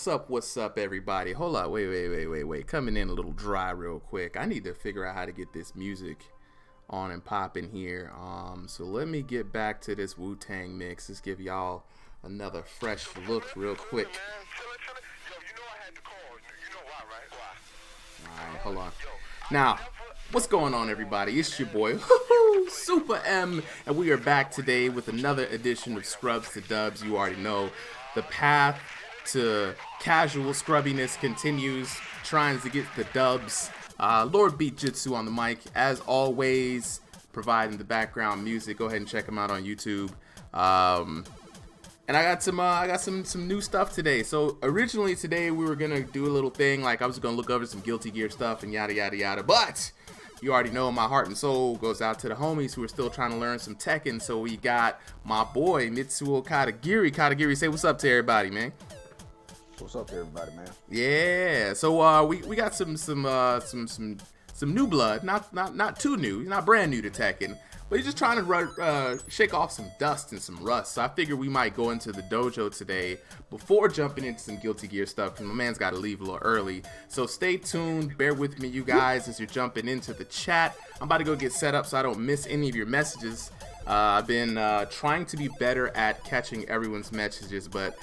What's up, everybody? Hold up, wait. Coming in a little dry real quick. I need to figure out how to get this music on and popping here. So let me get back to this Wu-Tang mix. Let's give y'all another fresh look real quick. Alright, hold on. Now, what's going on, everybody? It's your boy, Super M, and we are back today with another edition of Scrubs to Dubs. You already know the path to casual scrubbiness continues, trying to get the dubs. Lord Beat Jitsu on the mic, as always, providing the background music. Go ahead and check him out on YouTube. And I got some new stuff today. So originally today we were gonna do a little thing like I was gonna look over some Guilty Gear stuff and yada yada yada. But you already know my heart and soul goes out to the homies who are still trying to learn some Tekken. So we got my boy Mitsuo Katagiri. Katagiri, say what's up to everybody, man. What's up to everybody, man? Yeah. So we got some new blood. Not too new. He's not brand new to Tekken. But he's just trying to shake off some dust and some rust. So I figured we might go into the dojo today before jumping into some Guilty Gear stuff, because my man's got to leave a little early. So stay tuned. Bear with me, you guys, as you're jumping into the chat. I'm about to go get set up so I don't miss any of your messages. I've been trying to be better at catching everyone's messages, but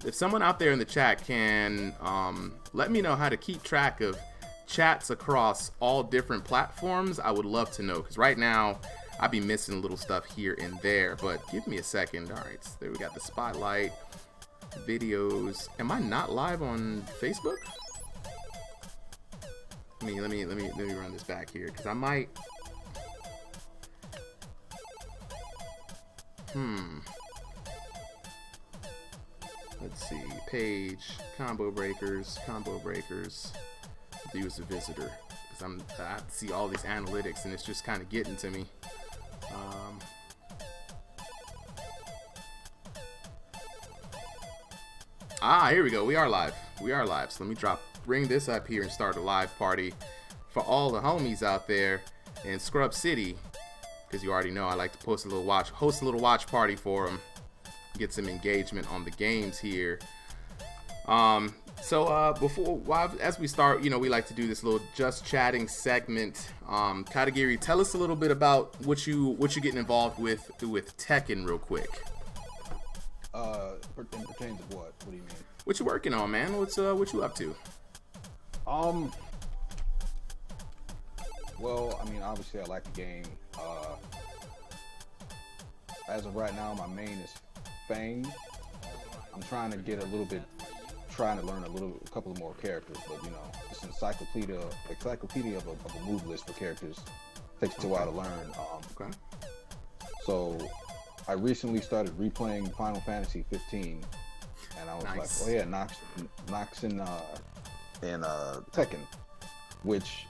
if someone out there in the chat can let me know how to keep track of chats across all different platforms, I would love to know, because right now I be missing little stuff here and there. But give me a second. All right, so there we got the spotlight videos. Am I not live on Facebook? Let me run this back here, because I might. Let's see, page, combo breakers. View as a visitor, because I see all these analytics and it's just kind of getting to me. Here we go. We are live. So let me bring this up here and start a live party for all the homies out there in Scrub City, because you already know I like to host a little watch party for them, get some engagement on the games here. As we start, we like to do this little just chatting segment. Katagiri, tell us a little bit about what you're getting involved with Tekken real quick. Pertains to what? What do you mean? What you working on, man? What you up to? Well, I mean, obviously I like the game. As of right now, my main is Fang. I'm trying to learn a couple of more characters, but it's an encyclopedia of a move list for characters. Takes a while to learn. Okay. So I recently started replaying Final Fantasy 15, and I was like, oh yeah, Nox and Tekken, which,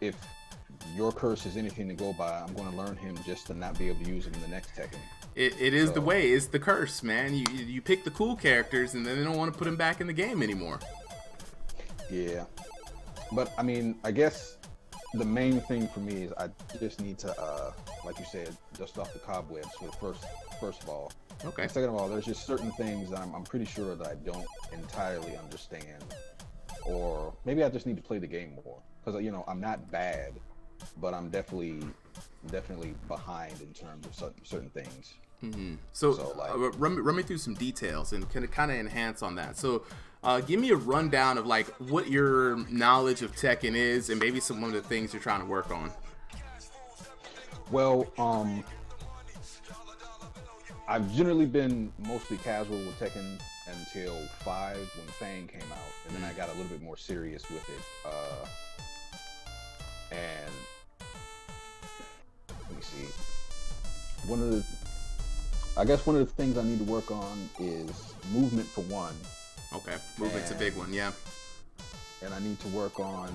if your curse is anything to go by, I'm going to learn him just to not be able to use him in the next Tekken. It is the way. It's the curse, man. You pick the cool characters, and then they don't want to put them back in the game anymore. Yeah, but I mean, I guess the main thing for me is I just need to, like you said, dust off the cobwebs for the first of all. Okay. And second of all, there's just certain things that I'm pretty sure that I don't entirely understand, or maybe I just need to play the game more, because I'm not bad, but I'm definitely behind in terms of certain things. Mm-hmm. So run me through some details and kind of enhance on that. So give me a rundown of like what your knowledge of Tekken is, and maybe some of the things you're trying to work on. Well, I've generally been mostly casual with Tekken until 5 when Fang came out, and then I got a little bit more serious with it. And let me see. One of the things I need to work on is movement, for one. Okay, movement's a big one, yeah. And I need to work on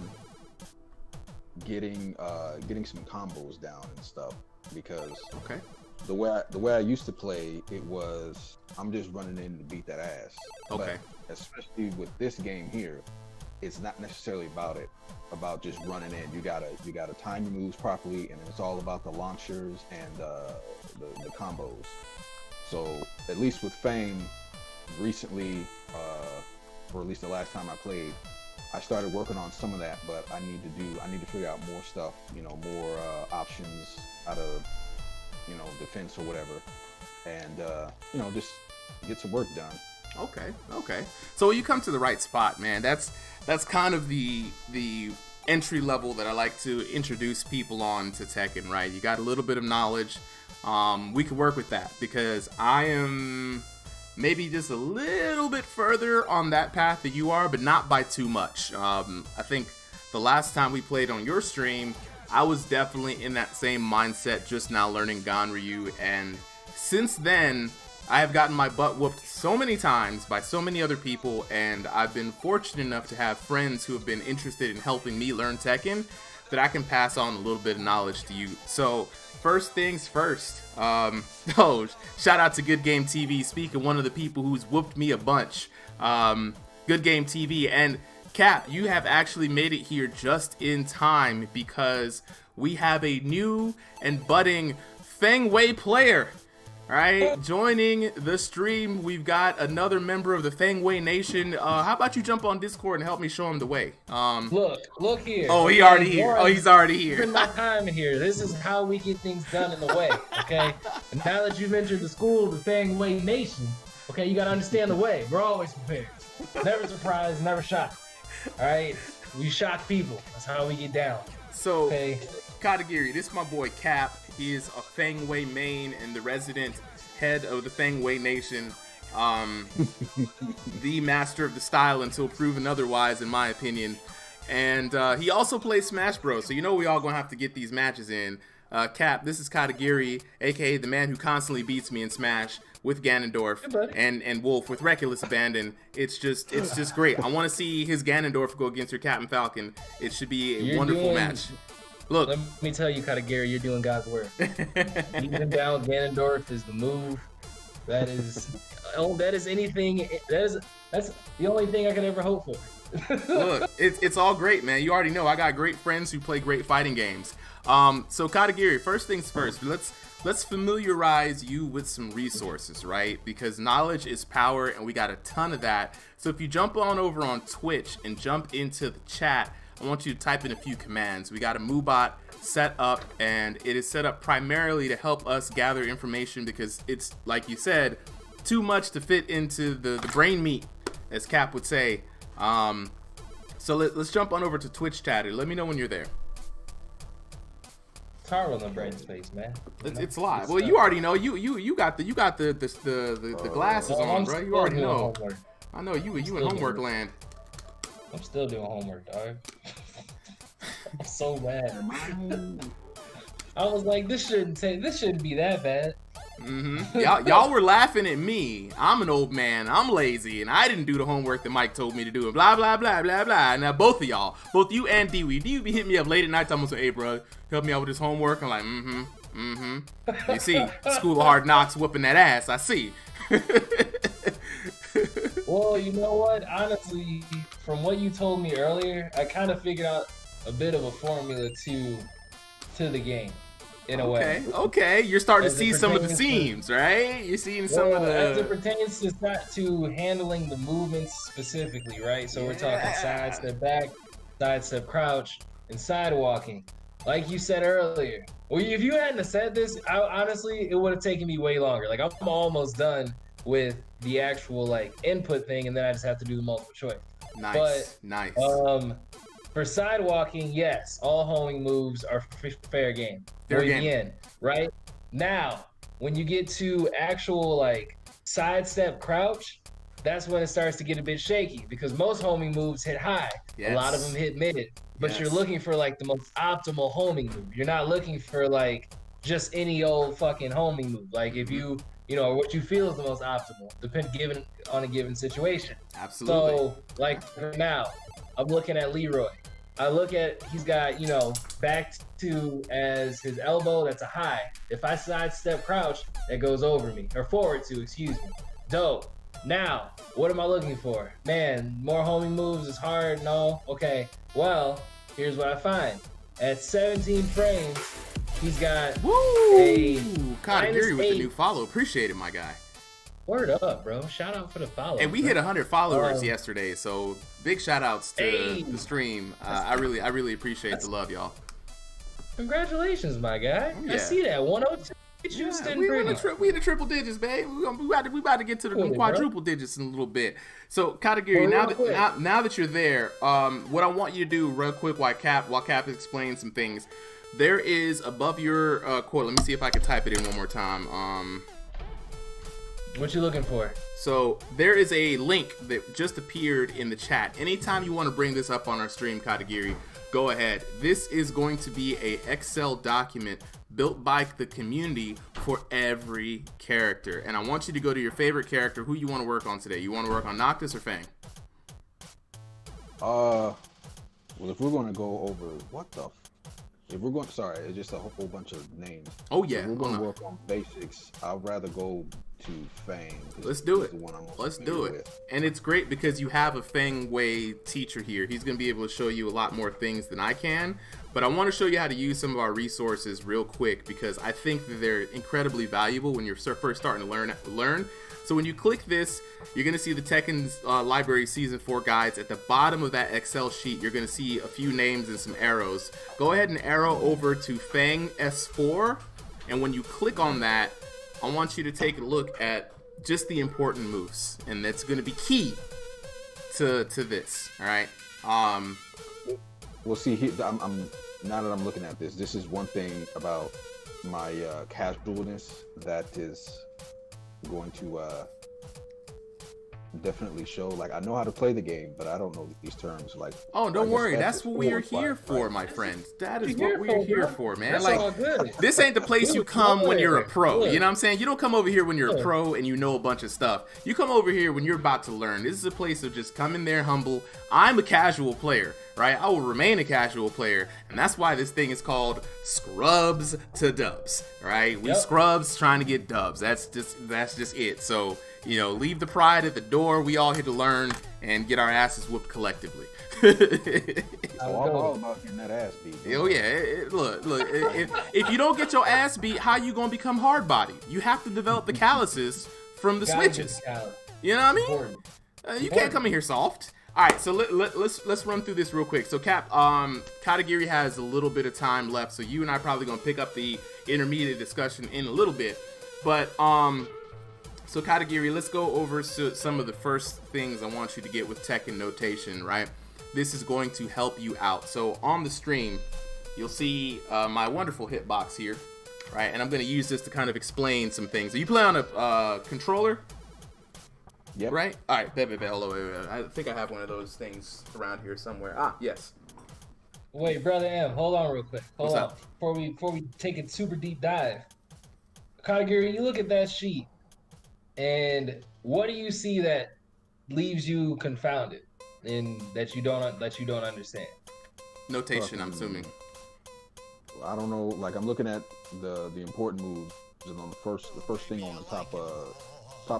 getting some combos down and stuff, because the way I used to play, it was I'm just running in to beat that ass. Okay. But especially with this game here, it's not necessarily about just running in. You gotta time your moves properly, and it's all about the launchers and the combos. So at least with Fame, recently or at least the last time I played. I started working on some of that, but I need to figure out more stuff, more options out of, defense or whatever, and just get some work done. Okay. So you come to the right spot, man. That's kind of the entry level that I like to introduce people on to Tekken, right? You got a little bit of knowledge. We could work with that because I am maybe just a little bit further on that path that you are, but not by too much. I think the last time we played on your stream, I was definitely in that same mindset, just now learning Ganryu, and since then, I have gotten my butt whooped so many times by so many other people, and I've been fortunate enough to have friends who have been interested in helping me learn Tekken that I can pass on a little bit of knowledge to you. So, first things first, shout out to Good Game TV, speaking one of the people who's whooped me a bunch. Good Game TV, and Cap, you have actually made it here just in time because we have a new and budding Feng Wei player. All right, joining the stream, we've got another member of the Feng Wei Nation. How about you jump on Discord and help me show him the way? Look here. Oh, he's already here. Spend my time here. This is how we get things done in the way, okay? And now that you've entered the school of the Feng Wei Nation, okay, you gotta understand the way. We're always prepared. Never surprised, never shocked. All right, we shock people. That's how we get down. So, okay. Katagiri, this is my boy Cap. He is a Feng Wei main and the resident head of the Feng Wei Nation. The master of the style until proven otherwise, in my opinion. And he also plays Smash Bros. So we all gonna have to get these matches in. Cap, this is Katagiri, aka the man who constantly beats me in Smash with Ganondorf and Wolf with reckless abandon. It's just great. I want to see his Ganondorf go against your Captain Falcon. It should be a wonderful match. Look, let me tell you, Katagiri, you're doing God's work. Even down Ganondorf is the move. That is anything. That's the only thing I could ever hope for. Look, it's all great, man. You already know I got great friends who play great fighting games. So Katagiri, first things first, let's familiarize you with some resources, right? Because knowledge is power, and we got a ton of that. So if you jump on over on Twitch and jump into the chat, I want you to type in a few commands. We got a MooBot set up, and it is set up primarily to help us gather information because it's, like you said, too much to fit into the brain meat, as Cap would say. So let's jump on over to Twitch chatter. Let me know when you're there. Tar on the brain space, man. It's live. Well, you already know. You got the glasses on, bro. You already know. Homework. I know you in homework land. I'm still doing homework, dog. I'm so mad. I was like, this shouldn't be that bad. Y'all were laughing at me. I'm an old man. I'm lazy, and I didn't do the homework that Mike told me to do. And blah blah blah blah blah. Now both of y'all, both you and Dewey, be hitting me up late at night. I'm gonna say, hey, bro, help me out with this homework. I'm like, You see, School of Hard Knocks whooping that ass. I see. Well, you know what? Honestly, from what you told me earlier, I kind of figured out a bit of a formula to the game, in a way. Okay. You're starting to see some of the seams, right? You're seeing some of the... As it pertains to handling the movements specifically, right? So we're talking side step back, side step crouch, and side walking. Like you said earlier. Well, if you hadn't have said this, honestly, it would have taken me way longer. Like, I'm almost done with the actual input thing, and then I just have to do the multiple choice. Nice. For side walking, yes, all homing moves are fair game. Fair game. Again, right? Now, when you get to actual side step crouch, that's when it starts to get a bit shaky because most homing moves hit high. Yes. A lot of them hit mid, but you're looking for the most optimal homing move. You're not looking for just any old fucking homing move. If you what you feel is the most optimal, given on a given situation. Absolutely. So, for now, I'm looking at Leroy. I look at, he's got, back to as his elbow, that's a high. If I sidestep crouch, that goes over me, or forward to, excuse me. Dope. Now, what am I looking for? Man, more homing moves is hard, no? Okay, well, here's what I find. At 17 frames, he's got a Katagiri with the new follow. Appreciate it, my guy. Word up, bro. Shout out for the follow. And we hit 100 followers yesterday, so big shout outs to the stream. I really appreciate the love, y'all. Congratulations, my guy. Yeah. I see that 102. We in the triple digits, babe. We about to get to the quadruple digits in a little bit. So, Katagiri, now that you're there, what I want you to do real quick while Cap explains some things, there is above your quote. Let me see if I can type it in one more time. What you looking for? So there is a link that just appeared in the chat. Anytime you want to bring this up on our stream, Katagiri, go ahead. This is going to be a Excel document built by the community for every character. And I want you to go to your favorite character. Who you want to work on today? You want to work on Noctis or Fang? Well, if we're going to go over sorry, it's just a whole bunch of names. Oh yeah. If we're going to work on basics, I'd rather go to Fang. Let's do it. Let's do it. And it's great because you have a Fang Wei teacher here. He's going to be able to show you a lot more things than I can. But I want to show you how to use some of our resources real quick because I think that they're incredibly valuable when you're first starting to learn. So when you click this, you're going to see the Tekken's Library Season 4 guides. At the bottom of that Excel sheet, you're going to see a few names and some arrows. Go ahead and arrow over to Fang S4. And when you click on that, I want you to take a look at just the important moves. And that's going to be key to this, all right? Well, see, now that I'm looking at this is one thing about my casualness that is going to definitely show. Like, I know how to play the game, but I don't know these terms. Like, oh, don't worry, that's what we are here for, my friend. That is what we're here for, man. Like, this ain't the place you come when you're a pro. You know what I'm saying? You don't come over here when you're a pro and you know a bunch of stuff. You come over here when you're about to learn. This is a place of just come in there humble. I'm a casual player, right? I will remain a casual player, and that's why this thing is called Scrubs to Dubs, right? We scrubs trying to get dubs. That's just it. So, you know, leave the pride at the door. We all here to learn and get our asses whooped collectively. I'm all about getting that ass beat. Oh yeah, look. If you don't get your ass beat, how you gonna become hard bodied? You have to develop the calluses from the switches. You know what I mean? You can't come in here soft. All right, so let's run through this real quick. So Cap, Katagiri has a little bit of time left, so you and I probably gonna pick up the intermediate discussion in a little bit. But so Katagiri, let's go over some of the first things I want you to get with Tekken notation, right? This is going to help you out. So on the stream, you'll see my wonderful hitbox here, right? And I'm gonna use this to kind of explain some things. So you play on a controller? Yep. Right? All right, hello, wait. I think I have one of those things around here somewhere. Ah, yes. Wait, Brother M, hold on real quick. Hold What's on. up? Before we take a super deep dive. Katagiri, you look at that sheet, and what do you see that leaves you confounded and that you don't understand? Notation, I'm assuming. I don't know. Like, I'm looking at the important moves, and on the first thing on the top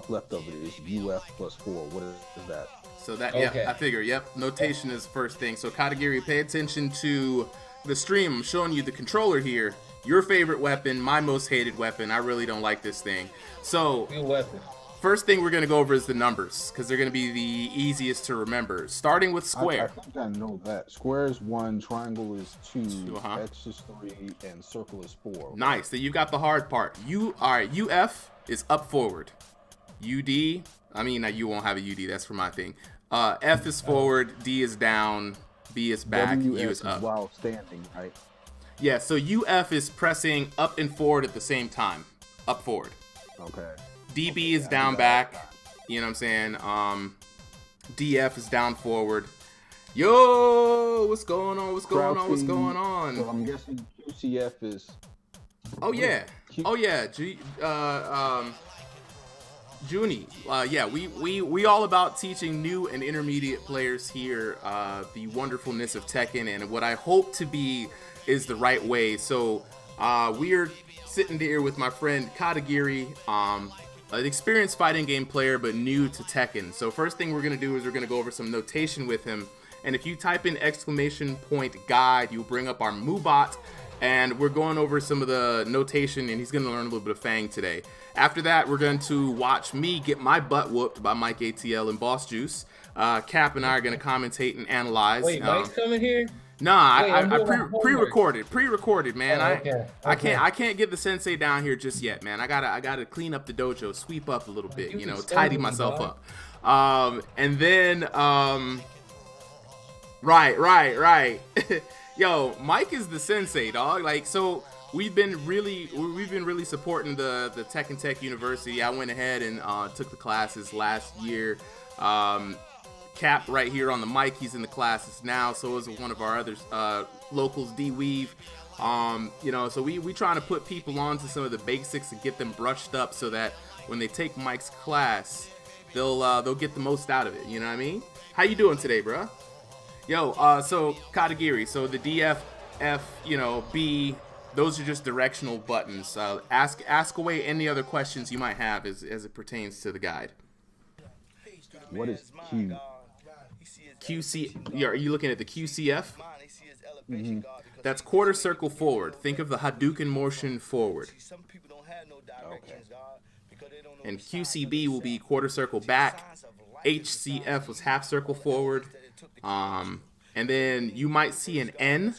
left of it is UF plus 4. What is that? So that, okay. Yeah, I figure. Yep, notation is the first thing. So Katagiri, pay attention to the stream. I'm showing you the controller here. Your favorite weapon, my most hated weapon. I really don't like this thing. So Good weapon. first thing we're gonna go over is the numbers because they're gonna be the easiest to remember. Starting with square. I think I know that. Square is 1, triangle is 2, Uh-huh. X is 3, and circle is 4. Nice. So you got the hard part. UF is up forward. UD, I mean, you won't have a UD. That's for my thing. F is forward. D is down. B is back. U is up. While standing, right? Yeah. So UF is pressing up and forward at the same time. Up forward. Okay. DB is down back. You know what I'm saying? DF is down forward. Yo, what's going on? What's going on? What's going on? So I'm guessing QCF is. Oh yeah. Oh yeah. Junie, yeah, we all about teaching new and intermediate players here the wonderfulness of Tekken and what I hope to be is the right way. So we're sitting here with my friend Katagiri, an experienced fighting game player but new to Tekken. So first thing we're gonna do is we're gonna go over some notation with him, And if you type in !guide, you'll bring up our Moobot. And we're going over some of the notation, and he's going to learn a little bit of Fang today. After that, we're going to watch me get my butt whooped by Mike ATL and Boss Juice. Cap and I are going to commentate and analyze. Wait, Mike's coming here? Nah, Wait, I pre-recorded, man. Oh, okay. I can't get the sensei down here just yet, man. I gotta clean up the dojo, sweep up a little bit, you know, tidy myself up. And then right. Yo, Mike is the sensei, dog. Like, so we've been really supporting the Tekken Tech University. I went ahead and took the classes last year. Cap right here on the mic, he's in the classes now. So is one of our other locals, D Weave. You know, so we trying to put people onto some of the basics and get them brushed up so that when they take Mike's class, they'll get the most out of it. You know what I mean? How you doing today, bruh? Yo, so Katagiri, so the DF, F, you know, B, those are just directional buttons. Ask away any other questions you might have as it pertains to the guide. What is Q? QC, are you looking at the QCF? Mm-hmm. That's quarter circle forward. Think of the Hadouken motion forward. Okay. And QCB will be quarter circle back. HCF was half circle forward. And then you might see an N.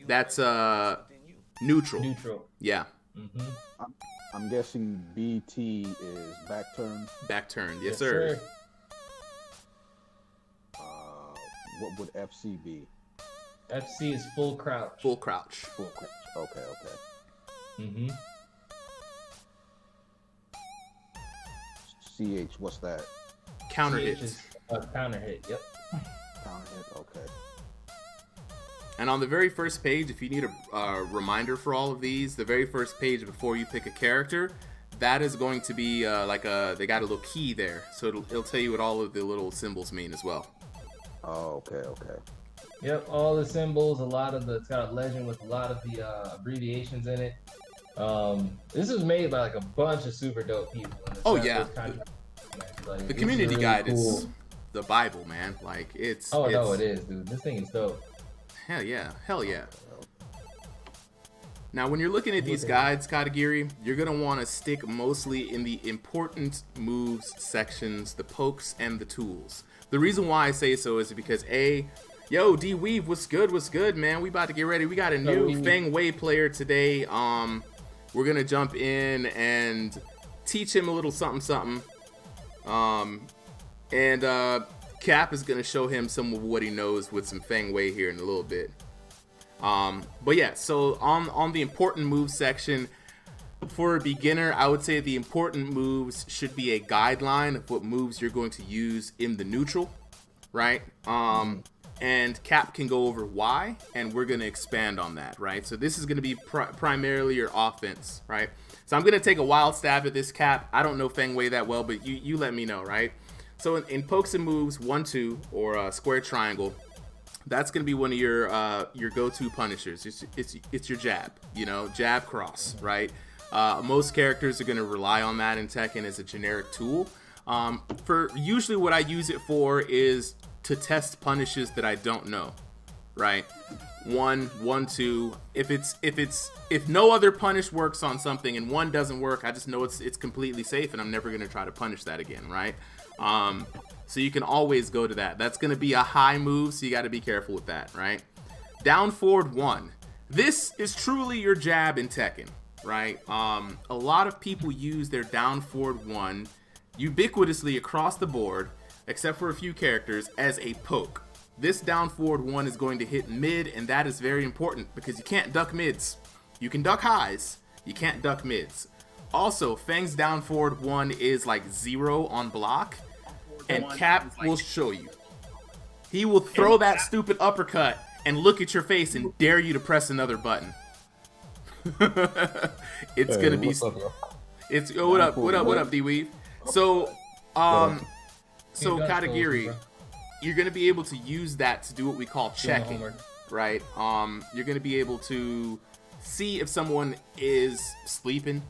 That's neutral. Neutral. Yeah. Mm-hmm. I'm guessing BT is back turn. Back turn. Yes, sir. What would FC be? FC is full crouch. Full crouch. Full crouch. Okay. Mm-hmm. CH, what's that? Counter CH hit. is counter hit. Yep. Counter hit. Okay. And on the very first page, if you need a reminder for all of these, the very first page before you pick a character, that is going to be they got a little key there. So it'll tell you what all of the little symbols mean as well. Oh, okay. Yep, all the symbols, it's got a legend with a lot of the abbreviations in it. This was made by like a bunch of super dope people. Oh yeah, the community really guide cool. is the Bible, man. Like it's. Oh no, it is, dude. This thing is dope. Hell yeah. Now, when you're looking at these guides, Katagiri, you're going to want to stick mostly in the important moves sections, the pokes, and the tools. The reason why I say so is because yo, D-Weave, what's good, man? We about to get ready. We got a new Feng Wei player today. We're going to jump in and teach him a little something. Cap is going to show him some of what he knows with some Feng Wei here in a little bit. But yeah, so on the important moves section, for a beginner, I would say the important moves should be a guideline of what moves you're going to use in the neutral, right? And Cap can go over why, and we're going to expand on that, right? So this is going to be primarily your offense, right? So I'm going to take a wild stab at this, Cap. I don't know Feng Wei that well, but you let me know, right? So in pokes and moves, 1-2 or square triangle, that's going to be one of your go-to punishers. It's your jab, you know, jab cross, right? Most characters are going to rely on that in Tekken as a generic tool. For usually what I use it for is to test punishes that I don't know, right? 1-2. If no other punish works on something and one doesn't work, I just know it's completely safe and I'm never going to try to punish that again, right? So you can always go to that. That's going to be a high move, so you got to be careful with that, right? Down forward 1. This is truly your jab in Tekken, right? A lot of people use their down forward 1 ubiquitously across the board, except for a few characters, as a poke. This down forward 1 is going to hit mid, and that is very important because you can't duck mids. You can duck highs, you can't duck mids. Also, Fang's down forward 1 is like 0 on block, and Cap will show you. He will throw that stupid uppercut and look at your face and dare you to press another button. It's gonna be. It's what up, D-Weave? So, Katagiri, you're gonna be able to use that to do what we call checking, right? You're gonna be able to see if someone is sleeping,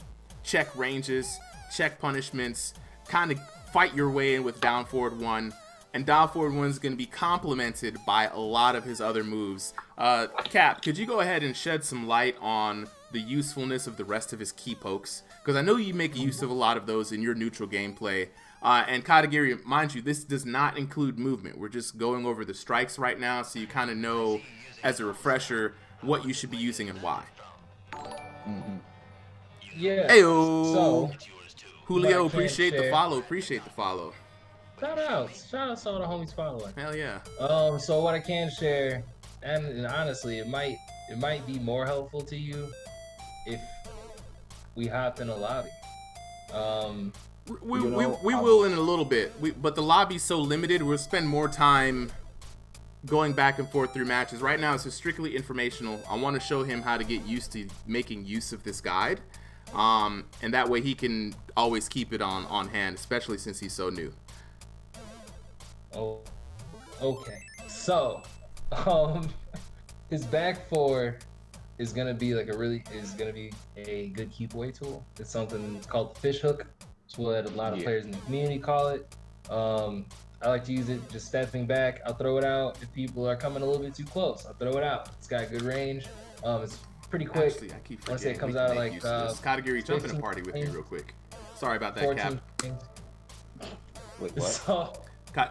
check ranges, check punishments, kind of fight your way in with down forward 1. and down forward 1 is going to be complemented by a lot of his other moves. Cap, could you go ahead and shed some light on the usefulness of the rest of his key pokes? Because I know you make use of a lot of those in your neutral gameplay. And Katagiri, mind you, this does not include movement. We're just going over the strikes right now, so you kind of know, as a refresher, what you should be using and why. Yeah. Heyo. So, Julio, I can't appreciate the share. follow. Appreciate the follow. Shout out to all the homies following. Hell yeah. So what I can share, and honestly, it might be more helpful to you if we hopped in a lobby. We will in a little bit. But the lobby's so limited, we'll spend more time going back and forth through matches. Right now, it's just strictly informational. I want to show him how to get used to making use of this guide. And that way he can always keep it on hand, especially since he's so new. Oh, okay. So, his back 4 is gonna be a good keep away tool. It's something it's called the fish hook. It's what a lot of players in the community call it. I like to use it just stepping back. I'll throw it out if people are coming a little bit too close. I'll throw it out. It's got good range. It's pretty quick. Actually, I keep Once it forgetting comes we can out make like use of this. Katagiri, jump in a 15 party with me real quick. Sorry about that, 14 Cap. frames. Wait, what? So,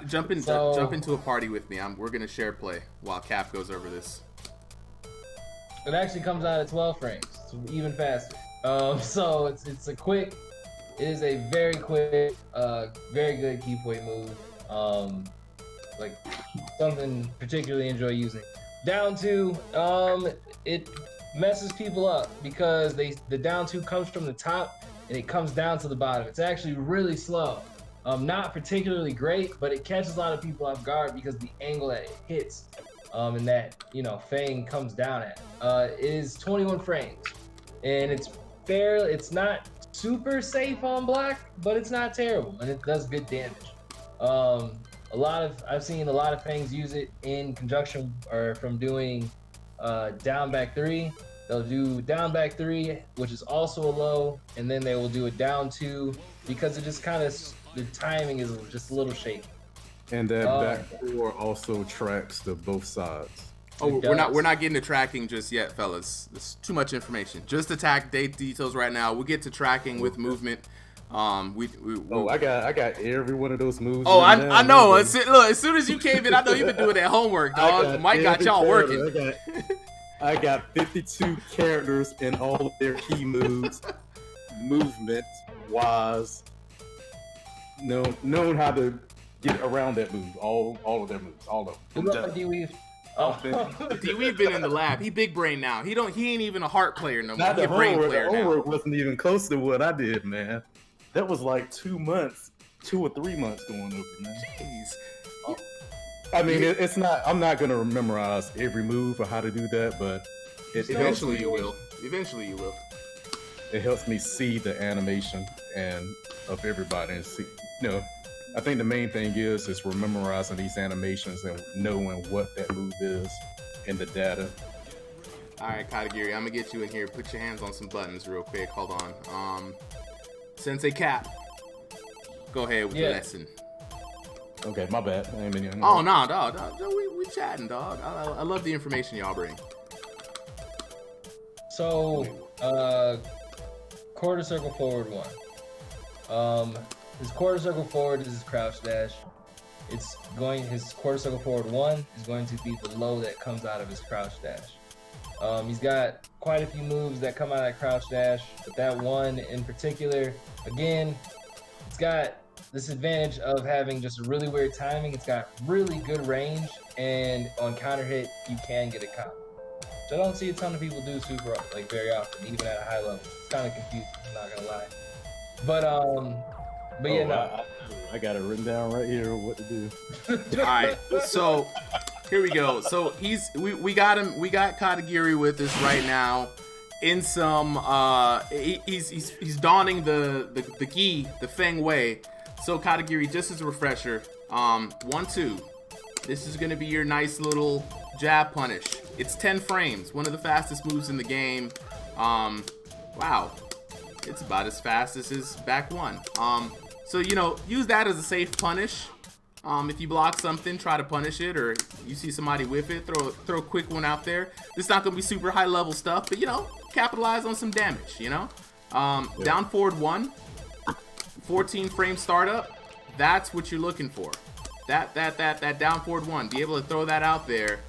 Jump into a party with me. We're gonna share play while Cap goes over this. it actually comes out at 12 frames. It's even faster. So it is a very quick, very good keep away move. Like something particularly enjoy using. Down 2, it messes people up because the down 2 comes from the top and it comes down to the bottom. It's actually really slow. Not particularly great, but it catches a lot of people off guard because the angle that it hits, and that Fang comes down at, is 21 frames, and it's not super safe on block, but it's not terrible, and it does good damage. I've seen a lot of Fangs use it in conjunction or from doing down back 3. They'll do down back 3, which is also a low, and then they will do a down 2 because it just kind of the timing is just a little shaky. And that back 4 also tracks to both sides. Oh, we're not getting to tracking just yet, fellas. There's too much information. Just attack details right now. We'll get to tracking with movement. I got every one of those moves. Oh, I know. Look, as soon as you came in, I know you've been doing that homework, dog. Mike got y'all working. I got 52 characters and all of their key moves, movement wise. Known how to get around that move. All of their moves. All of them. D-Weave. D-Weave been in the lab. He big brain now. He ain't even a heart player no more. Not He the a brain homework. player The now. homework wasn't even close to what I did, man. That was like 2 months, 2 or 3 months going over, man. Jeez. I mean, it's not. I'm not gonna memorize every move or how to do that, but Eventually you will. Eventually you will. it helps me see the animation and of everybody and see. I think the main thing is we're memorizing these animations and knowing what that move is in the data. All right, Katagiri, I'm gonna get you in here. Put your hands on some buttons real quick. Hold on. Sensei Cap, go ahead with the lesson. Okay, my bad. I ain't been here. Oh no, dog. We chatting, dog. I love the information y'all bring. So, quarter circle forward 1. His quarter circle forward is his crouch dash. His quarter circle forward 1 is going to be the low that comes out of his crouch dash. He's got quite a few moves that come out of crouch dash, but that one in particular, again, it's got this advantage of having just really weird timing. It's got really good range, and on counter hit, you can get a combo. Which I don't see a ton of people do very often, even at a high level. It's kind of confusing, I'm not gonna lie. But yeah, no. I got it written down right here what to do. All right, so here we go. So we got him. We got Katagiri with us right now. In some, he's donning the gi, the Feng Wei. So Katagiri, just as a refresher, 1-2. This is gonna be your nice little jab punish. It's 10 frames, one of the fastest moves in the game. Wow, it's about as fast as his back 1. So use that as a safe punish. If you block something, try to punish it, or you see somebody whiff it, throw a quick one out there. This is not gonna be super high level stuff, but you know, capitalize on some damage. You know, down forward 1, 14 frame startup. That's what you're looking for. That down forward 1. Be able to throw that out there,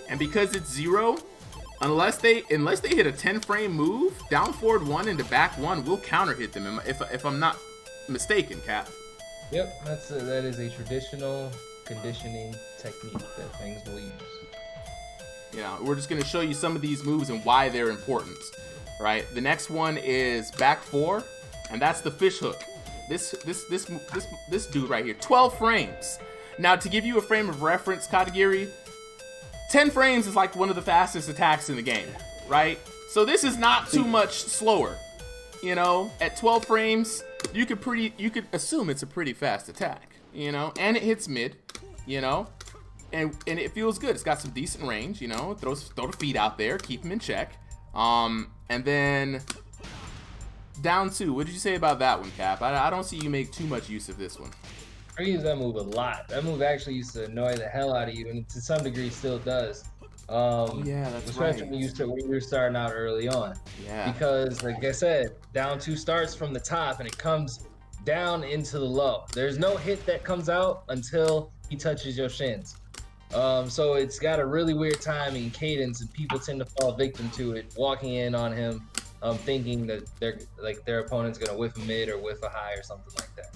and because it's 0. Unless they hit a 10 frame move, down forward 1 into back 1 will counter hit them. If I'm not mistaken, Cap. Yep, that is a traditional conditioning technique that things will use. Yeah, we're just gonna show you some of these moves and why they're important. Right. The next one is back 4, and that's the fish hook. This dude right here, 12 frames. Now to give you a frame of reference, Katagiri, 10 frames is like one of the fastest attacks in the game, right? So this is not too much slower. You know, at 12 frames, you could assume it's a pretty fast attack, you know, and it hits mid, you know, and it feels good. It's got some decent range, you know, throw the feet out there, keep them in check. And then down 2, what did you say about that one, Cap? I don't see you make too much use of this one. I use that move a lot. That move actually used to annoy the hell out of you, and to some degree still does. Yeah, that's especially right. when you're starting out early on. Yeah. Because, like I said, down 2 starts from the top, and it comes down into the low. There's no hit that comes out until he touches your shins. So it's got a really weird timing cadence, and people tend to fall victim to it, walking in on him, thinking that their opponent's gonna whiff a mid or whiff a high or something like that.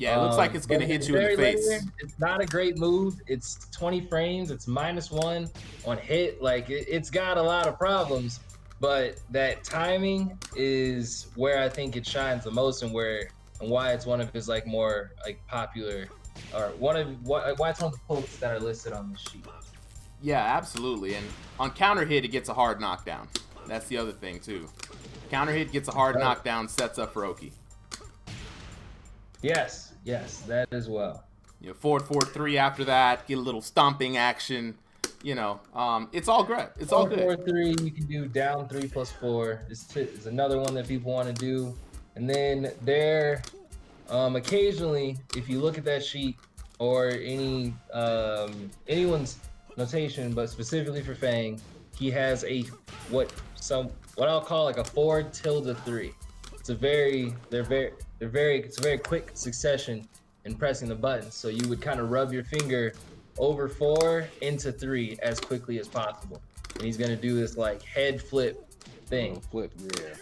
Yeah, it looks like it's gonna hit you in the face. Linear. It's not a great move. It's 20 frames. It's -1 on hit. Like it's got a lot of problems, but that timing is where I think it shines the most, and why it's one of his like more like popular, or why it's one of the pokes that are listed on the sheet. Yeah, absolutely. And on counter hit, it gets a hard knockdown. That's the other thing too. Counter hit gets a hard knockdown, sets up for Oki. Yes, that as well. You know, forward 3 after that, get a little stomping action. You know, it's all great. It's all good. Forward 3, you can do down 3 plus 4. Is another one that people want to do. And then there, occasionally, if you look at that sheet or anyone's notation, but specifically for Fang, he has what I'll call like a forward ~3. It's a very quick succession in pressing the buttons. So you would kind of rub your finger over 4 into 3 as quickly as possible. And he's gonna do this like head flip thing. Flip, yeah.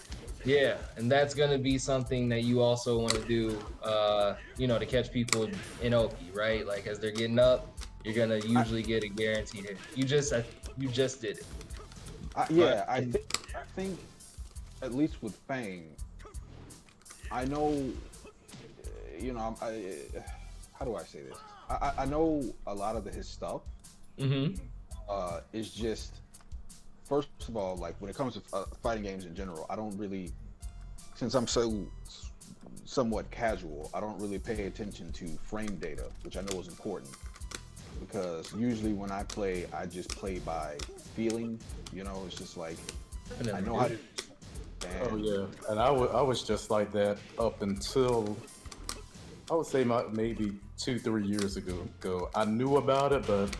Yeah, and that's gonna be something that you also want to do, you know, to catch people in Oki, right? Like as they're getting up, you're gonna usually get a guaranteed hit. You just did it. I think at least with Fang, I know, you know, how do I say this? I know a lot of his stuff. Is just, first of all, like when it comes to fighting games in general, I don't really, since I'm so somewhat casual, I don't really pay attention to frame data, which I know is important, because usually when I play, I just play by feeling. You know, it's just like I know how to. Oh yeah, and I was just like that up until I would say maybe 2-3 years ago. I knew about it, but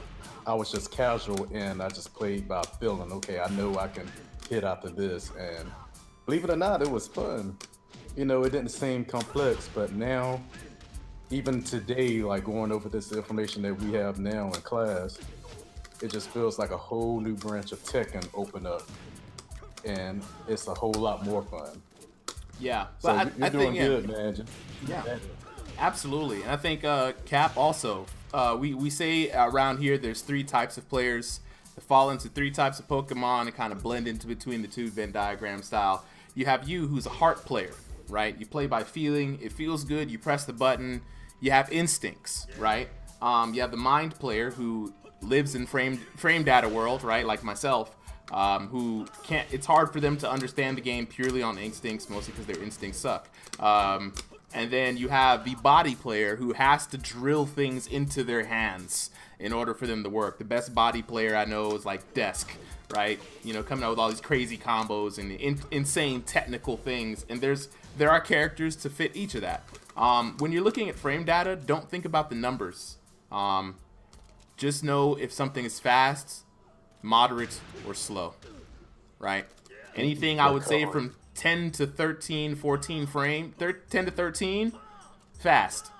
I was just casual and I just played by feeling. Okay, I know I can hit after this, and believe it or not, it was fun. You know, it didn't seem complex, but now, even today, like going over this information that we have now in class, it just feels like a whole new branch of Tekken open up. And it's a whole lot more fun. Yeah, so but you're doing good, man. Yeah, absolutely. And I think Cap also. We say around here there's 3 types of players that fall into 3 types of Pokemon and kind of blend into between the 2 Venn diagram style. You have you, who's a heart player, right? You play by feeling. It feels good. You press the button. You have instincts, right? You have the mind player who lives in frame data world, right? Like myself. Who can't, it's hard for them to understand the game purely on instincts, mostly because their instincts suck. And then you have the body player who has to drill things into their hands in order for them to work. The best body player I know is like Desk, right? You know, coming out with all these crazy combos and insane technical things. And there are characters to fit each of that. When you're looking at frame data, don't think about the numbers. Just know if something is fast, moderate, or slow, right? Anything I would say from 10 to 13, 14 frame, 10 to 13, fast,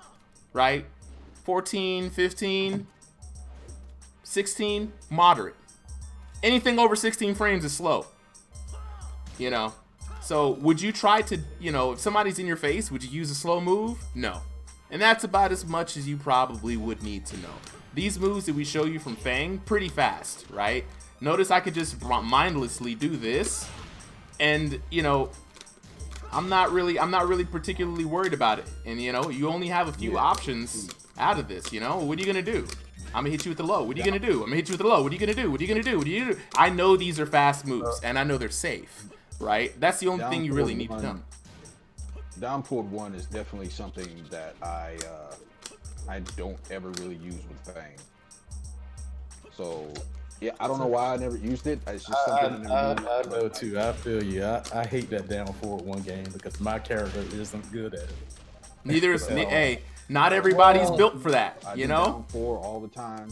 right? 14, 15, 16, moderate. Anything over 16 frames is slow, you know? So would you try to, you know, if somebody's in your face, would you use a slow move? No. And that's about as much as you probably would need to know. These moves that we show you from Fang, pretty fast, right? Notice I could just mindlessly do this, and, you know, I'm not really particularly worried about it. And, you know, you only have a few options out of this, you know? What are you gonna do? I'm gonna hit you with the low. What are you gonna do? I'm gonna hit you with the low. What are you gonna do? What are you gonna do? What are you gonna do? I know these are fast moves, and I know they're safe, right? That's the only thing you really need to know. Down forward 1 is definitely something that I don't ever really use with Fang. So yeah, I don't know why I never used it. It's just something I know too. I feel you. I hate that down forward 1 game because my character isn't good at it. Neither is hey. Not everybody's built for that, you know? Down 4 all the time.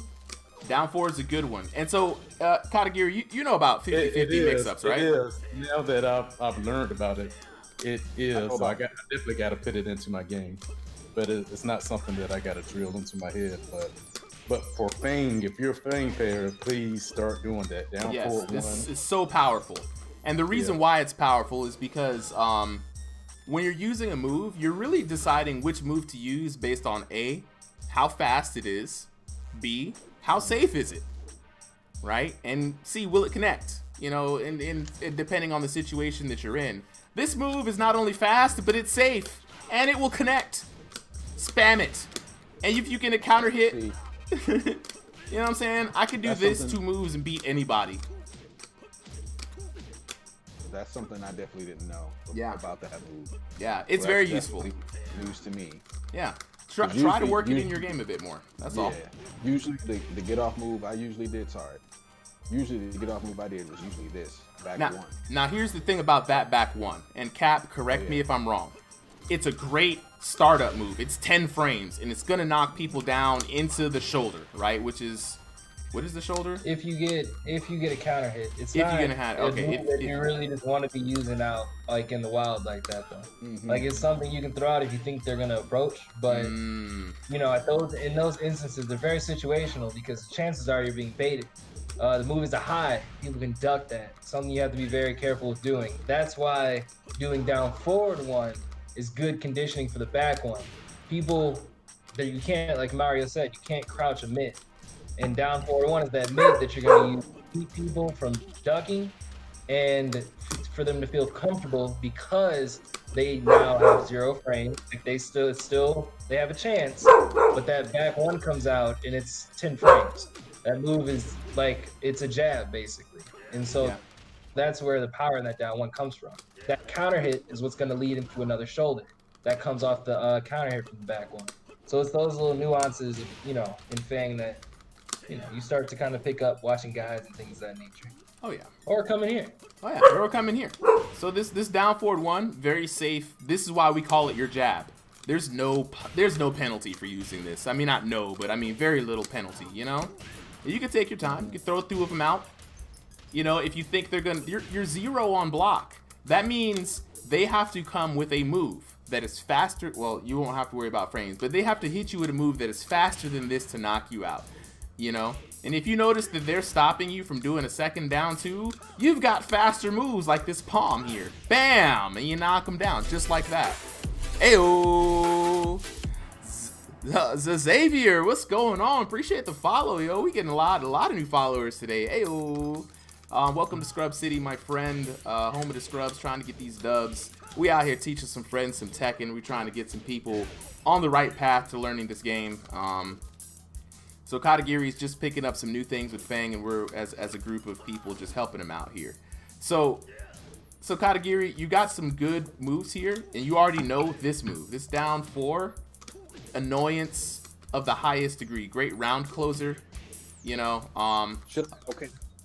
Down 4 is a good one. And so, Katagiri, you know about 50-50 mix-ups, right? It is. Now that I've learned about it, it is. So I definitely got to put it into my game. But it's not something that I got to drill into my head. But for Fang, if you're a Fang player, please start doing that. Down forward 1. This is so powerful. And the reason why it's powerful is because when you're using a move, you're really deciding which move to use based on A, how fast it is, B, how safe is it, right? And C, will it connect? You know, and depending on the situation that you're in. This move is not only fast, but it's safe, and it will connect. Spam it. And if you can counter hit, you know what I'm saying? I could do this 2 moves and beat anybody. That's something I definitely didn't know about that move. Yeah, it's so very useful. News to me. Yeah. Try to work it in your game a bit more. That's all. Usually the get off move I usually did, Usually the get off move I did was usually this, back 1. Now here's the thing about that back 1. And Cap, correct me if I'm wrong. It's a great startup move. It's 10 frames and it's gonna knock people down into the shoulder, right? Which is, what is the shoulder? If you get a counter hit, it's if not you're gonna have that you really just want to be using out like in the wild like that though. Like it's something you can throw out if you think they're gonna approach, but you know, in those instances they're very situational because chances are you're being baited. The move is a high, people can duck that. Something you have to be very careful with doing. That's why doing down forward 1 is good conditioning for the back 1. People that you can't, like Mario said, you can't crouch a mid. And down forward 1 is that mid that you're going to use to keep people from ducking and for them to feel comfortable because they now have 0 frames. Like they they have a chance, but that back 1 comes out and it's 10 frames. That move is like, it's a jab basically. And so that's where the power in that down 1 comes from. That counter hit is what's going to lead into another shoulder. That comes off the counter hit from the back 1. So it's those little nuances, you know, in Fang that, you know, you start to kind of pick up watching guys and things of that nature. Oh yeah. Or coming here. Oh yeah, or coming here. So this down forward 1, very safe. This is why we call it your jab. There's no penalty for using this. I mean, not no, but I mean very little penalty, you know? You can take your time. You can throw 2 of them out. You know, if you think they're gonna, you're 0 on block. That means they have to come with a move that is faster. Well, you won't have to worry about frames, but they have to hit you with a move that is faster than this to knock you out. You know, and if you notice that they're stopping you from doing a second down 2, you've got faster moves like this palm here. Bam, and you knock them down just like that. Ayo. Xavier, what's going on? Appreciate the follow, yo. We getting a lot of new followers today. Ayo. Welcome to Scrub City, my friend. Home of the Scrubs, trying to get these dubs. We out here teaching some friends some Tekken. We're trying to get some people on the right path to learning this game. So Katagiri's just picking up some new things with Fang, and we're as a group of people just helping him out here. So Katagiri, you got some good moves here, and you already know this move. This down 4, annoyance of the highest degree. Great round closer. You know.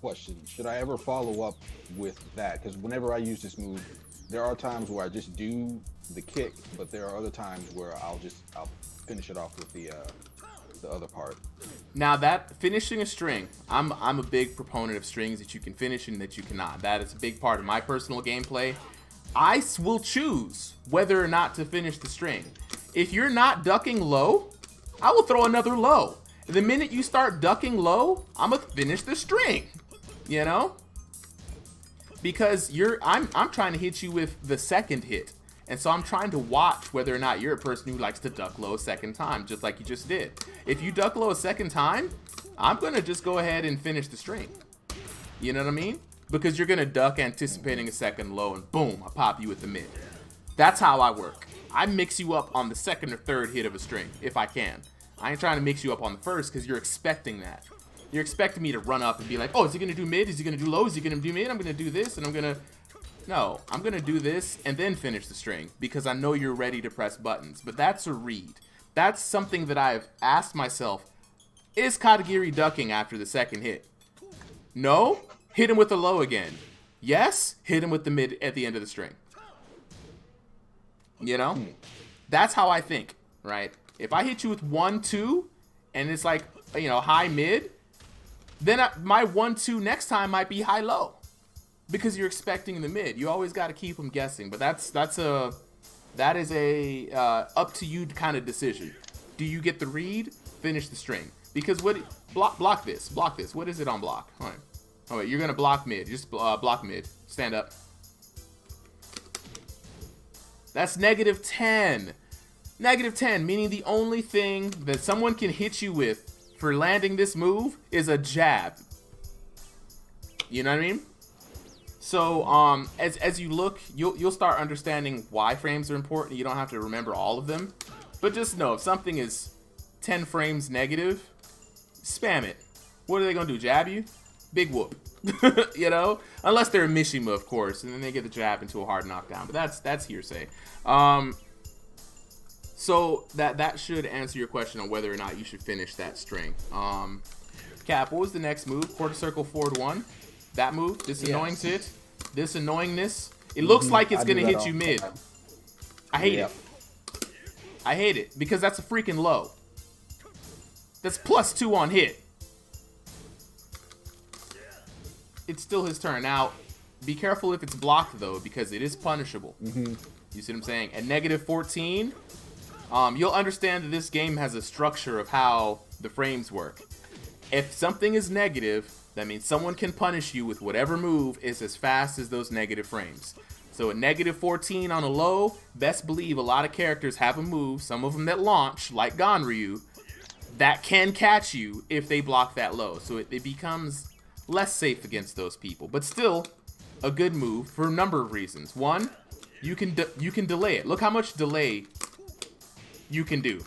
Question: should I ever follow up with that? Because whenever I use this move, there are times where I just do the kick, but there are other times where I'll finish it off with the other part. Now that finishing a string, I'm a big proponent of strings that you can finish and that you cannot. That is a big part of my personal gameplay. I will choose whether or not to finish the string. If you're not ducking low, I will throw another low. The minute you start ducking low, I'm gonna finish the string. You know? Because I'm trying to hit you with the second hit. And so I'm trying to watch whether or not you're a person who likes to duck low a second time, just like you just did. If you duck low a second time, I'm gonna just go ahead and finish the string. You know what I mean? Because you're gonna duck anticipating a second low and boom, I pop you with the mid. That's how I work. I mix you up on the second or third hit of a string, if I can. I ain't trying to mix you up on the first because you're expecting that. You're expecting me to run up and be like, oh, is he gonna do mid? Is he gonna do low? Is he gonna do mid? I'm gonna do this and I'm gonna... No, I'm gonna do this and then finish the string because I know you're ready to press buttons. But that's a read. That's something that I've asked myself, is Katagiri ducking after the second hit? No? Hit him with the low again. Yes? Hit him with the mid at the end of the string. You know? That's how I think, right? If I hit you with 1-2 and it's like, you know, high mid, then my 1-2 next time might be high low. Because you're expecting the mid. You always got to keep them guessing. But that is a up to you kind of decision. Do you get the read? Finish the string. Because block this. What is it on block? All right. Oh wait, you're gonna block mid. Just block mid. Stand up. That's -10. -10, meaning the only thing that someone can hit you with for landing this move is a jab. You know what I mean? So as you look, you'll start understanding why frames are important. You don't have to remember all of them, but just know if something is 10 frames negative, spam it. What are they gonna do? Jab you? Big whoop. You know, unless they're a Mishima, of course, and then they get the jab into a hard knockdown. But that's hearsay. So that should answer your question on whether or not you should finish that string. Cap, what was the next move? Quarter circle forward 1. That move, this annoying hit, this annoyingness. It looks like it's gonna hit you mid. I hate it. I hate it because that's a freaking low. That's +2 on hit. It's still his turn. Now, be careful if it's blocked though, because it is punishable. You see what I'm saying? At -14, you'll understand that this game has a structure of how the frames work. If something is negative, that means someone can punish you with whatever move is as fast as those negative frames. So at -14 on a low, best believe a lot of characters have a move, some of them that launch, like Ganryu, that can catch you if they block that low. So it becomes less safe against those people. But still, a good move for a number of reasons. One, you can delay it. Look how much delay you can do.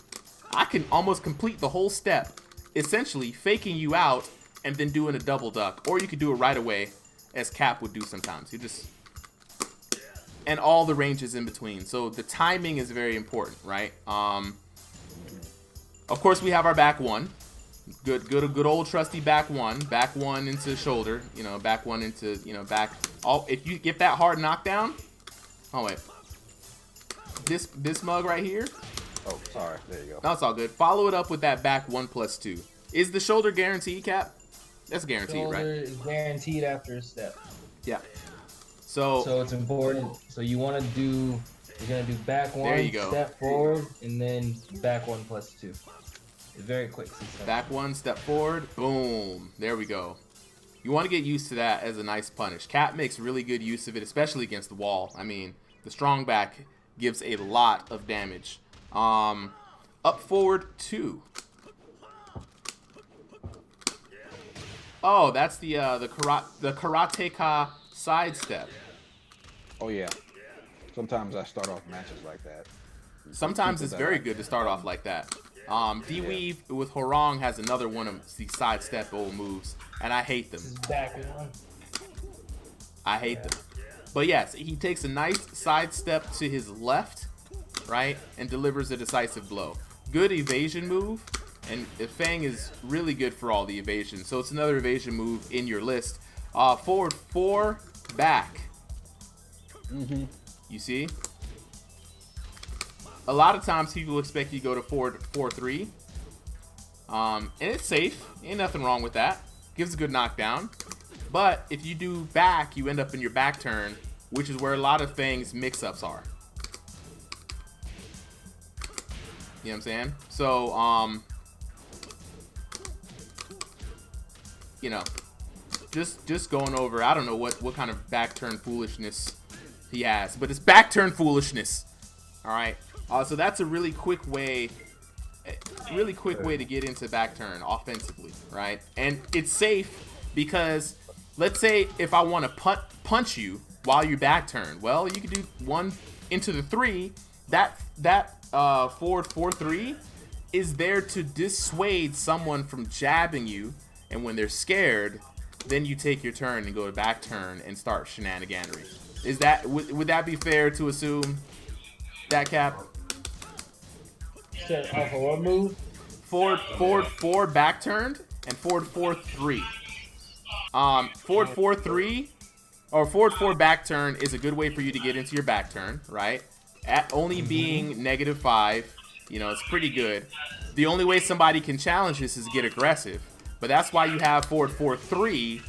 I can almost complete the whole step, essentially faking you out and then doing a double duck, or you could do it right away, as Cap would do sometimes. You just, and all the ranges in between. So the timing is very important, right? Of course, we have our back one, good old trusty back one into shoulder, you know, back one into, you know, back. All if you get that hard knockdown. Oh wait, this mug right here. Oh, sorry. There you go. No, it's all good. Follow it up with that back 1+2. Is the shoulder guaranteed, Cap? That's guaranteed, Shoulder right? is guaranteed after a step. Yeah. So it's important. So you're gonna do back 1, there you go. step forward, and then back 1+2. It's very quick. Back 1, step forward, boom. There we go. You want to get used to that as a nice punish. Cap makes really good use of it, especially against the wall. I mean, the strong back gives a lot of damage. Up forward 2. Oh, that's the karateka sidestep. Oh yeah. Sometimes I start off matches like that. Sometimes it's very good to start off like that. D-Weave with Horong has another one of the sidestep old moves, and I hate them. This is back 1. I hate them. But yes, he takes a nice sidestep to his left, right, and delivers a decisive blow. Good evasion move. And Fang is really good for all the evasion. So it's another evasion move in your list. Forward 4, back. You see? A lot of times people expect you to go to forward 4-3. And it's safe. Ain't nothing wrong with that. Gives a good knockdown. But if you do back, you end up in your back turn, which is where a lot of things mix-ups are. You know what I'm saying? So, you know, just going over, I don't know what kind of back turn foolishness he has, but it's back turn foolishness. All right. So that's a really quick way to get into back turn offensively, right? And it's safe because let's say if I want to punch you while you back turn, well, you can do 1 into the 3. That forward 4-3 is there to dissuade someone from jabbing you, and when they're scared, then you take your turn and go to back turn and start shenaniganery. Is that would that be fair to assume? That Cap? Off of what move? Forward 4 back turned and forward 4-3. Forward 4-3 or forward 4 back turn is a good way for you to get into your back turn, right? At only being -5, you know, it's pretty good. The only way somebody can challenge this is get aggressive, but that's why you have forward 4-3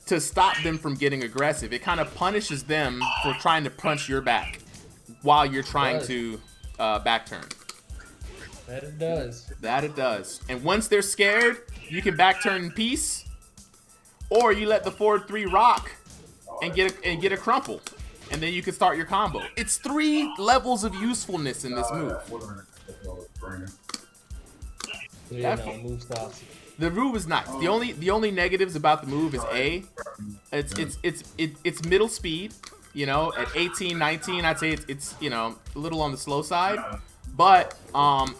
to stop them from getting aggressive. It kind of punishes them for trying to punch your back while you're trying to back turn. That it does. That it does. And once they're scared, you can back turn in peace, or you let the forward 3 rock and get a crumple, and then you can start your combo. It's 3 levels of usefulness in this move. Move stops. The move is nice. The only negatives about the move is it's middle speed. You know, at 18, 19, I'd say it's you know, a little on the slow side, but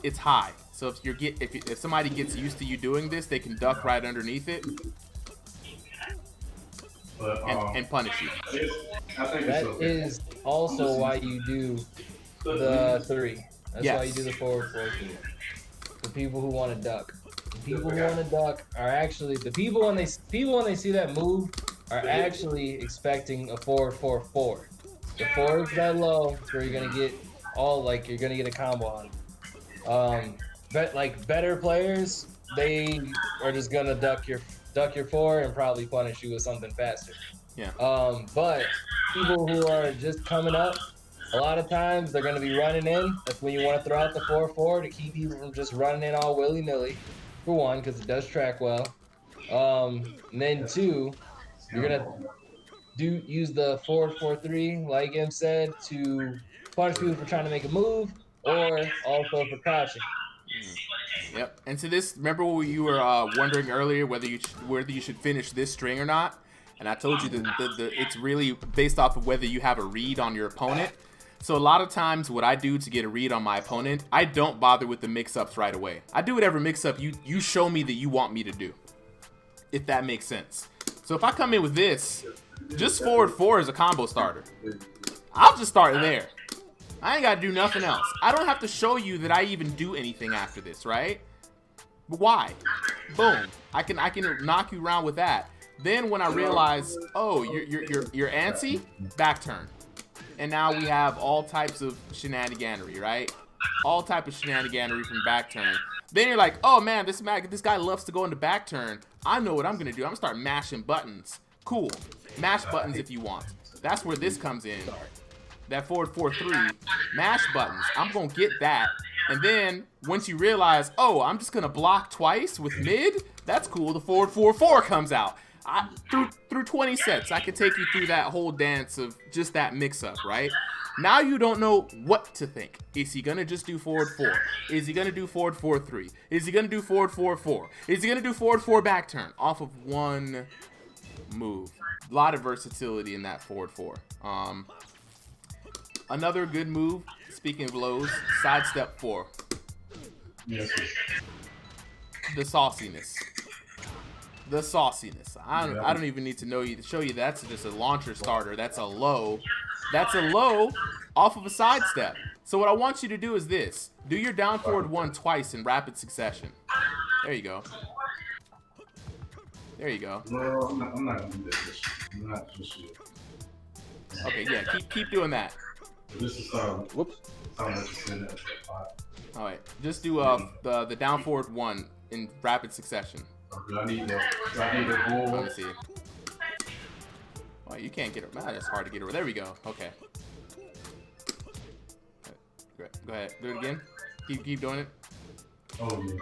it's high. So if somebody gets used to you doing this, they can duck right underneath it and punish you. That is also why you do the 3. That's why you do the forward 4-3. For people who want to duck. The people who want to duck are actually the people when they see that move are actually expecting a forward 4-4. The forward's that low, so you're gonna get you're gonna get a combo on. But like better players, they are just gonna duck your 4 and probably punish you with something faster. Yeah. But people who are just coming up, a lot of times they're gonna be running in. That's when you want to throw out the 4-4 to keep people from just running in all willy-nilly. For 1, because it does track well. And then 2, you're gonna use the forward 4-3, like Im said, to punish people for trying to make a move, or also for crouching. Yep. And to this, remember what you were wondering earlier whether you should finish this string or not? And I told you that it's really based off of whether you have a read on your opponent. So a lot of times what I do to get a read on my opponent, I don't bother with the mix-ups right away. I do whatever mix-up you show me that you want me to do, if that makes sense. So if I come in with this, just forward 4 is a combo starter. I'll just start there. I ain't got to do nothing else. I don't have to show you that I even do anything after this, right? But why? Boom. I can knock you around with that. Then when I realize, oh, you're antsy, back turn. And now we have all types of shenaniganery, right? All type of shenaniganery from back turn. Then you're like, oh man, this guy loves to go into back turn. I know what I'm gonna do. I'm gonna start mashing buttons. Cool. Mash buttons if you want. That's where this comes in. That forward 4-3. Mash buttons. I'm gonna get that. And then once you realize, oh, I'm just gonna block twice with mid, that's cool. The forward 4-4 comes out. Through 20 sets, I could take you through that whole dance of just that mix-up, right? Now you don't know what to think. Is he gonna just do forward 4? Is he gonna do forward 4-3? Is he gonna do forward 4-4? Is he gonna do forward 4 back turn off of 1 move? A lot of versatility in that forward 4. Another good move, speaking of lows, sidestep 4. Yes. The sauciness. The sauciness. I don't even need to show you that's just a launcher starter. That's a low. That's a low off of a sidestep. So what I want you to do is this. Do your down forward 1 twice in rapid succession. There you go. There you go. Well, I'm not gonna do this. I'm not just yet. Okay, yeah, keep doing that. This is Whoops. All right, just do the down forward 1 in rapid succession. I need the Let bull. me see. Well, you can't get it. Man, it's hard to get over. There we go. Okay. Go ahead. Do it again. Keep doing it. Oh, yeah.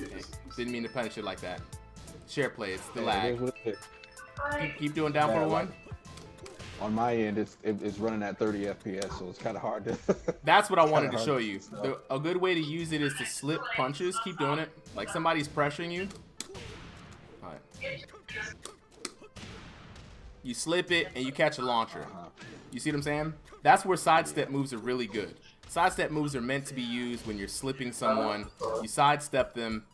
Okay. Didn't mean to punish it like that. Share play. It's the Yeah, lag. it is what it is. Keep doing down for one. On my end, it's running at 30 FPS, so it's kind of hard to. That's what I wanted to hard show to you. stop. A good way to use it is to slip punches. Keep doing it. Like somebody's pressuring you. All right. You slip it and you catch a launcher. You see what I'm saying? That's where sidestep moves are really good. Sidestep moves are meant to be used when you're slipping someone. You sidestep them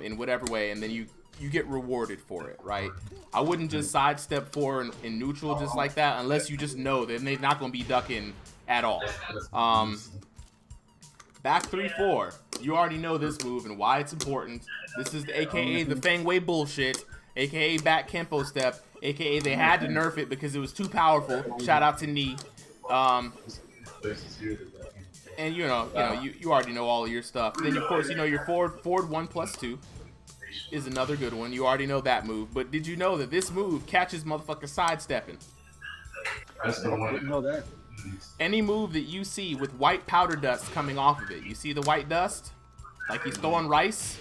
in whatever way, and then you get rewarded for it, right? I wouldn't just sidestep forward in neutral just like that unless you just know that they're not going to be ducking at all. Back 3-4. You already know this move and why it's important. This is the AKA the Fang Wei bullshit, AKA back Kempo step, AKA they had to nerf it because it was too powerful. Shout out to Knee. And you already know all of your stuff. Then of course you know your forward 1+2 is another good one. You already know that move. But did you know that this move catches motherfucker sidestepping? I still want Didn't know that. Any move that you see with white powder dust coming off of it, you see the white dust? Like he's throwing rice?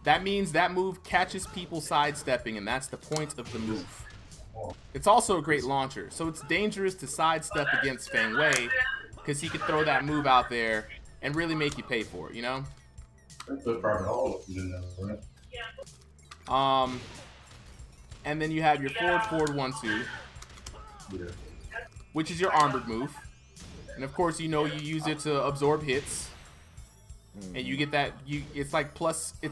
That means that move catches people sidestepping, and that's the point of the move. It's also a great launcher, so it's dangerous to sidestep against Fang Wei, because he could throw that move out there and really make you pay for it, you know? And then you have your forward 1-2, which is your armored move. And of course, you know you use it to absorb hits. And you get that, it's like plus, I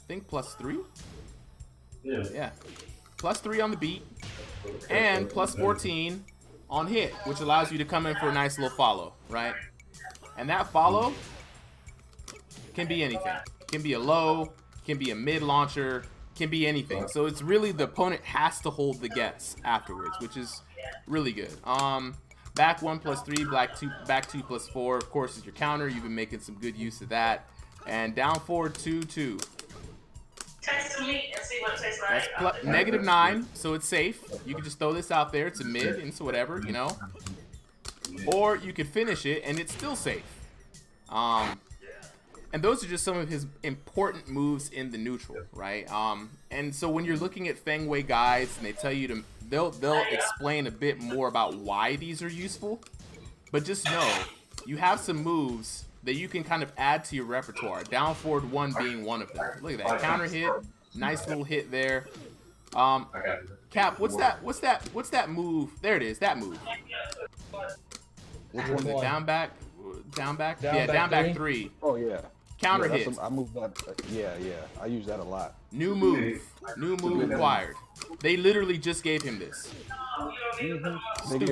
think +3? Yeah. +3 on the beat. And +14 on hit, which allows you to come in for a nice little follow, right? And that follow can be anything. Can be a low, can be a mid launcher, can be anything. So it's really the opponent has to hold the guess afterwards, which is really good. Back 1+3, back 2+4, of course, is your counter. You've been making some good use of that. And down forward 2-2. Text to me and see what it tastes like. That's -9, so it's safe. You can just throw this out there. It's a mid, and so whatever, you know. Or you could finish it, and it's still safe. And those are just some of his important moves in the neutral, right? And so when you're looking at Fang Wei guides, and they tell you to, they'll explain a bit more about why these are useful. But just know, you have some moves that you can kind of add to your repertoire. Down forward 1 being one of them. Look at that counter hit, nice little hit there. Cap, what's that move? There it is, that move. Which Was one? it down back? Down Yeah, back down back three? 3. Oh yeah. Counter Yeah, hits. I moved that. Yeah. I use that a lot. New move acquired. They literally just gave him this. They gave him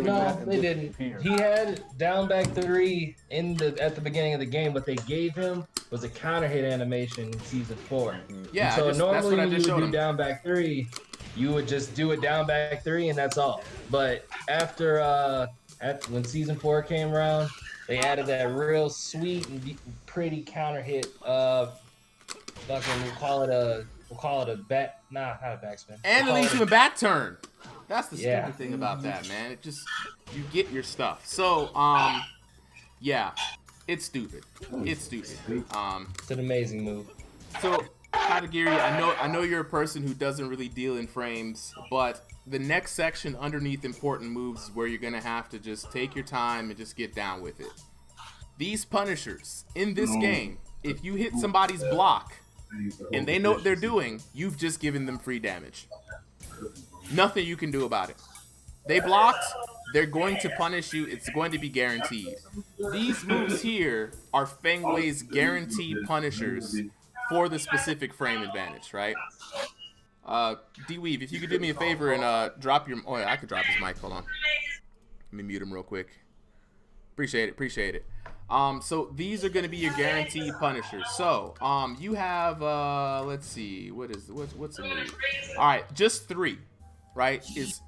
No, that and they just didn't. disappeared. He had down back 3 at the beginning of the game. What they gave him was a counter hit animation in season 4. Yeah, So that's normally what I when you just would showed do him. down back 3, you would just do it down back 3 and that's all. But after when season 4 came around, they added that real sweet and pretty counter hit. We'll call it a back. Nah, not a backspin. And it We'll leads call to a back turn. That's the Yeah. stupid thing about that, man. It just, you get your stuff. So, yeah, it's stupid. It's stupid. It's an amazing move. So, Katagiri, I know you're a person who doesn't really deal in frames, but the next section underneath important moves is where you're gonna have to just take your time and just get down with it. These punishers in this game, if you hit somebody's block and they know what they're doing, you've just given them free damage. Nothing you can do about it. They blocked, they're going to punish you, it's going to be guaranteed. These moves here are Fang Wei's guaranteed punishers for the specific frame advantage, right? D-Weave, if you could do me a favor and drop your... Oh, yeah, I could drop his mic. Hold on. Let me mute him real quick. Appreciate it. So these are going to be your guaranteed punishers. So, you have, let's see, what's the move? All right, just 3, right? Just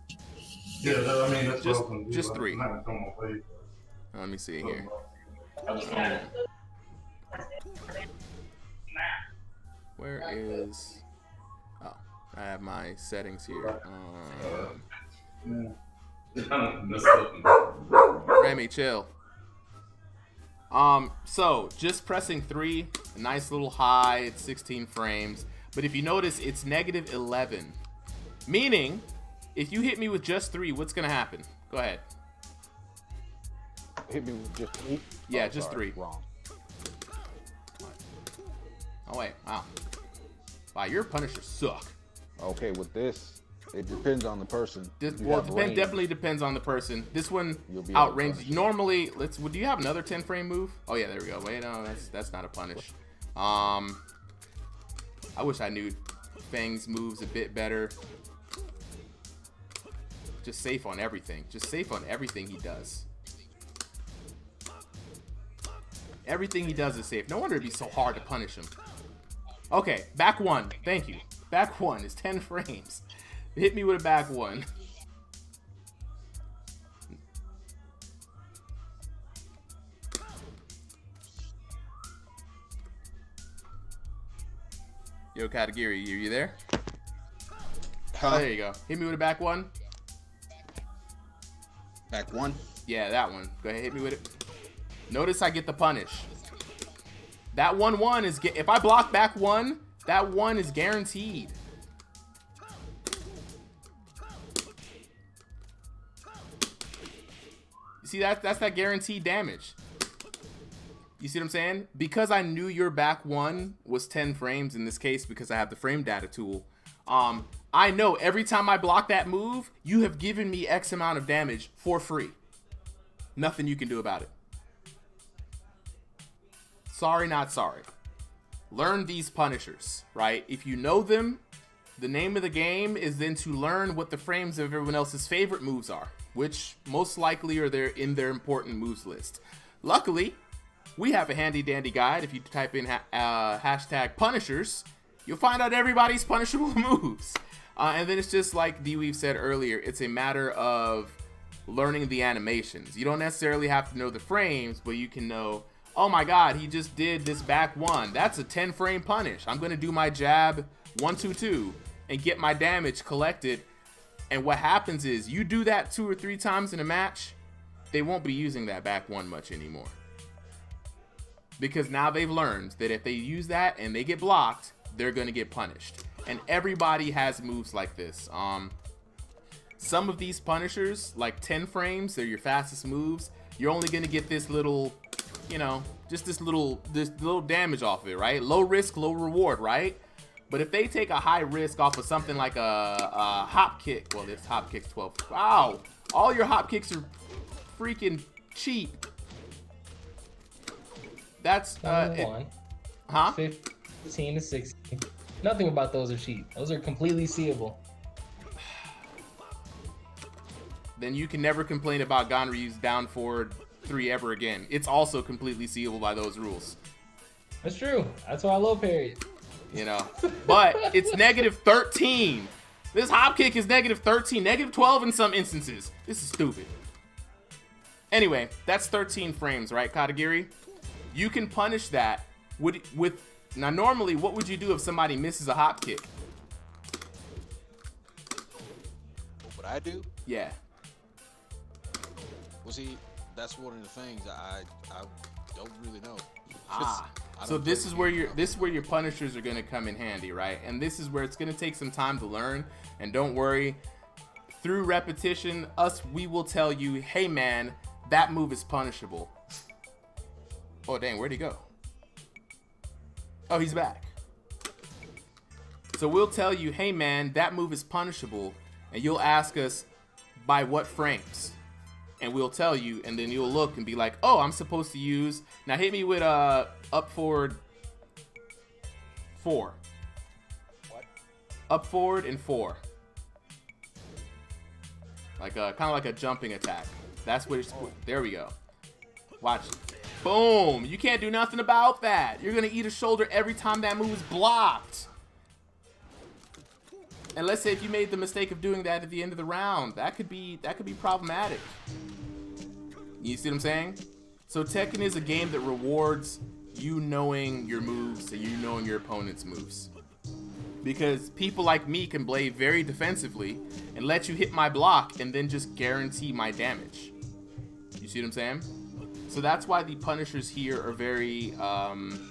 3. Let me see here. Where is... Oh, I have my settings here. Remy, chill. So just pressing 3, a nice little high, it's 16 frames. But if you notice, it's negative 11. Meaning, if you hit me with just 3, what's gonna happen? Go ahead. Hit me with just 3? Yeah, just 3. Wrong. Oh wait, wow. Wow, your punishers suck. Okay, with this, it depends on the person. Well, definitely depends on the person. This one outranges. Normally, do you have another 10 frame move? Oh yeah, there we go. Wait, no, that's not a punish. I wish I knew Fang's moves a bit better. Just safe on everything. Just safe on everything he does. Everything he does is safe. No wonder it'd be so hard to punish him. Okay, back 1. Thank you. Back 1 is 10 frames. Hit me with a back 1. Yo, Katagiri, are you there? Huh? Oh, there you go. Hit me with a back 1. Back 1? Yeah, that one. Go ahead, hit me with it. Notice I get the punish. That 1-1 is... If I block back 1, that 1 is guaranteed. You see, that's that guaranteed damage. You see what I'm saying? Because I knew your back 1 was 10 frames in this case, because I have the frame data tool, I know every time I block that move, you have given me X amount of damage for free. Nothing you can do about it. Sorry, not sorry. Learn these punishers, right? If you know them, the name of the game is then to learn what the frames of everyone else's favorite moves are, which most likely are in their important moves list. Luckily, we have a handy dandy guide. If you type in hashtag punishers, you'll find out everybody's punishable moves. And then it's just like D-Weave said earlier, it's a matter of learning the animations. You don't necessarily have to know the frames, but you can know, oh my god, he just did this back 1. That's a 10 frame punish. I'm going to do my jab 1-2-2 and get my damage collected. And what happens is you do that 2 or 3 times in a match, they won't be using that back 1 much anymore. Because now they've learned that if they use that and they get blocked, they're going to get punished. And everybody has moves like this. Some of these punishers, like 10 frames, they're your fastest moves. You're only going to get this little, you know, just this little damage off of it, right? Low risk, low reward, right? But if they take a high risk off of something like a hop kick, well, this hop kick's 12. Wow, all your hop kicks are freaking cheap. That's 15 to 16. Nothing about those are cheap. Those are completely seeable. Then you can never complain about Ganryu's down forward 3 ever again. It's also completely seeable by those rules. That's true. That's why I low parry it. You know, but it's negative 13. This hop kick is negative 13, negative 12 in some instances. This is stupid. Anyway, that's 13 frames, right, Katagiri? You can punish that with now. Normally, what would you do if somebody misses a hop kick? What would I do? Yeah. Well, see, that's one of the things I don't really know. So this is where your punishers are going to come in handy, right? And this is where it's going to take some time to learn. And don't worry, through repetition, we will tell you, hey man, that move is punishable. Oh dang, where'd he go? Oh, he's back. So we'll tell you, hey man, that move is punishable, and you'll ask us by what frames. And we'll tell you, and then you'll look and be like, oh, I'm supposed to use, now hit me with up forward 4. What? Up forward and 4. Like kind of like a jumping attack. That's what it's, there we go. Watch it. Boom! You can't do nothing about that. You're gonna eat a shoulder every time that move is blocked. And let's say if you made the mistake of doing that at the end of the round, that could be problematic. You see what I'm saying? So Tekken is a game that rewards you knowing your moves and you knowing your opponent's moves. Because people like me can play very defensively and let you hit my block and then just guarantee my damage. You see what I'm saying? So that's why the punishers here are very,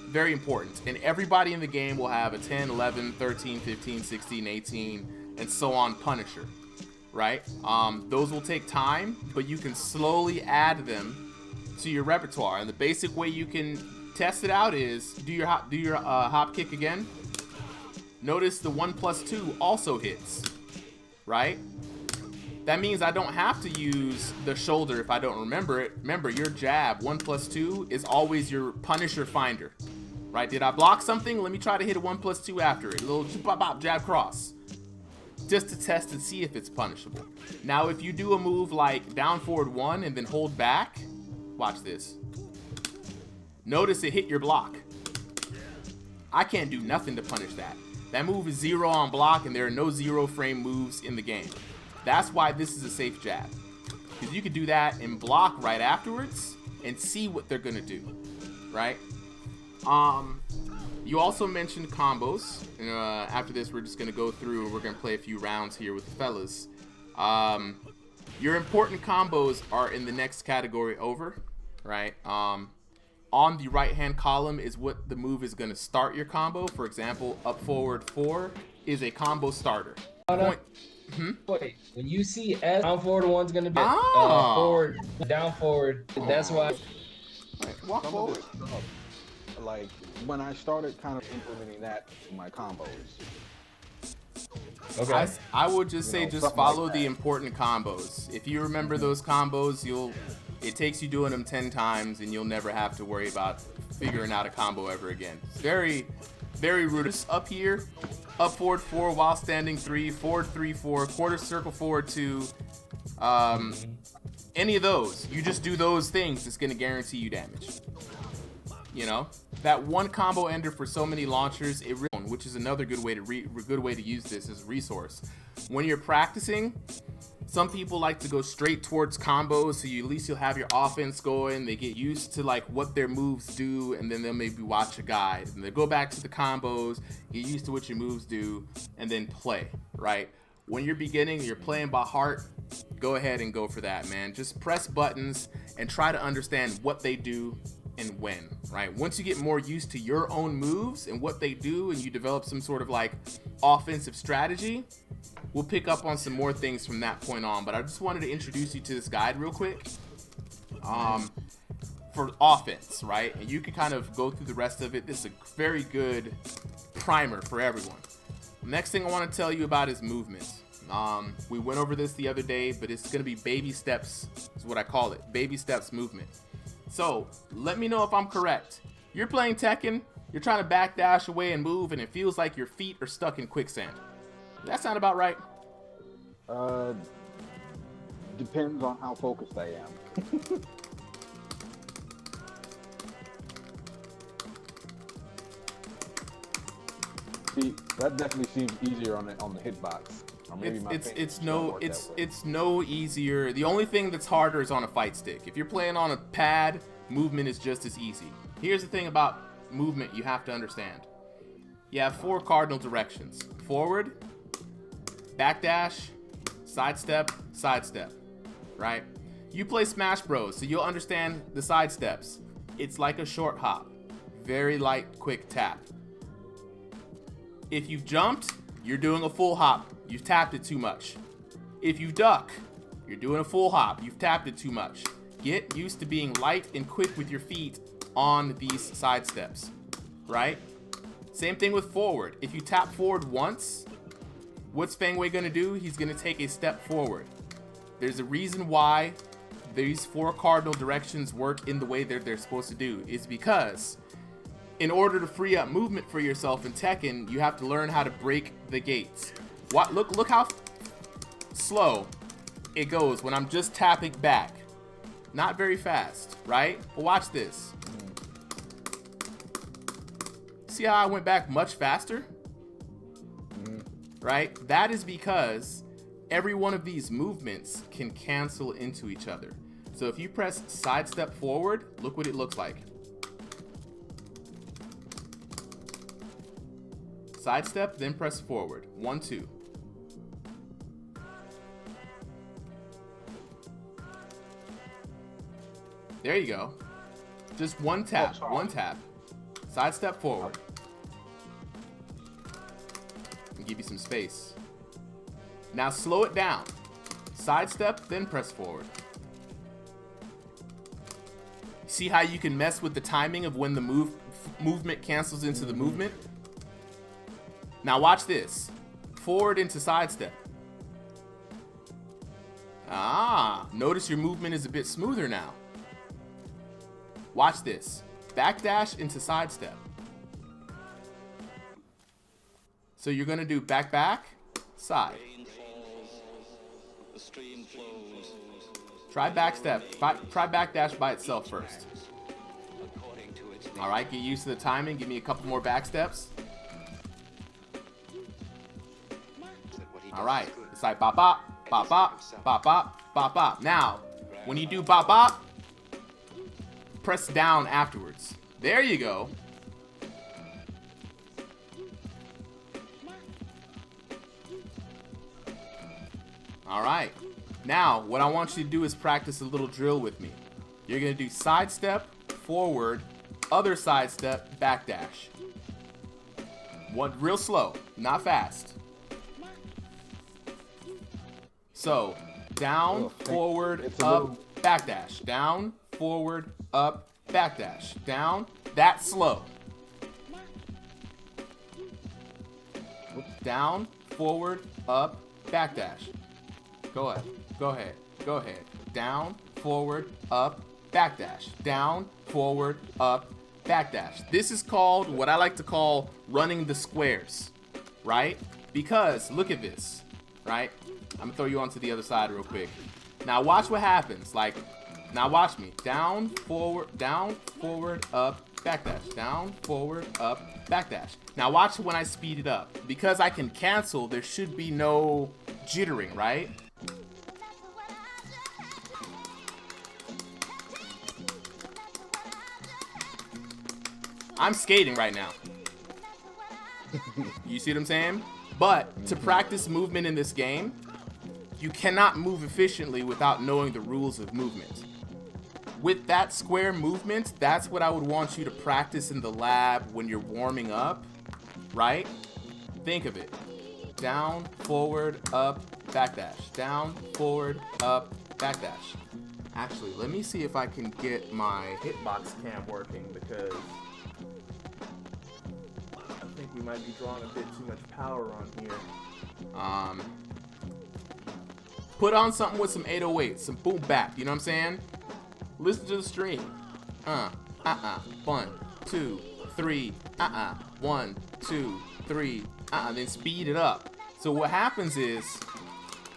very important. And everybody in the game will have a 10, 11, 13, 15, 16, 18, and so on punisher, right? Those will take time, but you can slowly add them to your repertoire. And the basic way you can test it out is do your hop kick again. Notice the 1+2 also hits, right? That means I don't have to use the shoulder if I don't remember it. Remember, your jab, 1+2, is always your punisher finder, right? Did I block something? Let me try to hit a 1+2 after it. A little bop, bop, jab cross. Just to test and see if it's punishable. Now, if you do a move like down forward 1 and then hold back, watch this. Notice it hit your block. I can't do nothing to punish that. That move is 0 on block, and there are no 0 frame moves in the game. That's why this is a safe jab. Because you can do that and block right afterwards and see what they're going to do, right? You also mentioned combos. And, after this, we're just going to go through and we're going to play a few rounds here with the fellas. Your important combos are in the next category over, right? On the right-hand column is what the move is going to start your combo. For example, up forward 4 is a combo starter. Wait, when you see S, down forward 1's going to be forward, down forward. That's why. Walk Some forward. of this stuff, like when I started kind of implementing that in my combos. Okay. I would just say just something follow like the that. important combos. If you remember those combos, it takes you doing them 10 times and you'll never have to worry about figuring out a combo ever again. It's very, very rudimentary. Up here, up forward 4 while standing 3, forward 3, 4, quarter circle forward 2. Any of those, you just do those things, it's going to guarantee you damage. You know, that one combo ender for so many launchers, which is another good way to use this as a resource. When you're practicing, some people like to go straight towards combos, so at least you'll have your offense going. They get used to like what their moves do, and then they'll maybe watch a guide, and they go back to the combos, get used to what your moves do, and then play, right? When you're beginning, you're playing by heart, go ahead and go for that, man. Just press buttons and try to understand what they do and when, right? Once you get more used to your own moves and what they do, and you develop some sort of like offensive strategy, we'll pick up on some more things from that point on. But I just wanted to introduce you to this guide real quick for offense, right? And you can kind of go through the rest of it. This is a very good primer for everyone. Next thing I want to tell you about is movement. We went over this the other day, but it's going to be baby steps is what I call it. Baby steps movement. So let me know if I'm correct. You're playing Tekken, you're trying to backdash away and move, and it feels like your feet are stuck in quicksand. Does that sound about right? Depends on how focused I am. See, that definitely seems easier on the hitbox. Or maybe my fingers It's don't work that way. it's no easier. The only thing that's harder is on a fight stick. If you're playing on a pad, movement is just as easy. Here's the thing about movement you have to understand. You have 4 cardinal directions: forward, backdash, sidestep, sidestep, right? You play Smash Bros, so you'll understand the sidesteps. It's like a short hop, very light, quick tap. If you've jumped, you're doing a full hop. You've tapped it too much. If you duck, you're doing a full hop. You've tapped it too much. Get used to being light and quick with your feet on these side steps, right? Same thing with forward. If you tap forward once, what's Fangway gonna do? He's gonna take a step forward. There's a reason why these 4 cardinal directions work in the way that they're supposed to do. It's because in order to free up movement for yourself in Tekken, you have to learn how to break the gates. Look how slow it goes when I'm just tapping back. Not very fast, right? But watch this. See how I went back much faster? Right? That is because every one of these movements can cancel into each other. So if you press sidestep forward, look what it looks like. Sidestep, then press forward. 1, 2. There you go. Just one tap. One tap. Sidestep forward. And give you some space. Now slow it down. Sidestep, then press forward. See how you can mess with the timing of when the movement cancels into the movement? Now watch this. Forward into sidestep. Notice your movement is a bit smoother now. Watch this. Backdash into sidestep. So you're gonna do back, side. Try backstep. Try backdash by itself first. All right, get used to the timing. Give me a couple more backsteps. All right, it's like bop bop, bop bop, bop bop, bop bop. Now, when you do bop bop, press down afterwards. There you go. All right. Now, what I want you to do is practice a little drill with me. You're going to do sidestep, forward, other sidestep, backdash. One real slow, not fast. So, down, forward, up, backdash. Down, forward, up, backdash. Down, that's slow. Down, forward, up, backdash. Go ahead. Go ahead. Go ahead. Down, forward, up, backdash. Down, forward, up, backdash. This is called what I like to call running the squares, right? Because look at this, right? I'm gonna throw you onto the other side real quick. Now watch what happens. Like, now watch me. Down, forward, up, backdash. Down, forward, up, backdash. Now watch when I speed it up. Because I can cancel, there should be no jittering, right? I'm skating right now. You see what I'm saying? But to practice movement in this game, you cannot move efficiently without knowing the rules of movement. With that square movement, that's what I would want you to practice in the lab when you're warming up, right? Think of it. Down, forward, up, backdash. Down, forward, up, backdash. Actually, let me see if I can get my hitbox cam working, because I think we might be drawing a bit too much power on here. Put on something with some 808s, some boom bap, you know what I'm saying? Listen to the stream. 1, 2, 3, 1, 2, 3, then speed it up. So what happens is,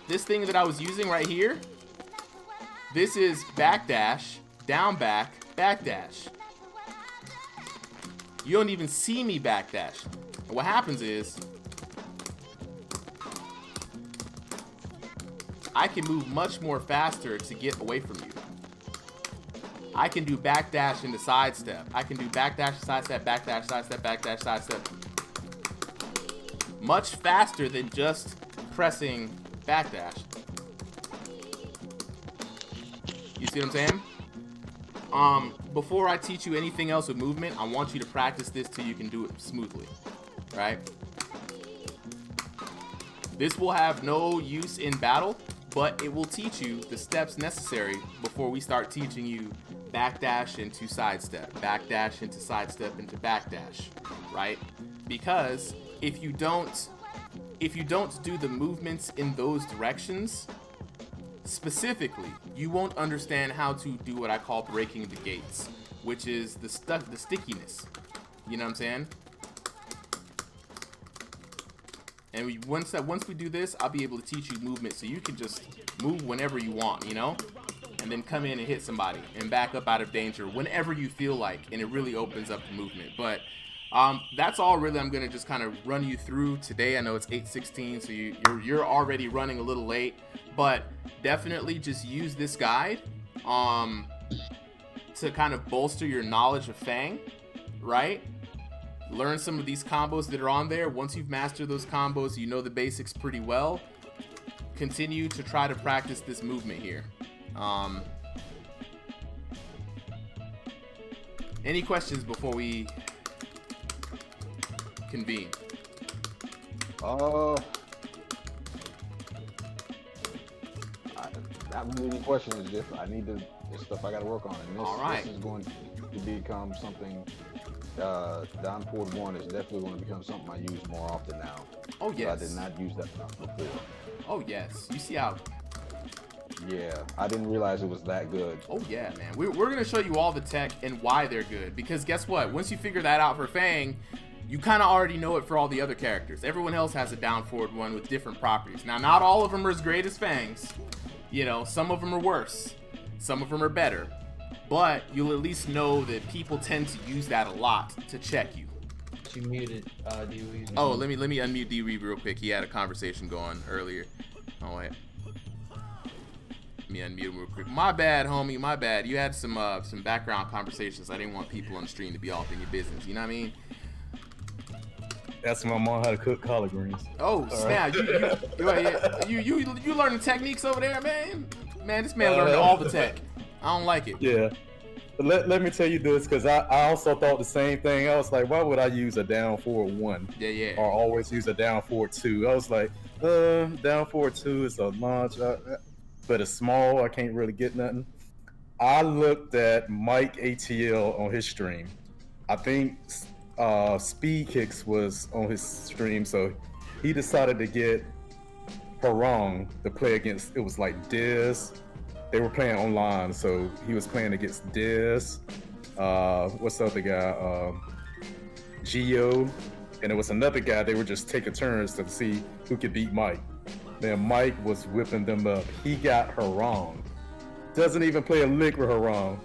this thing that I was using right here, this is backdash, down back, backdash. You don't even see me backdash. And what happens is, I can move much more faster to get away from you. I can do backdash into sidestep. I can do backdash, sidestep, backdash, sidestep, backdash, sidestep. Much faster than just pressing backdash. You see what I'm saying? Before I teach you anything else with movement, I want you to practice this till you can do it smoothly, right? This will have no use in battle, but it will teach you the steps necessary before we start teaching you backdash into sidestep, backdash into sidestep into backdash, right? Because if you don't do the movements in those directions specifically, you won't understand how to do what I call breaking the gates, which is the stickiness. You know what I'm saying? And once we do this, I'll be able to teach you movement, so you can just move whenever you want, you know? And then come in and hit somebody and back up out of danger whenever you feel like, and it really opens up the movement. But that's all really I'm gonna just kind of run you through today. I know it's 8:16, so you're already running a little late, but definitely just use this guide to kind of bolster your knowledge of Fang, right? learn some of these combos that are on there. Once you've mastered those combos, you know the basics pretty well. Continue to try to practice this movement here. Any questions before we convene? Not really any questions. It's just I need to. It's stuff I got to work on. And this is going to become something. Down forward 1 is definitely going to become something I use more often now. Oh yes. I did not use that before. Oh yes. You see how? Yeah, I didn't realize it was that good. Oh yeah, man. We're gonna show you all the tech and why they're good. Because guess what? Once you figure that out for Fang, you kind of already know it for all the other characters. Everyone else has a down forward 1 with different properties. Now, not all of them are as great as Fang's. You know, some of them are worse. Some of them are better. But you'll at least know that people tend to use that a lot to check you. You muted DUE. Oh, let me unmute DUE real quick. He had a conversation going earlier. Oh wait. Let me unmute him real quick. My bad, homie. My bad. You had some background conversations. I didn't want people on the stream to be all up in your business. You know what I mean? That's my mom how to cook collard greens. Oh snap! You learning techniques over there, man? Man, this man learned all the tech. I don't like it. Yeah. But let me tell you this, because I also thought the same thing. I was like, why would I use a down forward 1? Yeah. Or always use a down forward 2? I was like, down forward 2 is a launch, but it's small. I can't really get nothing. I looked at Mike ATL on his stream. I think Speed Kicks was on his stream, so he decided to get Harong to play against. It was like Diz. They were playing online, so he was playing against Diz. What's the other guy? Geo, and it was another guy. They were just taking turns to see who could beat Mike. Man, Mike was whipping them up. He got Harong. Doesn't even play a lick with Harong.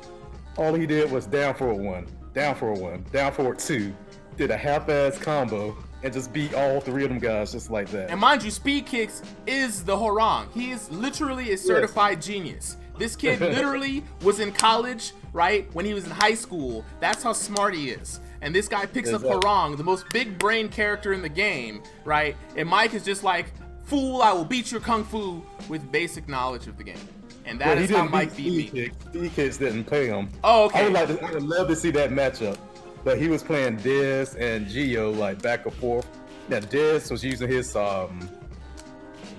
All he did was down forward 1, down forward 1, down forward 2. Did a half-ass combo and just beat all 3 of them guys just like that. And mind you, Speed Kicks is the Horong. He is literally a certified genius. This kid literally was in college, right? When he was in high school. That's how smart he is. And this guy picks up Horong, the most big brain character in the game, right? And Mike is just like, fool, I will beat your kung fu with basic knowledge of the game. And that is how Mike beat me. Speed Kicks didn't pay him. Oh, okay. I would love to see that matchup. But he was playing Diz and Geo like back and forth. Now Diz was using his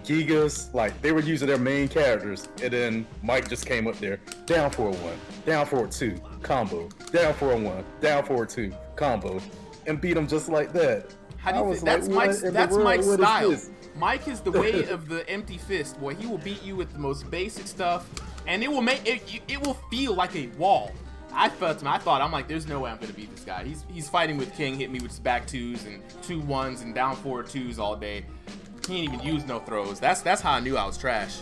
Gigas, like they were using their main characters, and then Mike just came up there, down forward 1, down forward 2, combo, down forward 1, down forward 2, combo, and beat him just like that. How do you think? That's Mike's style. Mike is the way of the empty fist, boy. He will beat you with the most basic stuff, and it will make it will feel like a wall. I thought, I'm like, there's no way I'm gonna beat this guy. He's fighting with King, hit me with his back 2s and 2 1s and down forward 2s all day. He ain't even use no throws. That's how I knew I was trash.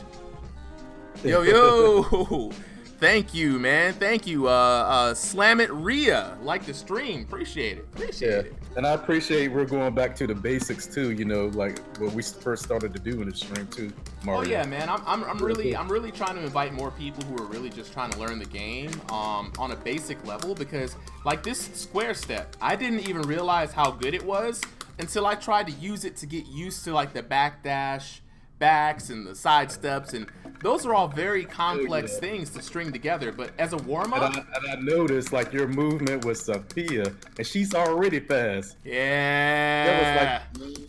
Yo. Thank you, man. Thank you. Slam it Rhea. Like the stream. Appreciate it. Appreciate it. And I appreciate we're going back to the basics too, you know, like what we first started to do in the stream too, Mario. Oh yeah, man. I'm really trying to invite more people who are really just trying to learn the game on a basic level, because like this square step, I didn't even realize how good it was until I tried to use it to get used to like the backdash backs and the side steps, and those are all very complex things to string together. But as a warm-up, and I noticed like your movement with Zafina, and she's already fast. Yeah, that was like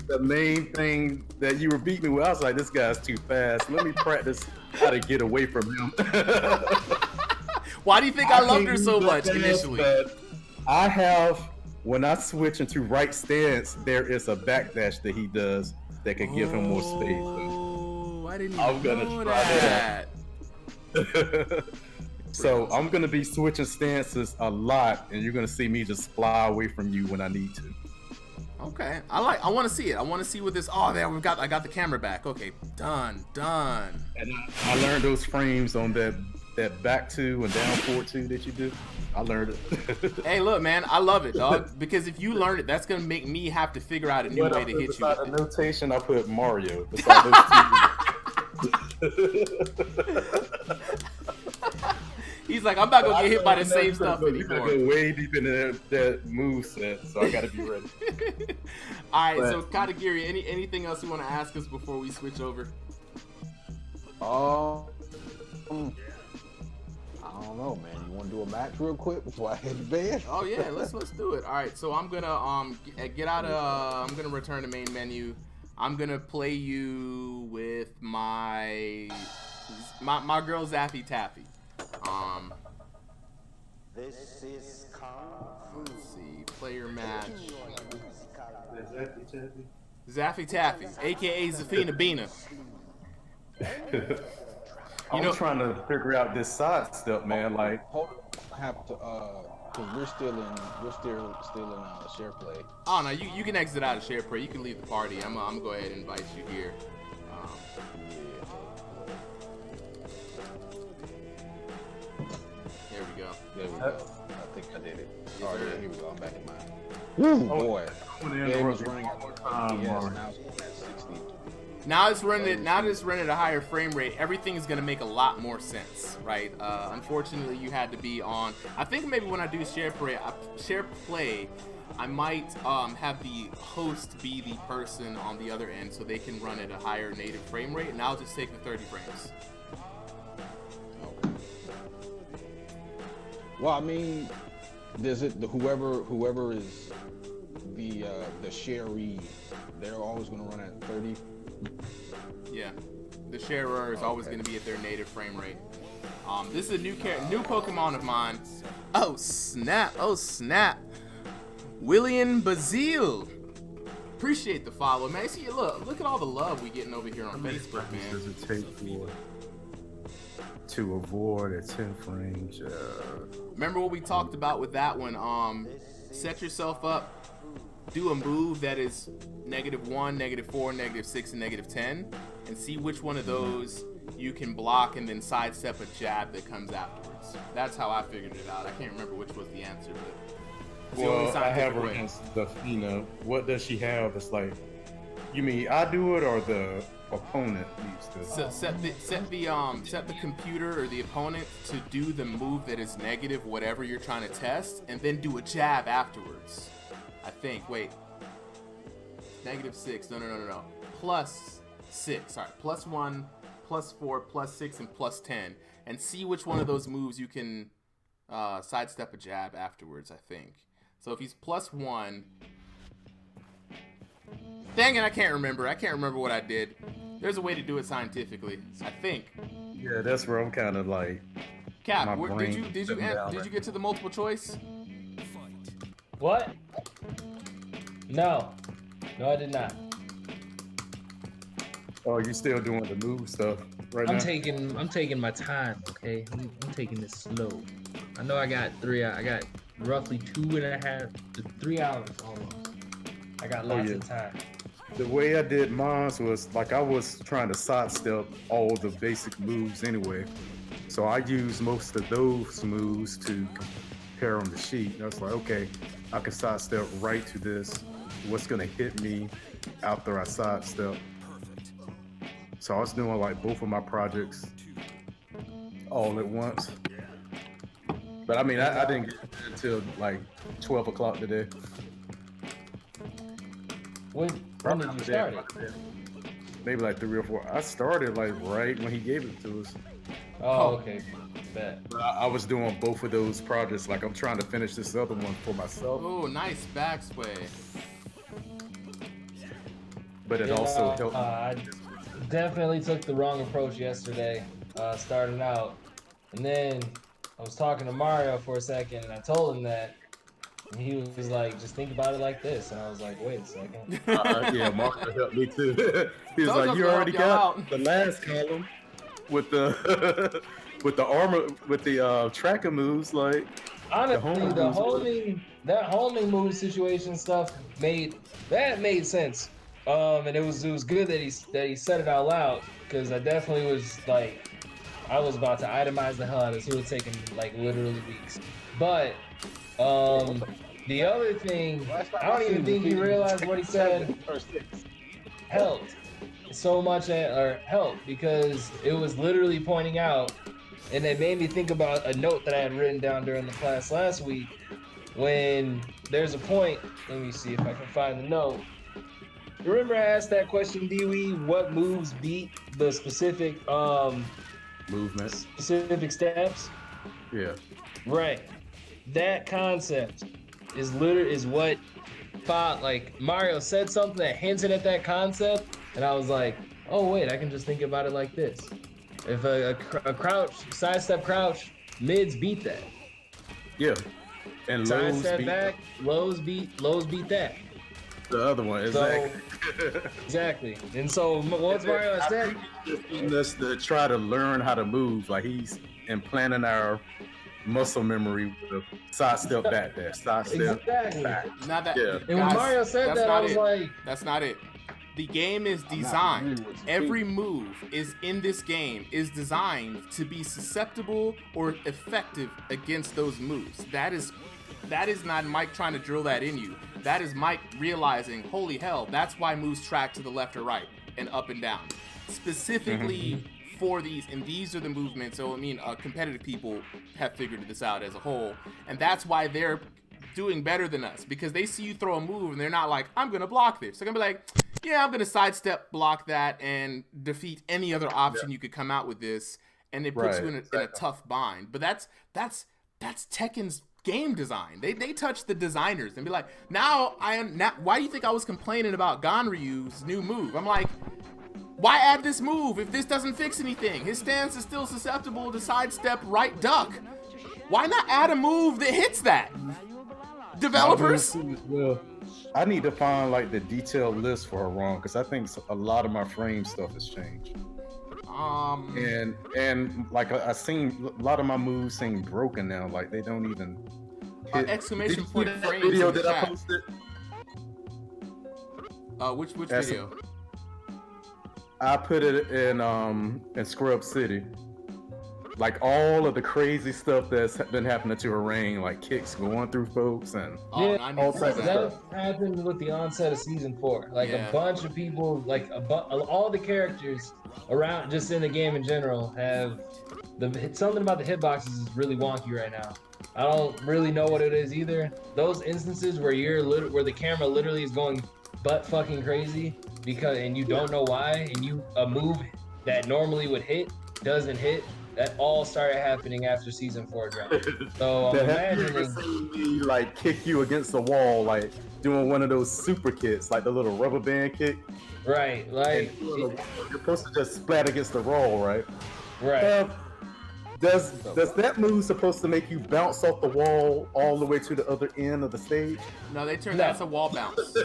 the main thing that you were beating me with. I was like, this guy's too fast. Let me practice how to get away from him. Why do you think I loved her so much initially? I have, when I switch into right stance, there is a backdash that he does that could give him more space. Oh, I didn't I'm even gonna know try that. So I'm gonna be switching stances a lot, and you're gonna see me just fly away from you when I need to. Okay, I want to see it. I want to see what this. Oh, there I got the camera back. Okay, done. And I learned those frames on that back 2 and down forward 2 that you do. I learned it. Hey, look, man, I love it, dog. Because if you learn it, that's gonna make me have to figure out a new way to hit you. Beside the notation, I put Mario. He's like, I'm not gonna get hit by the same stuff You're gonna anymore. go way deep into that move set, so I gotta be ready. All right, But- so Katagiri, anything else you want to ask us before we switch over? I don't know, man. You want to do a match real quick before I hit the bed? Oh yeah, let's do it. All right, so I'm gonna get out of I'm gonna return to main menu. I'm gonna play you with my girl Zaffy Taffy. This is Let's see, player match. Zaffy Taffy, aka Zafina Bina. I'm know- trying to figure out this side step, man. Like, Hold on. I have to, cause we're still in share play. Oh no, you can exit out of share play. You can leave the party. I'm gonna go ahead and invite you here. There we go. There we go. I think I did it. Yes, All right, sir. here we go. I'm back in mine. Woo, boy. I'm gonna Game was interrupt running you at one more time, 30 FPS, Mark. now it's going at 60. Now it's running at a higher frame rate. Everything is gonna make a lot more sense, right? Unfortunately, you had to be on. I think maybe when I do share play, I might have the host be the person on the other end, so they can run at a higher native frame rate, and I'll just take the 30 frames. Well, I mean, does it whoever is the sharee, they're always gonna run at 30. Yeah, the sharer is always going to be at their native frame rate. This is a new Pokemon of mine. Oh snap! Oh snap! William Bazile. Appreciate the follow, man. See, look at all the love we getting over here on Facebook, man. does it take to avoid a 10 frames? Remember what we talked about with that one? Set yourself up. Do a move that is -1, -4, -6, and -10, and see which one of those you can block and then sidestep a jab that comes afterwards. That's how I figured it out. I can't remember which was the answer, but it's the only Well, I have scientific her way. against Zafina. What does she have that's like, you mean I do it or the opponent needs to? So set the computer or the opponent to do the move that is negative, whatever you're trying to test, and then do a jab afterwards. I think. Wait. -6. No. +6. All right. +1, +4, +6, and +10, and see which one of those moves you can sidestep a jab afterwards. I think. So if he's +1. Dang it! I can't remember. I can't remember what I did. There's a way to do it scientifically. I think. Yeah, that's where I'm kind of like. Cap, My did brain you shutting down did you get to the multiple choice? What? No, I did not. Oh, you still doing the move stuff right now? I'm taking my time. Okay, I'm taking this slow. I know I got roughly 2.5 to 3 hours almost. I got lots yeah. of time. The way I did mine was like I was trying to sidestep all the basic moves anyway. So I used most of those moves to compare on the sheet. And I was like, okay, I can sidestep right to this. What's gonna hit me after I sidestep? So I was doing like both of my projects all at once. But I mean, I didn't get until like 12 o'clock today. When did you start it? Maybe like 3 or 4. I started like right when he gave it to us. Oh, okay. Bet. But I was doing both of those projects. Like I'm trying to finish this other one for myself, Oh, nice backsway. but it also helped. I definitely took the wrong approach yesterday, starting out, and then I was talking to Mario for a second, and I told him that, and he was like, "Just think about it like this," and I was like, "Wait a second." Yeah, Marco helped me too. He was Those like, are "You gonna already help y'all got out." the last column with the with the armor with the tracker moves." Like, Honestly, homing that homing move situation stuff made sense. And it was good that he said it out loud, because I definitely was like, I was about to itemize the hell out of this. It would have taken like literally weeks. But the other thing, I don't even think he realized what he said helped so much, or helped, because it was literally pointing out And it made me think about a note that I had written down during the class last week. When there's a point, let me see if I can find the note. You remember I asked that question, Dewey, what moves beat the specific Movement. specific steps? Yeah. Right. That concept is what like Mario said something that hinted at that concept, and I was like, oh wait, I can just think about it like this. If a crouch, sidestep crouch, mids beat that. Yeah. And lows Sidestep beat back, lows beat that. the other one. Exactly. So, exactly. And so once Mario has said, Us to try to learn how to move, like he's implanting our muscle memory with a sidestep back there, sidestep exactly. back. Not that. Yeah. And when Guys, Mario said that's that, not I was it. like, That's not it. The game is I'm not designed. agreeing with you. Every move is in this game is designed to be susceptible or effective against those moves. That is not Mike trying to drill that in you. That is Mike realizing, holy hell, that's why moves track to the left or right and up and down. Specifically for these, and these are the movements. So I mean, competitive people have figured this out as a whole, and that's why they're doing better than us, because they see you throw a move and they're not like, I'm gonna block this. They're gonna be like, yeah, I'm gonna sidestep block that and defeat any other option you could come out with this, and it puts you in a tough bind. But that's Tekken's game design. They touch the designers and be like, now why do you think I was complaining about Ganryu's new move? I'm like, why add this move if this doesn't fix anything? His stance is still susceptible to sidestep right duck. Why not add a move that hits that? Developers? Well, I need to find like the detailed list for Haran, because I think a lot of my frame stuff has changed. And like I seen a lot of my moves seem broken now. Like they don't even hit. Exclamation point Did you see that frames video in the that I chat. posted? Which That's video? I put it in Scrub City. Like all of the crazy stuff that's been happening to Haran, like kicks going through folks and Oh, yeah, no, I need all to see types of that. that happened with the onset of season 4. Like Yeah. a bunch of people, like all the characters around, just in the game in general, have something about the hitboxes is really wonky right now. I don't really know what it is either. Those instances where where the camera literally is going butt fucking crazy and you don't know why, and a move that normally would hit doesn't hit. That all started happening after season 4 dropped. So I'm have you ever imagining. seen me like kick you against the wall, like doing one of those super kicks, like the little rubber band kick? Right, like, You're supposed to just splat against the wall, right? right. Does that move supposed to make you bounce off the wall all the way to the other end of the stage? No, they turn No. that's a wall bounce. they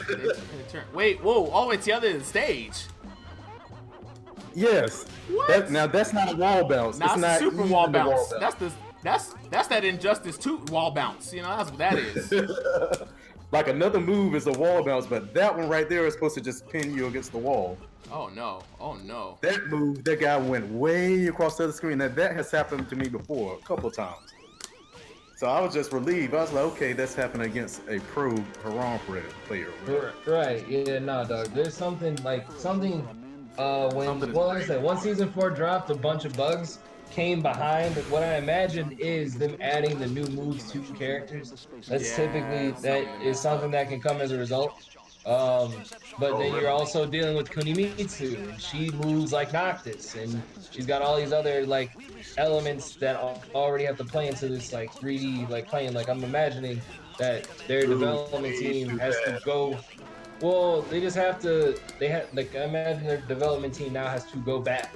turn, wait, whoa, oh, it's the other end of the stage. Yes. What? Now that's not a wall bounce. Now It's it's not a super even wall a bounce. That's that Injustice 2 wall bounce. You know, that's what that is. Like another move is a wall bounce, but that one right there is supposed to just pin you against the wall. Oh no, oh no. That move, that guy went way across the other screen. Now that has happened to me before a couple times. So I was just relieved. I was like, okay, that's happening against a pro Haran player. Right, yeah, no, dog. There's something like like I said, once season 4 dropped, a bunch of bugs came behind. What I imagine is them adding the new moves to characters. That's typically something that can come as a result. But then you're also dealing with Kunimitsu, and she moves like Noctis, and she's got all these other like elements that already have to play into this like 3D like playing. Like I'm imagining that their development team has to go. Well, they just have to. I imagine their development team now has to go back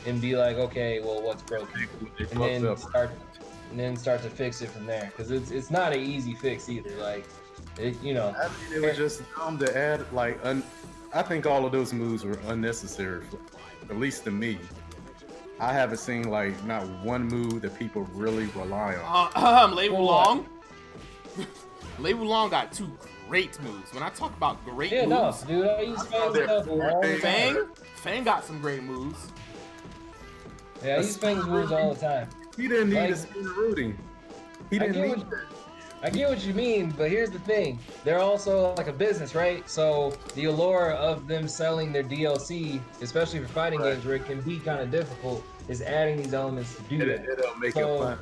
and be like, okay, well, what's broken, and then start to fix it from there. Because it's not an easy fix either. Like, I mean, it was just dumb to add. Like, I think all of those moves were unnecessary, at least to me. I haven't seen like not one move that people really rely on. Lei Wulong. Lei Wulong got 2 great moves. When I talk about great moves, dude, I use Fang stuff all the time. Fang got some great moves. Yeah, I use Fang's moves all the time. He didn't need a spin routing. He didn't need that. I get what you mean, but here's the thing. They're also like a business, right? So the allure of them selling their DLC, especially for fighting games where it can be kind of difficult, is adding these elements to do that. It'll make it fun.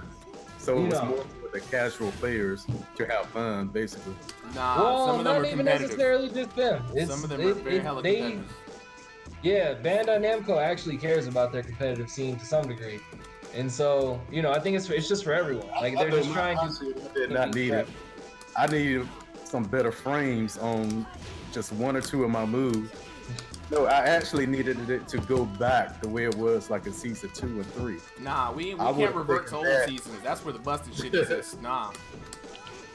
So you it's know. more for the casual players to have fun, basically. Nah, Well, some of them not are even competitive. necessarily just them. Some of them are very hella competitive. Yeah, Bandai Namco actually cares about their competitive scene to some degree. And so, you know, I think it's just for everyone. Like, they're just trying to... Did not need it. I needed some better frames on just one or two of my moves. No, I actually needed it to go back the way it was like in season 2 and 3. Nah, we I can't would've revert to taken old that. seasons. That's where the busted shit exists. Nah.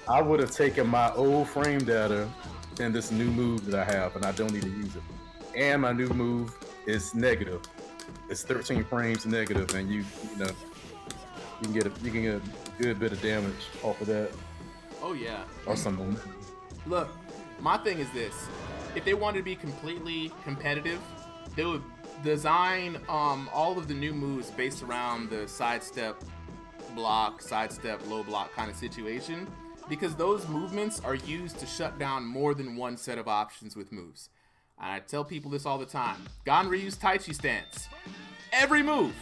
I would have taken my old frame data and this new move that I have, and I don't need to use it. And my new move is negative. It's 13 frames negative, and you know you can get a good bit of damage off of that, Oh yeah. or some momentum. Look, my thing is this: if they wanted to be completely competitive, they would design all of the new moves based around the sidestep block, sidestep low block kind of situation, because those movements are used to shut down more than one set of options with moves. And I tell people this all the time. Ganryu's Taichi stance. Every move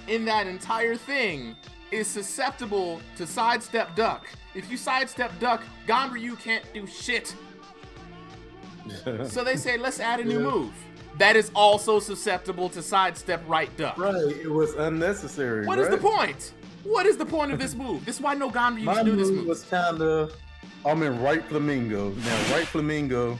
in that entire thing is susceptible to sidestep duck. If you sidestep duck, Ganryu can't do shit. So they say, let's add a new move that is also susceptible to sidestep right duck. Right, it was unnecessary. What is the point? What is the point of this move? This is why no Ganryu My should do this move move. was kind of. I'm in right flamingo now. Right flamingo,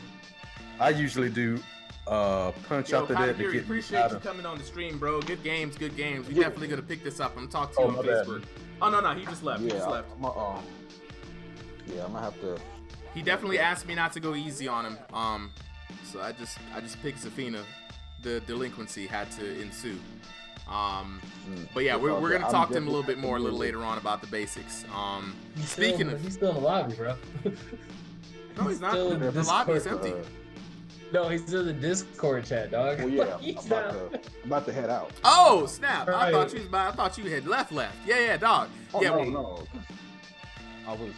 I usually do punch Yo, after that to Kyrie, get appreciate out you of. coming on the stream, bro. Good games, good games. We Yeah. definitely gonna pick this up. I'm gonna talk to you Oh, on my bad. Facebook. Oh no, he just left. He Yeah, just left. I'm gonna have to. He definitely asked me not to go easy on him. So I just picked Zafina. The delinquency had to ensue. But yeah, we're gonna I'm talk to him a little bit definitely more a little familiar. later on about the basics. He's Speaking of, he's still in the lobby, bro. no, he's not. still in The the lobby is Discord, empty. No, he's in the Discord chat, dog. Well, yeah, Like, I'm he's about to head out. Oh snap! I Right. thought you had left. Yeah, dog. Oh, Yeah, no. I was,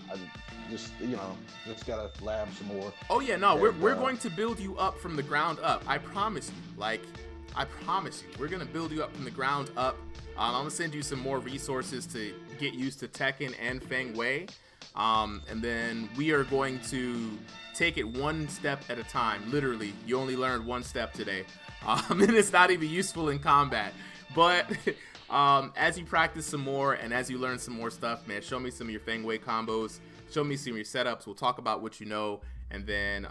I just gotta lab some more. Oh yeah, no, we're And, going to build you up from the ground up. I promise you. Like, I promise you, we're gonna build you up from the ground up. I'm gonna send you some more resources to get used to Tekken and Feng Wei, and then we are going to take it one step at a time. Literally, you only learned one step today, and it's not even useful in combat. But as you practice some more and as you learn some more stuff, man, show me some of your Feng Wei combos. Show me some of your setups. We'll talk about what you know. And then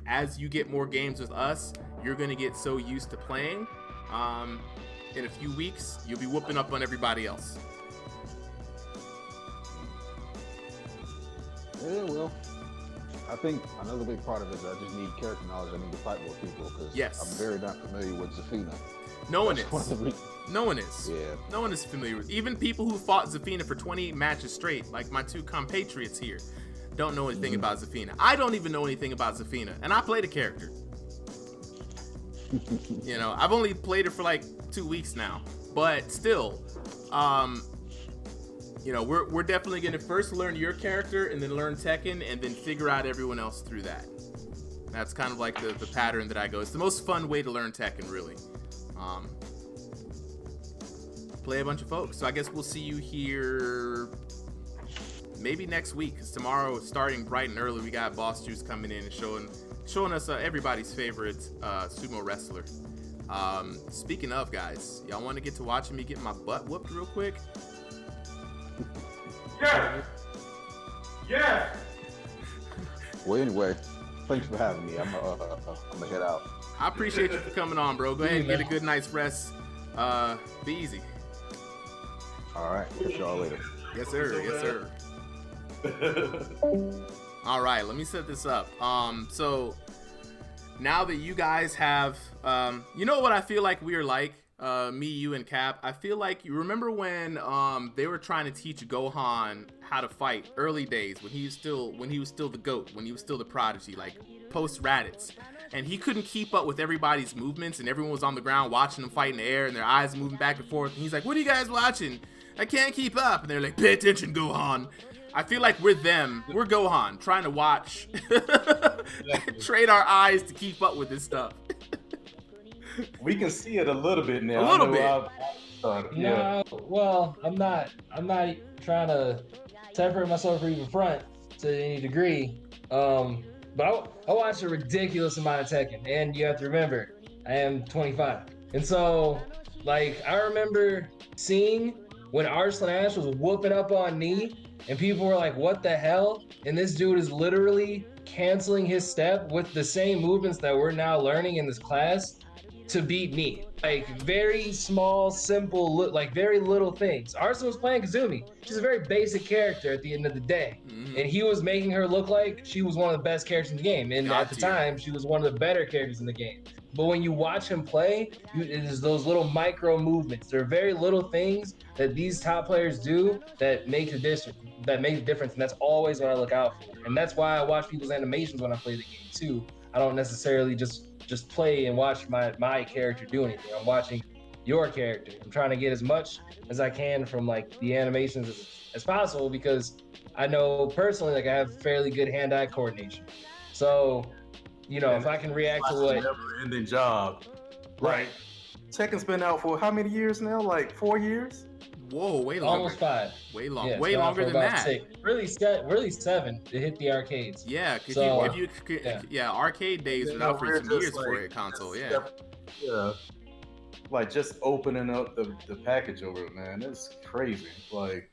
as you get more games with us, you're going to get so used to playing. In a few weeks, you'll be whooping up on everybody else. Yeah, well, I think another big part of it is I just need character knowledge. I need to fight more people because Yes. I'm very not familiar with Zafina. No one That's one of is. the reasons. No one is. Yeah. No one is familiar with. Even people who fought Zafina for 20 matches straight, like my two compatriots here, don't know anything about Zafina. I don't even know anything about Zafina, and I played a character. You know, I've only played it for like 2 weeks now, but still, you know, we're definitely gonna first learn your character and then learn Tekken and then figure out everyone else through that. That's kind of like the pattern that I go. It's the most fun way to learn Tekken, really. Play a bunch of folks. So I guess we'll see you here maybe next week, because tomorrow, starting bright and early, we got Boss Juice coming in and showing us everybody's favorite sumo wrestler. Speaking of, guys, y'all want to get to watching me get my butt whooped real quick? Yeah. Well, anyway, thanks for having me. I'm gonna head out. I appreciate you for coming on, bro. Go ahead and get a good night's rest. Be easy. All right, catch y'all later. Yes, sir. Yes, sir. All right, let me set this up. So now that you guys have, you know what I feel like we are like, me, you, and Cap. I feel like you remember when they were trying to teach Gohan how to fight early days when he was still the GOAT, when he was still the prodigy, like post Raditz. And he couldn't keep up with everybody's movements, and everyone was on the ground watching them fight in the air, and their eyes moving back and forth. And he's like, "What are you guys watching?" I can't keep up. And they're like, pay attention, Gohan. I feel like we're them. We're Gohan trying to watch, trade our eyes to keep up with this stuff. We can see it a little bit now. A little bit. No, well, I'm not trying to separate myself from even front to any degree. But I watch a ridiculous amount of Tekken, and you have to remember, I am 25, and so like I remember seeing when Arslan Ash was whooping up on Knee, and people were like, "What the hell?" And this dude is literally canceling his step with the same movements that we're now learning in this class to beat Knee. Like very small, simple, like very little things. Arslan was playing Kazumi. She's a very basic character at the end of the day. And he was making her look like she was one of the best characters in the game. And at the time, she was one of the better characters in the game. But when you watch him play, it is those little micro movements. There are very little things that these top players do that make the difference. And that's always what I look out for. And that's why I watch people's animations when I play the game too. I don't necessarily just play and watch my character do anything. I'm watching your character. I'm trying to get as much as I can from like the animations as possible, because I know personally, like I have fairly good hand-eye coordination. So, you know, if I can react to what never-ending job, right? Tekken's been out for how many years now? Like 4 years? Whoa, way longer. Almost 5. Way long, yeah, way longer than that. 6. Really 7 to hit the arcades. Yeah, because So, arcade days was out for some years for a console. Yeah. Like just opening up the package over it, man. It's crazy. Like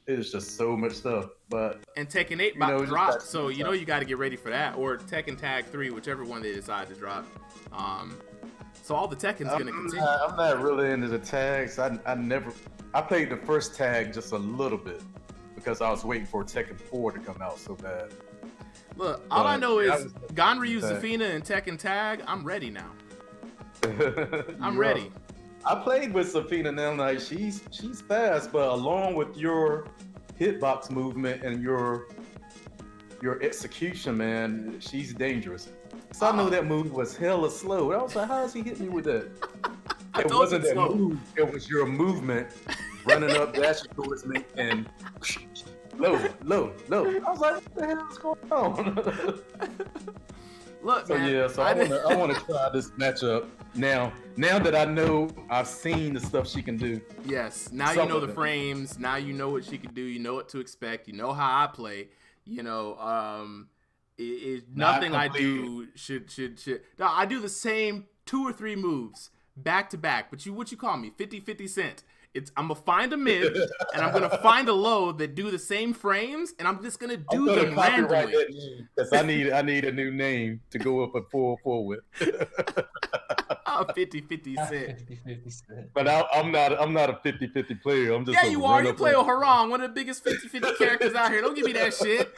it's just so much stuff. But and Tekken 8 about to drop, so you know you got to get ready for that, or Tekken Tag 3, whichever one they decide to drop. So all the Tekken's gonna continue. I'm not really into the tags. I played the first tag just a little bit because I was waiting for Tekken 4 to come out so bad. Look, all I know is Ganryu, Zafina, and Tekken Tag. I'm ready now. I'm ready. I played with Zafina now. Like she's fast, but along with your hitbox movement and your execution, man, she's dangerous. So I know that move was hella slow. I was like, how is he hitting me with that? It wasn't that move. It was your movement running up, dashing towards me, and low. I was like, what the hell is going on? Look, so man, yeah, so I want to try this matchup now. Now that I know, I've seen the stuff she can do. Yes, now you know the frames. Now you know what she can do. You know what to expect. You know how I play. You know, nothing I do should. No, I do the same 2 or 3 moves back to back. But what you call me? 50-50 cent. I'm gonna find a mid and I'm gonna find a low that do the same frames, and I'm just gonna do them randomly. Because I need a new name to go up at 4-4 with. 50-50 cent. But I'm not a 50-50 player. I'm just you are. You play with Harang, one of the biggest 50-50 characters out here. Don't give me that shit.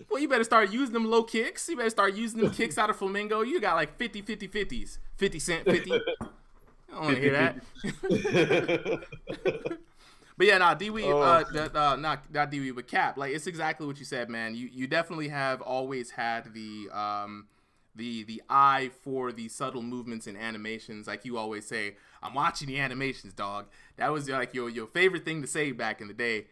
Well, you better start using them low kicks. You better start using them kicks out of Flamingo. You got like 50-50-50s. 50 cent 50. I don't want to hear that. But yeah, not Dewey, but Cap. Like it's exactly what you said, man. You definitely have always had the eye for the subtle movements and animations. Like you always say, I'm watching the animations, dog. That was like your favorite thing to say back in the day.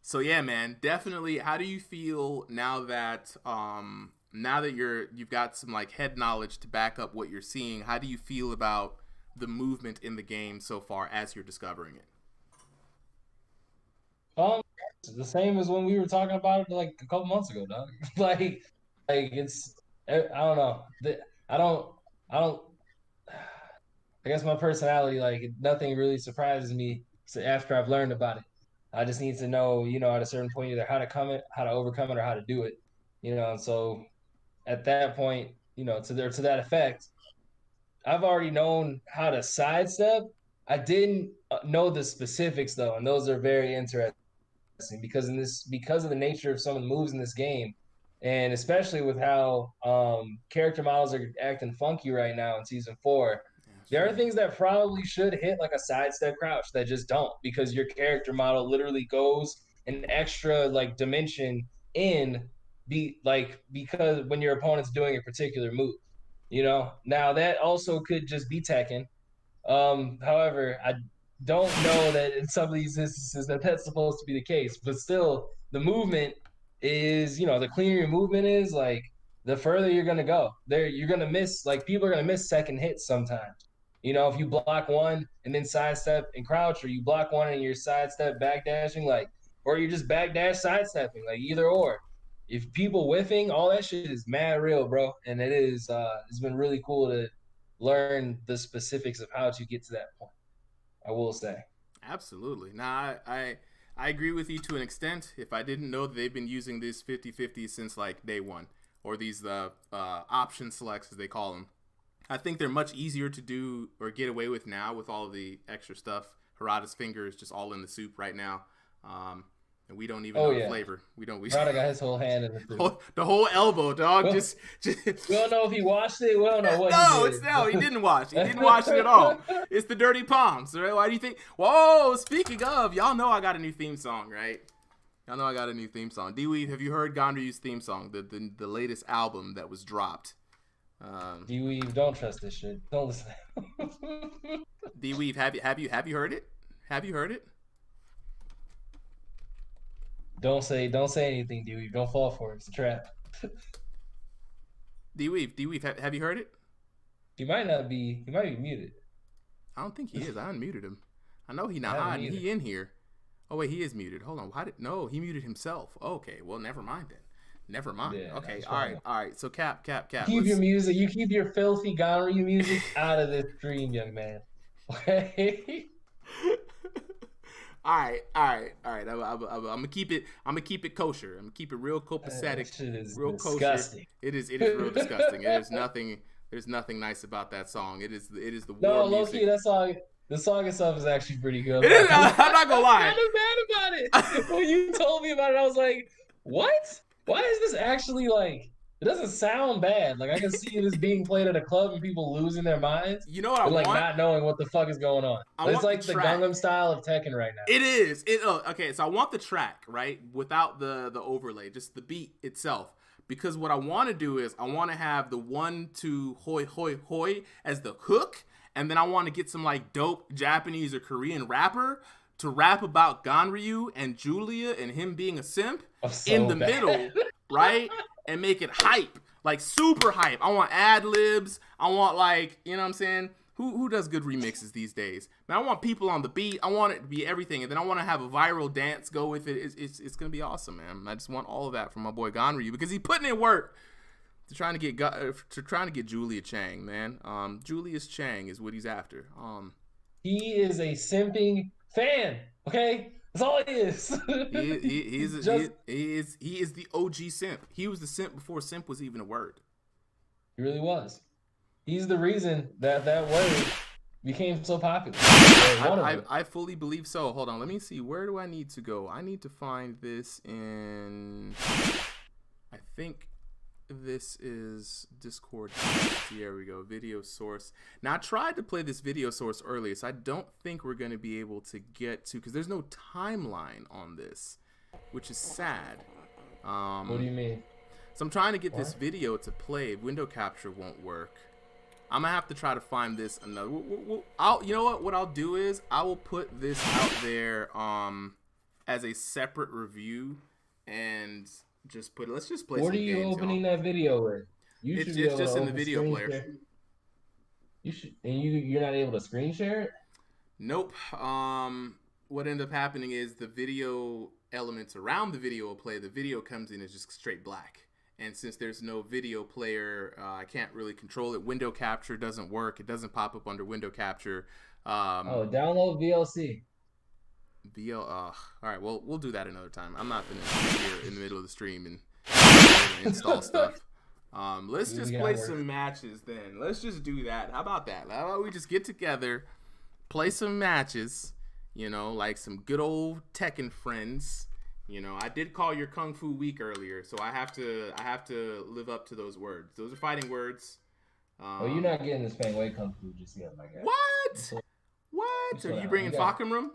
So yeah, man, definitely. How do you feel now that you've got some like head knowledge to back up what you're seeing? How do you feel about the movement in the game so far as you're discovering it? The same as when we were talking about it like a couple months ago, dog. like it's, I don't know. I don't. I guess my personality, like nothing really surprises me after I've learned about it. I just need to know, at a certain point, either how to overcome it, or how to do it. And so at that point, to that effect, I've already known how to sidestep. I didn't know the specifics though, and those are very interesting because of the nature of some of the moves in this game, and especially with how character models are acting funky right now in Season 4. There are things that probably should hit like a sidestep crouch that just don't, because your character model literally goes an extra like dimension because when your opponent's doing a particular move, Now that also could just be Tekken. However, don't know that in some of these instances that's supposed to be the case. But still, the movement is, the cleaner your movement is, like the further you're gonna go. There, you're gonna miss. Like people are gonna miss second hits sometimes. If you block one and then sidestep and crouch, or you block one and you're sidestep backdashing, or you're just backdash sidestepping, like either or. If people whiffing, all that shit is mad real, bro. And it is. It's been really cool to learn the specifics of how to get to that point. I will say. Absolutely. Now, I agree with you to an extent. If I didn't know that they've been using this 50-50 since like day one, or these option selects as they call them, I think they're much easier to do or get away with now with all of the extra stuff. Harada's finger is just all in the soup right now. And we don't even know the flavor. We Harada got his whole hand in the soup. The whole elbow, dog. We don't know if he washed it. We don't know what he did. No, he didn't wash. He didn't wash it at all. It's the dirty palms. Right? Why do you think? Whoa, speaking of, y'all know I got a new theme song, right? Y'all know I got a new theme song. D-Weave, have you heard Ganryu's theme song, the latest album that was dropped? D-Weave, don't trust this shit. Don't listen. D-Weave, have you heard it? Have you heard it? Don't say anything, D-Weave. Don't fall for it. It's a trap. D-Weave, have you heard it? He might be muted. I don't think he is. I unmuted him. I know he's not hiding. He in here. Oh wait, he is muted. Hold on. No, he muted himself. Okay, well, never mind then. Never mind. Yeah, okay, all right. So Cap. Keep your music. You keep your filthy Ganryu music out of this stream, young man. Okay. All right. I'm gonna keep it kosher. I'm gonna keep it real copacetic, real disgusting. kosher. It is real disgusting. There's nothing nice about that song. It is the war no, music. low-key, that song. The song itself is actually pretty good. It is, I'm not gonna lie. I'm mad about it. When you told me about it, I was like, "What? Why is this actually like?" It doesn't sound bad. Like I can see this being played at a club and people losing their minds. You know what I want? Not knowing what the fuck is going on. It's like the Gangnam style of Tekken right now. It is. Okay, so I want the track, right? Without the overlay, just the beat itself. Because what I want to do is I want to have the 1, 2, hoi, hoi, hoi as the hook. And then I want to get some like dope Japanese or Korean rapper to rap about Ganryu and Julia and him being a simp in the middle, right? And make it hype, like super hype. I want ad libs. I want like, you know what I'm saying? Who does good remixes these days? Man, I want people on the beat. I want it to be everything, and then I want to have a viral dance go with it. It's gonna be awesome, man. I just want all of that from my boy Ganryu because he's putting in work to trying to get Julia Chang, man. Julius Chang is what he's after. He is a simping fan. Okay. That's all he is. he is the OG simp. He was the simp before simp was even a word. He really was. He's the reason that word became so popular. I fully believe so. Hold on, let me see. Where do I need to go? I need to find this in. I think this is Discord. Here we go. Video source. Now I tried to play this video source earlier, so I don't think we're going to be able to get to because there's no timeline on this, which is sad. What do you mean? So I'm trying to get this video to play. Window capture won't work. I'm gonna have to try to find this another. You know what? What I'll do is I will put this out there as a separate review and just put it. Let's just play. What are you opening that video with? It's just in the video player. Share. You should, and you're not able to screen share it. Nope. What ended up happening is the video elements around the video will play. The video comes in as just straight black. And since there's no video player, I can't really control it. Window capture doesn't work. It doesn't pop up under window capture. Download VLC. All right, well, we'll do that another time. I'm not going to sit here in the middle of the stream and install stuff. Let's just play some matches then. Let's just do that. How about that? How about we just get together, play some matches, like some good old Tekken friends. I did call your Kung Fu weak earlier, so I have to live up to those words. Those are fighting words. You're not getting this Fang Wei Kung Fu just yet, my guy. What? Are you bringing Fakum?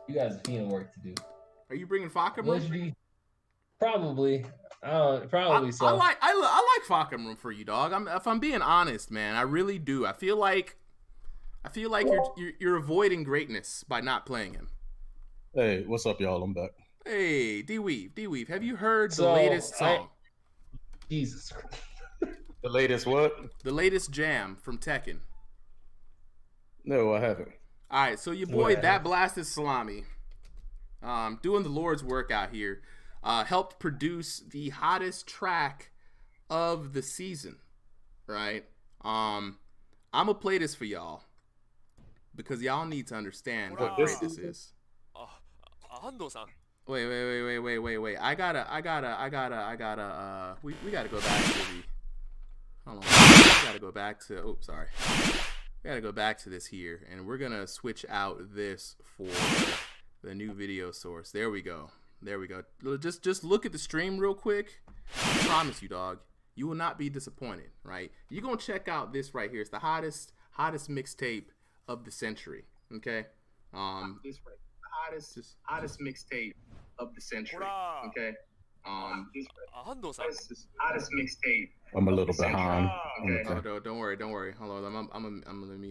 You guys have Zafina work to do. Are you bringing Fakum? Probably. Probably so. I like Fakum for you, dog. If I'm being honest, man, I really do. I feel like I feel like you're avoiding greatness by not playing him. Hey, what's up, y'all? I'm back. Hey, D-Weave, have you heard the So, latest song? Jesus Christ. The latest what? The latest jam from Tekken. No, I haven't. All right, so your boy That Blasted Salami, doing the Lord's work out here, helped produce the hottest track of the season, right? I'm gonna play this for y'all because y'all need to understand how great this is. Wait. I gotta. We gotta go back to the. Hold on. We gotta go back to. Oh, sorry. We gotta go back to this here, and we're gonna switch out this for the new video source. There we go. Just look at the stream real quick. I promise you, dog, you will not be disappointed. Right? You're gonna check out this right here. It's the hottest mixtape of the century. Okay. This right. Hottest mixtape of the century. Okay. Hottest mixtape. I'm a little behind. Okay. Oh, don't worry. Hold on. Let me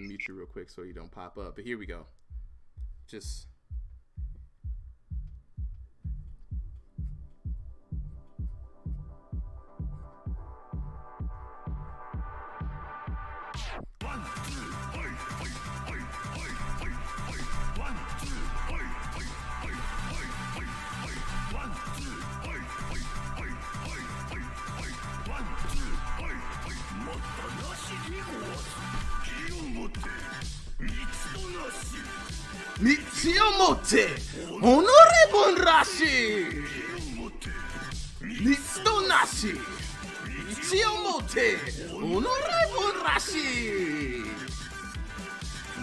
mute you real quick so you don't pop up. But here we go. Just. Mitsuyomote, honorable Rashi. Mitsunashi. Mitsuyomote, honorable Rashi.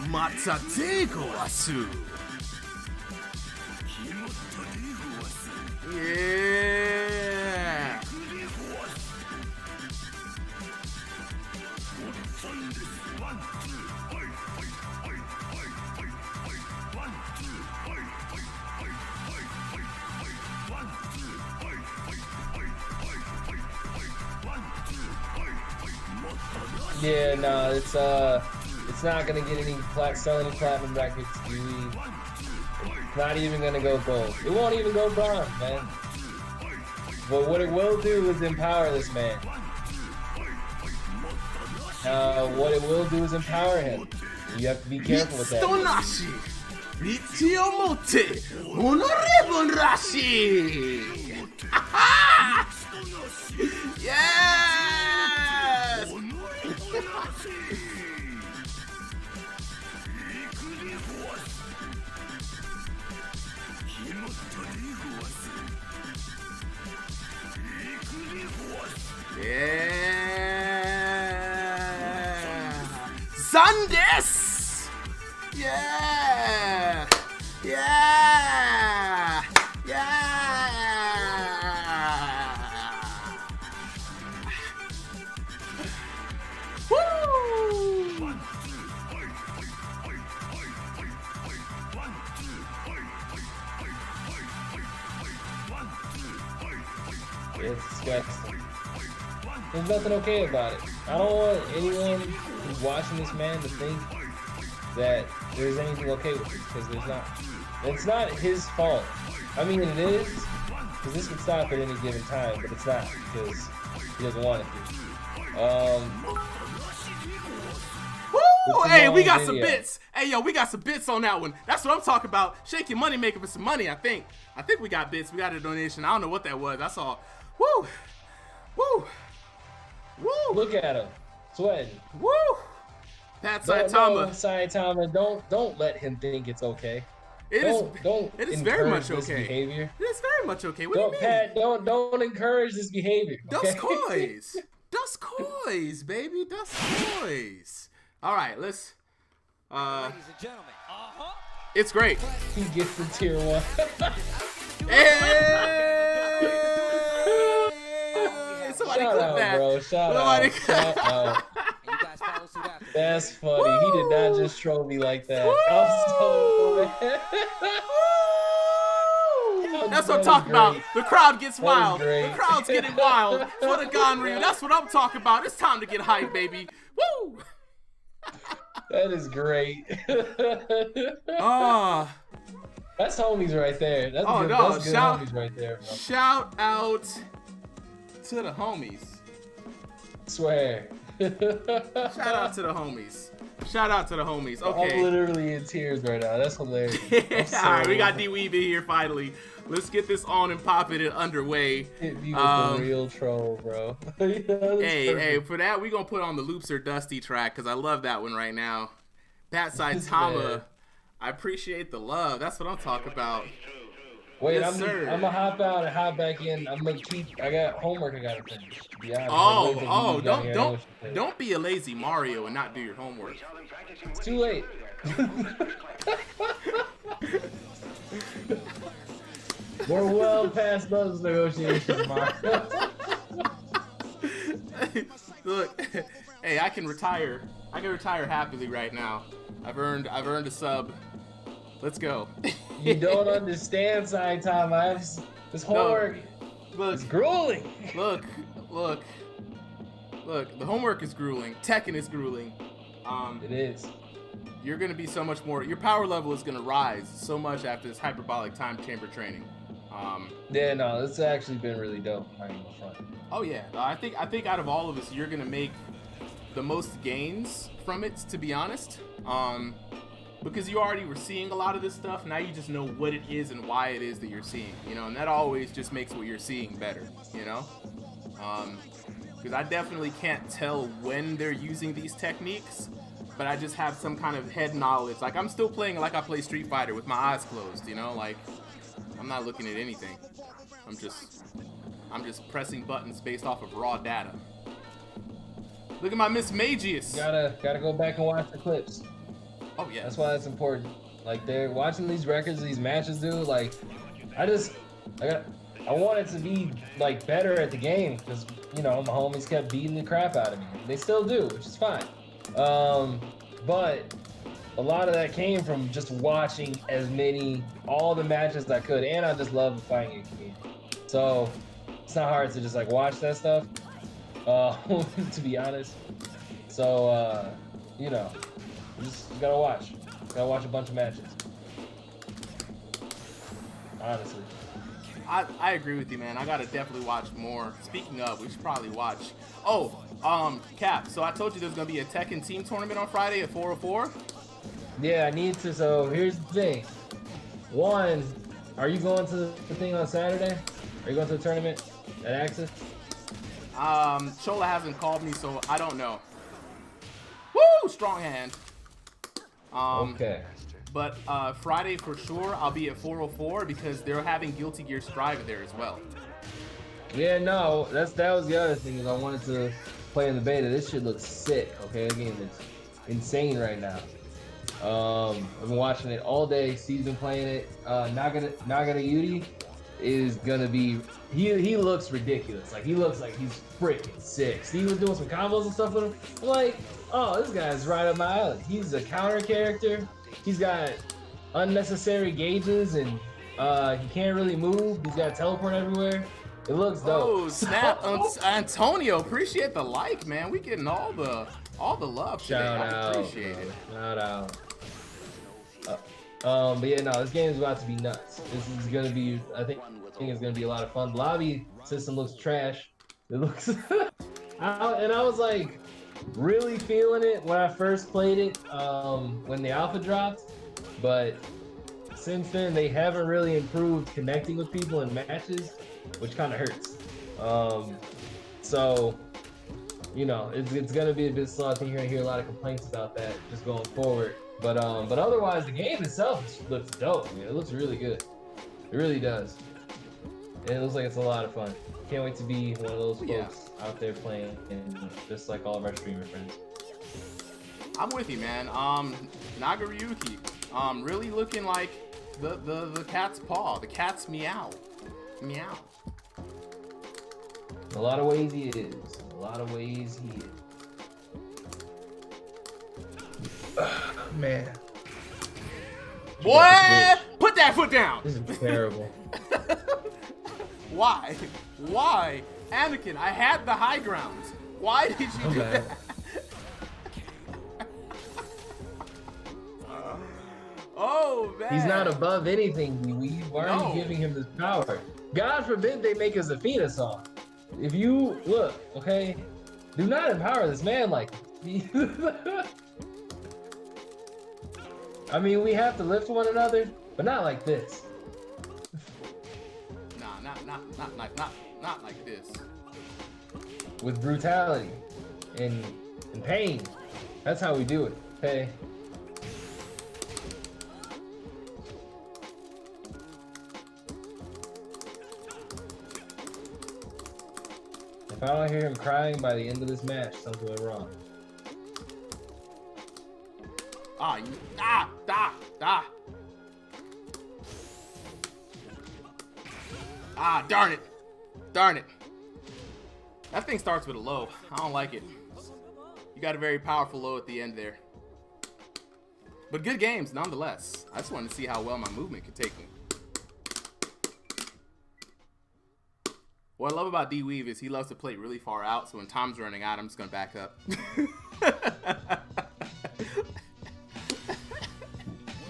Matsatego asu. Yeah. Yeah, no, it's not gonna get any selling platinum records, dude. It's not even gonna go gold. It won't even go bronze, man. But what it will do is empower this man. What it will do is empower him. You have to be careful with that. Mitsunashi, Mitsuyomote, honorable Rashi. Yes. Yeah. Sundays. Yeah. Yeah. Woo. It's disgusting. There's nothing okay about it. I don't want anyone who's watching this man to think that there's anything okay with this, because there's not. It's not his fault. I mean, it is, because this can stop at any given time, but it's not, because he doesn't want it to. Woo! Hey, we got some bits. Hey, yo, we got some bits on that one. That's what I'm talking about. Shake your money maker for some money, I think. I think we got bits. We got a donation. I don't know what that was. I saw. Woo! Woo! Woo! Look at him, sweating. Woo! Pat Saitama. Saitama, don't let him think it's okay. It is very much this okay. Behavior. It is very much okay. What do you mean? Pat, don't encourage this behavior. Okay? Dust coys. Dust coys, baby. Dust coys. All right, let's. Ladies and gentlemen. It's great. He gets the tier 1. Hey! Somebody Shout clip out, that. bro. Shout out. You guys follow suit after. That's funny. He did not just troll me like that. I'm so mad. That's what I'm talking about. The crowd gets That was wild. The great. crowd's getting wild for the Gonryu. That's what I'm talking about. It's time to get hyped, baby. Woo! That is great. Ah. That's homies right there. That's Oh good, no! that's good homies right there, bro. Shout out to the homies. Swear. Shout out to the homies. Shout out to the homies. Okay. I'm literally in tears right now. That's hilarious. All right, we got D-Weeb in here finally. Let's get this on and popping it underway. He was the real troll, bro. Hey, for that, we gonna put on the Loops or Dusty track because I love that one right now. Pat Saitama, I appreciate the love. That's what I'm talking about. Wait, Yes, I'm sir. gonna hop out and hop back in. I'm gonna I got homework I gotta finish. To be honest. Don't be a lazy Mario and not do your homework. It's too late. We're well past those negotiations, Mark. Look, hey, I can retire. I can retire happily right now. I've earned a sub. Let's go. You don't understand, Saitama. This homework is grueling. Look. The homework is grueling. Tekken is grueling. It is. You're gonna be so much more. Your power level is gonna rise so much after this hyperbolic time chamber training. Yeah, no, it's actually been really dope. I'm not even gonna front. Oh yeah, I think out of all of us, you're gonna make the most gains from it. To be honest, because you already were seeing a lot of this stuff. Now you just know what it is and why it is that you're seeing. You know, and that always just makes what you're seeing better. You know, because I definitely can't tell when they're using these techniques, but I just have some kind of head knowledge. Like I'm still playing like I play Street Fighter with my eyes closed. You know, like I'm not looking at anything. I'm just pressing buttons based off of raw data. Look at my Miss Magius. Gotta go back and watch the clips. Oh yeah. That's why it's important. Like they're watching these records, these matches, dude. Like I want it to be like better at the game because you know my homies kept beating the crap out of me. They still do, which is fine. But a lot of that came from just watching all the matches I could, and I just love fighting game. So it's not hard to just like watch that stuff, to be honest. So you know, you gotta watch a bunch of matches. Honestly. I agree with you, man. I gotta definitely watch more. Speaking of, we should probably watch. Oh, Cap. So I told you there's gonna be a Tekken team tournament on Friday at 4:04. Yeah, I need to. So here's the thing. One, are you going to the thing on Saturday? Are you going to the tournament at Axis? Chola hasn't called me, so I don't know. Woo! Strong hand. Okay. But Friday for sure, I'll be at 4:04 because they're having Guilty Gear Strive there as well. Yeah, no, that was the other thing is I wanted to play in the beta. This shit looks sick. Okay, the game is insane right now. I've been watching it all day. Steve's been playing it. Nagata Yuri is gonna be. He looks ridiculous. Like he looks like he's freaking sick. Steve was doing some combos and stuff with him. I'm like, oh, this guy's right up my alley. He's a counter character. He's got unnecessary gauges and he can't really move. He's got teleport everywhere. It looks dope. Oh snap! Antonio, appreciate the like, man. We getting all the love today. I appreciate it. Shout out. But yeah, no, this game is about to be nuts. This is gonna be, I think it's gonna be a lot of fun. The lobby system looks trash. It looks, and I was like really feeling it when I first played it, when the alpha dropped. But since then, they haven't really improved connecting with people in matches, which kind of hurts. So, you know, it's gonna be a bit slow. I think you're gonna hear a lot of complaints about that just going forward. But otherwise, the game itself looks dope. Man. It looks really good. It really does. And it looks like it's a lot of fun. Can't wait to be one of those folks out there playing, and just like all of our streamer friends. I'm with you, man. Nagaryuki, really looking like the cat's paw, the cat's meow, meow. A lot of ways he is. A lot of ways he is. Man. Boy, put that foot down. This is terrible. Why? Why? Anakin, I had the high ground. Why did you do that? Oh man. He's not above anything. Why are you giving him this power? God forbid they make a Zafina song. If you look, okay, do not empower this man like this. I mean, we have to lift one another, but not like this. Nah, not like this. With brutality and pain. That's how we do it, okay? If I don't hear him crying by the end of this match, something went wrong. Darn it. Darn it. That thing starts with a low. I don't like it. You got a very powerful low at the end there. But good games, nonetheless. I just wanted to see how well my movement could take me. What I love about D-Weave is he loves to play really far out, so when time's running out, I'm just going to back up.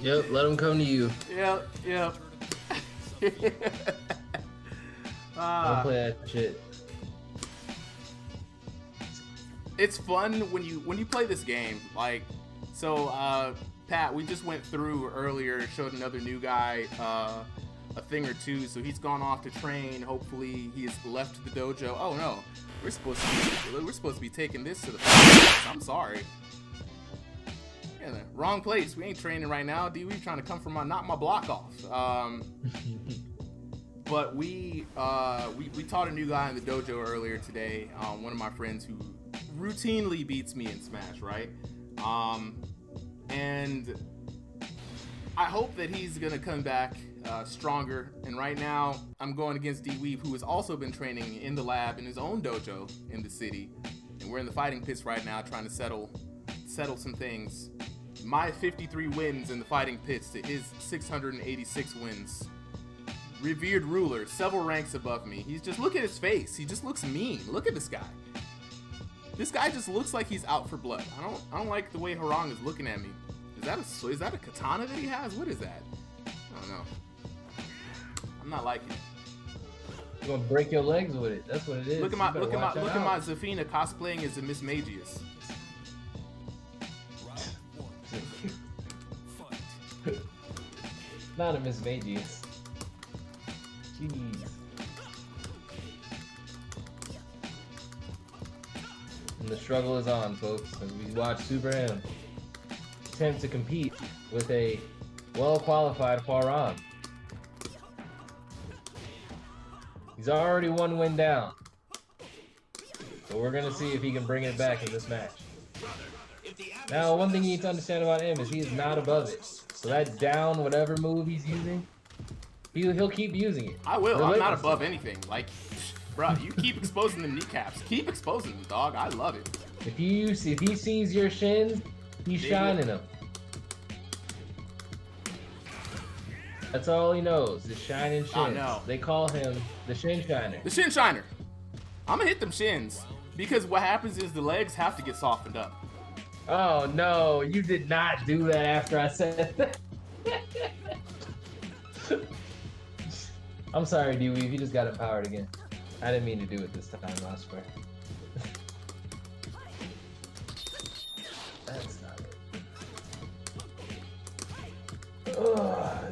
Yep, let him come to you. Yep. Don't play that shit. It's fun when you play this game. Like, so Pat, we just went through earlier, showed another new guy a thing or two, so he's gone off to train. Hopefully he's left the dojo. Oh no, we're supposed to be taking this to the finals. I'm sorry. Yeah, the wrong place. We ain't training right now. D-Weave trying to come from knock my block off. But we taught a new guy in the dojo earlier today. One of my friends who routinely beats me in Smash, right? And I hope that he's gonna come back stronger. And right now, I'm going against D-Weave, who has also been training in the lab in his own dojo in the city. And we're in the fighting pits right now, trying to settle some things. My 53 wins in the fighting pits to his 686 wins. Revered ruler, several ranks above me. He's just, look at his face. He just looks mean. Look at this guy. This guy just looks like he's out for blood. I don't like the way Harang is looking at me. Is that a katana that he has? What is that? I don't know. I'm not liking it. You're gonna break your legs with it. That's what it is. Look at my Zafina cosplaying as a Miss Magius. Not a Miss Magius. Jeez. And the struggle is on, folks, as we watch Super M attempt to compete with a well-qualified Hwarang. He's already one win down. So we're gonna see if he can bring it back in this match. Now, one thing you need to understand about him is he is not above it. So that down whatever move he's using, he'll keep using it. I will. I'm not above anything. Like, bro, you keep exposing them kneecaps. Keep exposing them, dog. I love it. If he sees your shins, he's shining them. That's all he knows, is shining shins. I know. They call him the Shin Shiner. The Shin Shiner. I'm gonna hit them shins because what happens is the legs have to get softened up. Oh no, you did not do that after I said that. I'm sorry, D-Weave, you just got empowered again. I didn't mean to do it this time, I swear. That's not it. Ugh.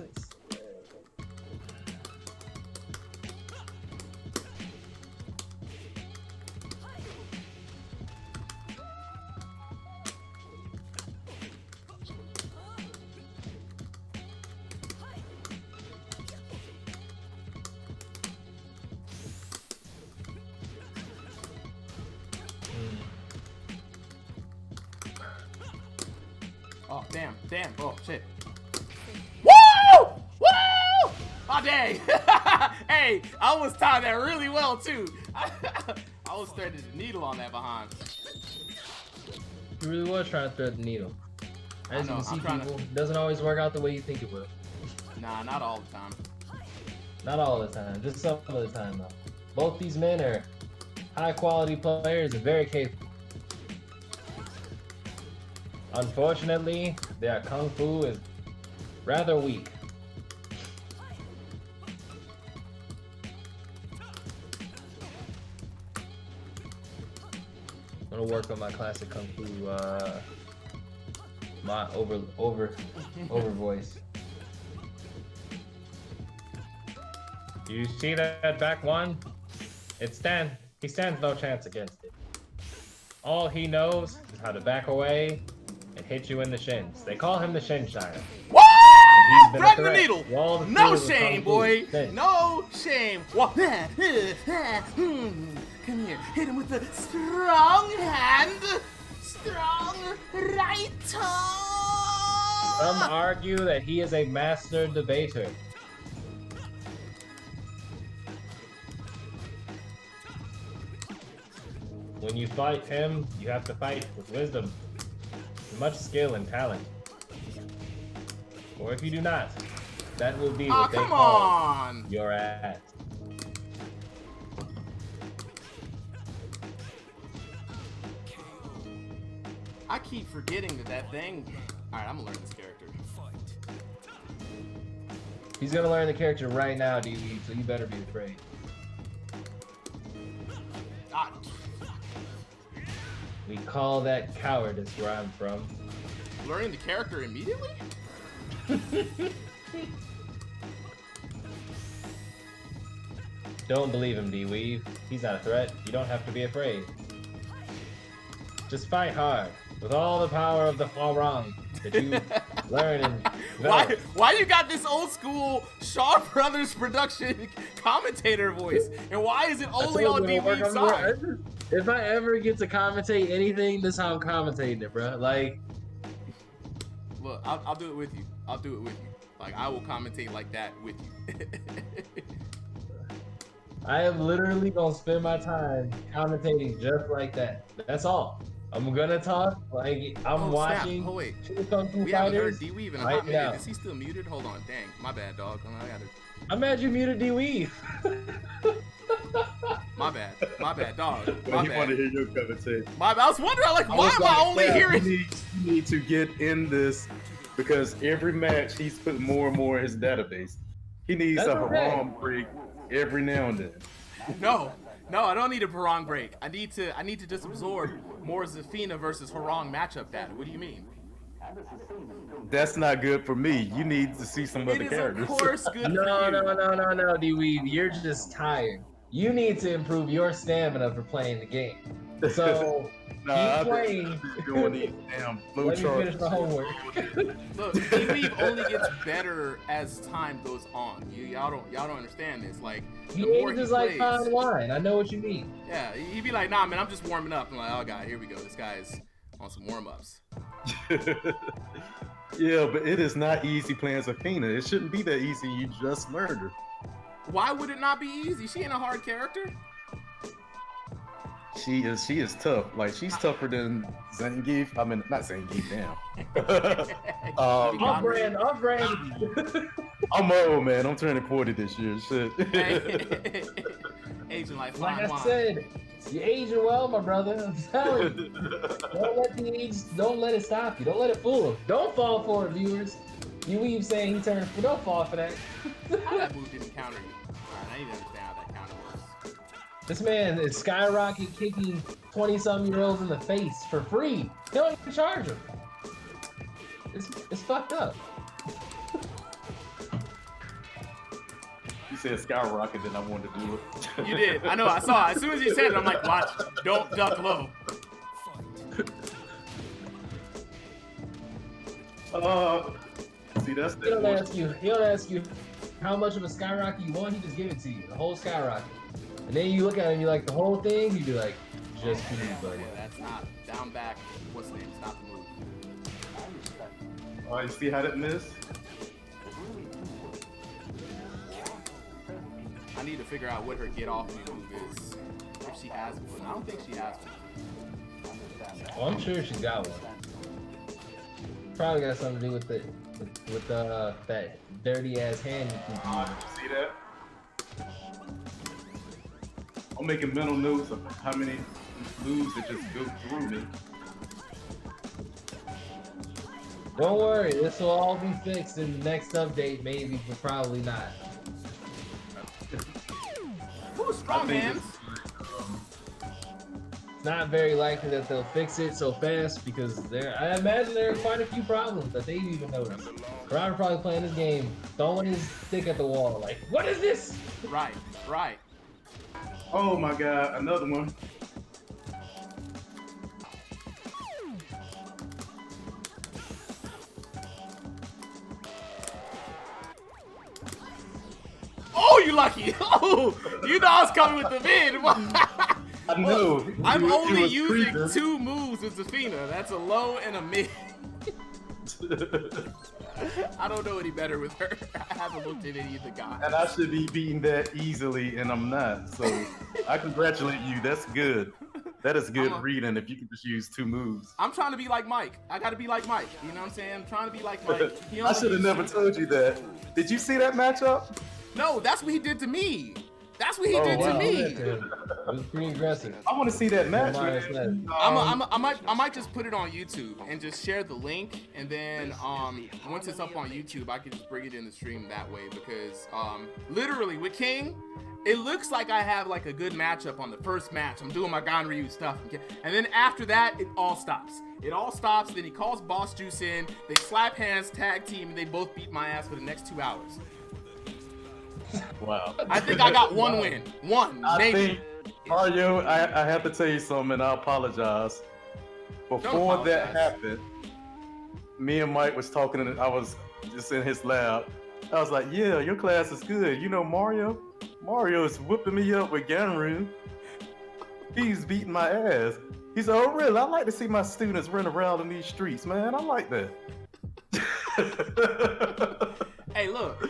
Oh, damn, oh, shit. Woo! Woo! Oh, dang. Hey, I almost timed that really well, too. I was threading the needle on that behind. You really was trying to thread the needle. As you can see, people, it doesn't always work out the way you think it will. Nah, not all the time. Not all the time, just some of the time, though. Both these men are high-quality players and very capable. Unfortunately, their kung fu is Rather weak. I'm gonna work on my classic kung fu, my over voice. You see that back one? He stands no chance against it. All he knows is how to back away and hit you in the shins. They call him the Shin Shiner. What? He's been a Thread the threat needle. to all the No schools of shame, kung fu boy. since. No shame. Come here. Hit him with the strong hand. Strong right. Some argue that he is a master debater. When you fight him, you have to fight with wisdom, much skill and talent. Or if you do not, that will be what they come call on. your ass. I keep forgetting that thing. Alright, I'm gonna learn this character. He's gonna learn the character right now, DB, so you better be afraid. Ah, We call that cowardice where I'm from. learning the character immediately? Don't believe him, D-Weave. He's not a threat. You don't have to be afraid. Just fight hard, with all the power of the Hwarang that you learn and develop. Why you got this old school Shaw Brothers production commentator voice? And why is it only on DB's side? If I ever get to commentate anything, this is how I'm commentating it, bro. Like, Look, I'll do it with you. I'll do it with you. Like, I will commentate like that with you. I am literally gonna spend my time commentating just like that. That's all. I'm gonna talk like I'm watching. Oh wait, two Kung Fu we haven't heard fighters. D-Weave in a right hot minute. now. Is he still muted? Hold on, dang, my bad, dog. I gotta. I'm mad you muted D-Weave. My bad, dog. Well, My you want to bad. hear your conversation. My bad. I was wondering, like, why was am I like, only yeah, hearing? You need to get in this because every match he's putting more and more in his database. He needs That's a okay. home break every now and then. No, I don't need a Barong break. I need to just absorb more Zafina versus Harong matchup data. What do you mean? That's not good for me. You need to see some It other is characters. of course good No, for you. no, D-Weave. You're just tired. You need to improve your stamina for playing the game. So keep playing. I've been doing these damn flow Let me charts. finish my homework. Look, D-Weave only gets better as time goes on. Y'all don't understand this. Like, the He more he ages like plays, fine wine. I know what you mean. yeah, he'd be like, nah, man, I'm just warming up. I'm like, oh god, here we go. This guy's on some warm ups. Yeah, but it is not easy playing Zafina. It shouldn't be that easy. You just learned her. Why would it not be easy? She ain't a hard character. She is tough. Like she's tougher than Zangief. I mean, not Zangief. Damn. Off brand. I'm old, man. I'm turning 40 this year. Shit. Aging like Like fine I wine. said, you're aging well, my brother. I'm telling you. Don't let it stop you. Don't let it fool you. Don't fall for it, viewers. You even saying he turned, don't fall for that. How that move didn't counter you? Alright, I need to understand how that counter works. This man is skyrocket kicking 20-some-year-olds in the face for free. They don't even charge him. It's fucked up. You said skyrocket, then I wanted to do it. You did. I know. I saw it. As soon as you said it, I'm like, watch. Don't duck low. See, that's He don't that. ask you how much of a skyrocket you want. He just give it to you, the whole skyrocket. And then you look at him, you like the whole thing. You be like, just for me, buddy. Yeah, that's not down back. What's the name? It's not the move. You see how that missed? I need to figure out what her get off me move is. If she has one. I don't think she has one. Oh, I'm sure she's got one. Probably got something to do with it, with that dirty ass hand you keep using. See that? I'm making mental notes of how many moves that just go through me. Don't worry, this will all be fixed in the next update, maybe, but probably not. Ooh, strong hands. It's not very likely that they'll fix it so fast because I imagine there are quite a few problems that they've even noticed. Ronald probably playing this game, throwing his stick at the wall, like, what is this? Right, right. Oh my god, another one. Oh, you lucky. Oh, you know I was coming with the mid. I know. I'm It only was using creeping. 2 moves with Zafina. That's a low and a mid. I don't know any better with her. I haven't looked at any of the guys. And I should be beating that easily, and I'm not. So I congratulate you. That's good. That is good reading if you can just use 2 moves. I'm trying to be like Mike. I gotta be like Mike. You know what I'm saying? I'm trying to be like Mike. I should have never told you that. Did you see that matchup? No, that's what he did to me. That's what he did to me. It was pretty aggressive. I want to see that match, man. I might just put it on YouTube and just share the link, and then once it's up on YouTube, I can just bring it in the stream that way because literally with King, it looks like I have like a good matchup on the first match. I'm doing my Ganryu stuff, and then after that, it all stops. It all stops. Then he calls Boss Juice in. They slap hands, tag team, and they both beat my ass for the next 2 hours. Wow. I think I got 1 win. One, I maybe. think, Mario, I have to tell you something, and I apologize. Before that happened, me and Mike was talking, and I was just in his lab. I was like, yeah, your class is good. You know, Mario is whipping me up with Ganryu. He's beating my ass. He said, oh, really? I like to see my students run around in these streets, man. I like that. Hey, look,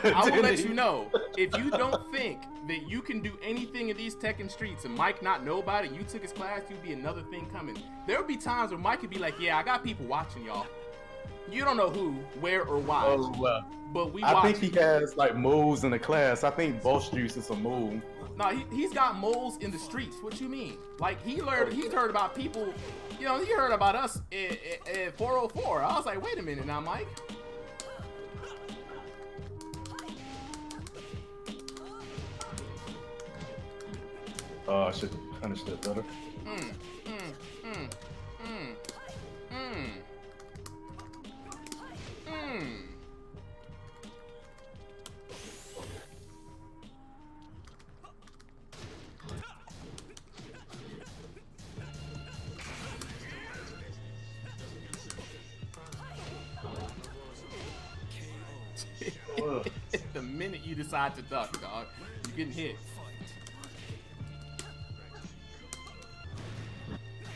I will let you know, if you don't think that you can do anything in these Tekken streets and Mike not know about it, you took his class, you'd be another thing coming. There would be times where Mike could be like, yeah, I got people watching y'all. You don't know who, where, or why. Oh, wow. But we I watch. think he has like moles in the class. I think Boss Juice is a mole. No, he's got moles in the streets. What you mean? Like he's heard about people, you know, he heard about us at 404. I was like, wait a minute now, Mike. Oh, I should have punished that better. The minute you decide to duck, dog, you're getting hit.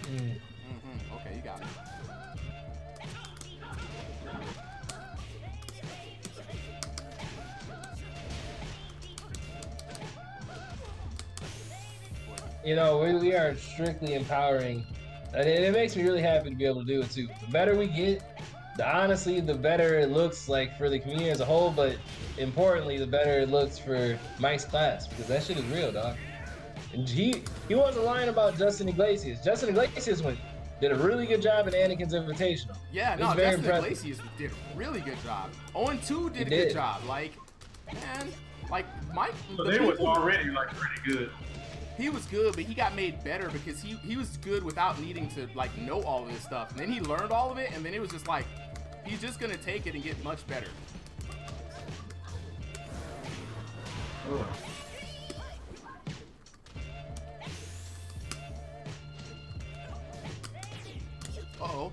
Okay, you got it. You know, we are strictly empowering, and it makes me really happy to be able to do it too. The better we get, honestly, the better it looks like for the community as a whole, but importantly, the better it looks for Mike's class, because that shit is real, dog. And he wasn't lying about Justin Iglesias. Justin Iglesias did a really good job in Anakin's Invitational. Yeah, no, Justin Iglesias did a really good job. 0-2 did a good job. Like, man, like Mike. So they was already like pretty good. He was good, but he got made better because he was good without needing to like know all of this stuff. And then he learned all of it, and then it was just like he's just gonna take it and get much better. Ugh. Uh-oh.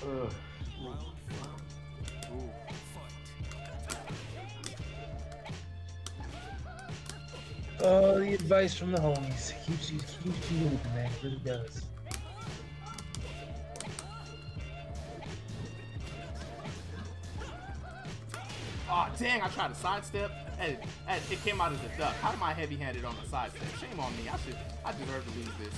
Ugh. Oh, the advice from the homies keeps you moving, man. It really does. Oh, dang, I tried to sidestep, and it came out as a duck. How am I heavy-handed on the sidestep? Shame on me. I deserve to lose this.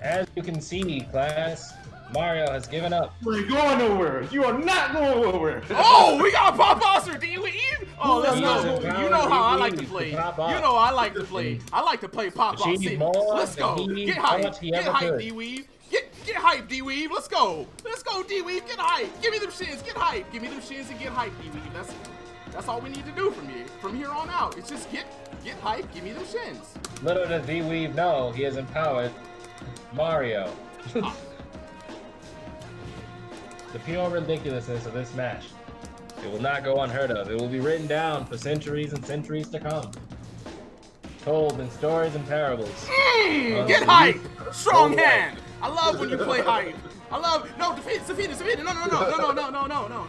As you can see, class, Mario has given up. You ain't going nowhere. You are not going nowhere. Oh, we got pop monster D-Weave. Oh, let's He go. is You know how I like to D-Weave play. to pop You off. know I like to play. I like to play pop off Achieve city. more Let's go. than he Get thought hype. he Get ever hype, could. D-Weave. Get hype, D-Weave. Let's go. Let's go, D-Weave. Get hype. Give me them shins. Get hype. Give me them shins and get hype, D-Weave. That's all we need to do from here on out. It's just get hype. Give me them shins. Little does D-Weave know, he has empowered Mario. The pure ridiculousness of this match. It will not go unheard of. It will be written down for centuries and centuries to come. Told in stories and parables. Get hype. Strong hand. I love when you play hype. I love Zafina.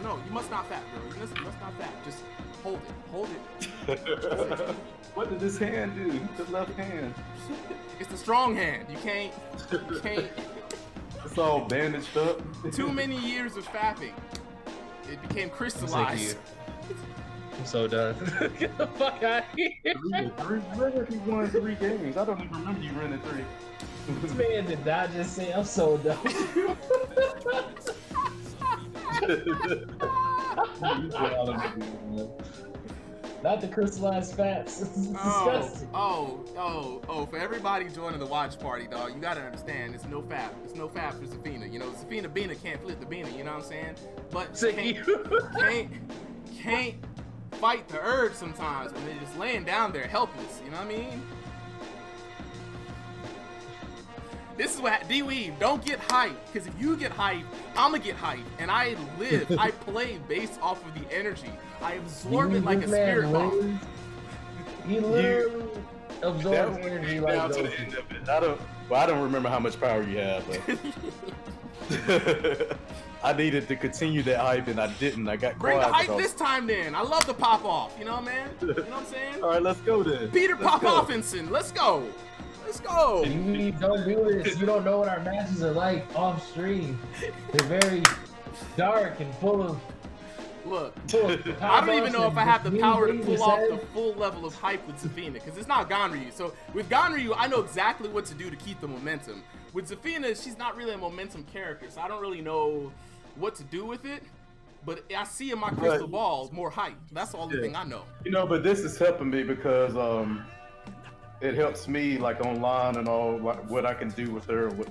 No. You must not fat, bro. You must not fat. Just hold it. What did this hand do? The left hand. It's the strong hand. You can't. It's all bandaged up. Too many years of fapping. It became crystallized. I'm so done. Get the fuck out of here. Remember he won 3 games. I don't even remember you winning 3. This man did not just say I'm so done. Not the crystallized fats. This is disgusting. For everybody joining the watch party, dog, you gotta understand, it's no fap. It's no fap for Zafina. You know, Zafina Bina can't flip the Bina, you know what I'm saying? But can't fight the urge sometimes when they're just laying down there helpless, you know what I mean? This is what D-Weave, don't get hyped, because if you get hyped, I'ma get hyped. And I play based off of the energy. I absorb it like a spirit bomb. He literally absorbs energy like down to the end of it. I don't remember how much power you have, but I needed to continue that hype and I didn't. I got Bring quiet. the hype this time then. I love the pop off, you know, man? You know what I'm saying? All right, let's go then. Peter Let's go. Pop-Offinson, let's go. Let's go. You don't do this. You don't know what our matches are like off stream. They're very dark and full of. Look, I don't even know if I have the power to pull off the full level of hype with Zafina, because it's not Ganryu. So with Ganryu, I know exactly what to do to keep the momentum. With Zafina, she's not really a momentum character, so I don't really know what to do with it. But I see in my crystal ball more hype. That's the only thing I know. You know, but this is helping me because it helps me like online and all what I can do with her, with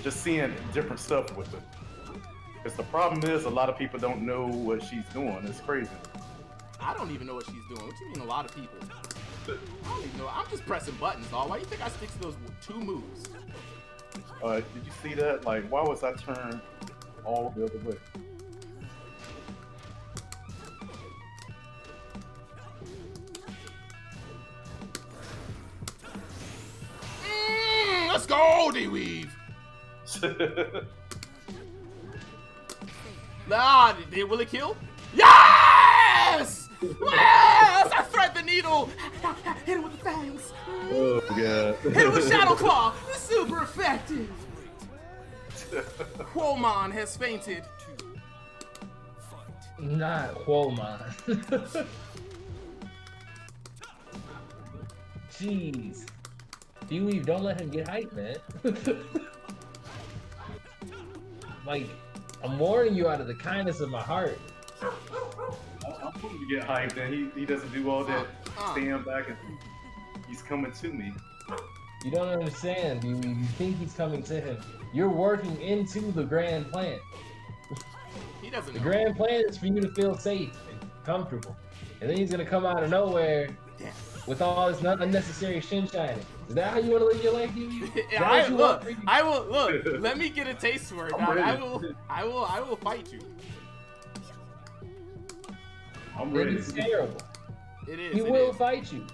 just seeing different stuff with her. Because the problem is a lot of people don't know what she's doing. It's crazy. I don't even know what she's doing. What do you mean a lot of people? I don't even know. I'm just pressing buttons, dog. Why do you think I stick to those 2 moves? Did you see that? Like, why was I turned all the other way? Let's go, D-Weave. Will it kill? Yes! Yes! I thread the needle. Hit it with the fangs. Oh god. Hit it with Shadow Claw. It's super effective. Quomon has fainted. Not Quomon. Jeez. D-Weave, don't let him get hyped, man. Like, I'm warning you out of the kindness of my heart. I'm supposed to get hyped and he doesn't do all that stand back and he's coming to me. You don't understand, D-Weave. You think he's coming to him. You're working into the grand plan. He doesn't The know. grand plan is for you to feel safe and comfortable. And then he's gonna come out of nowhere with all this unnecessary shin shining. Is that how you want to live your life, D-Weave? I will look. Let me get a taste for it. I will fight you. I'm ready. It's terrible. It is. He will fight you.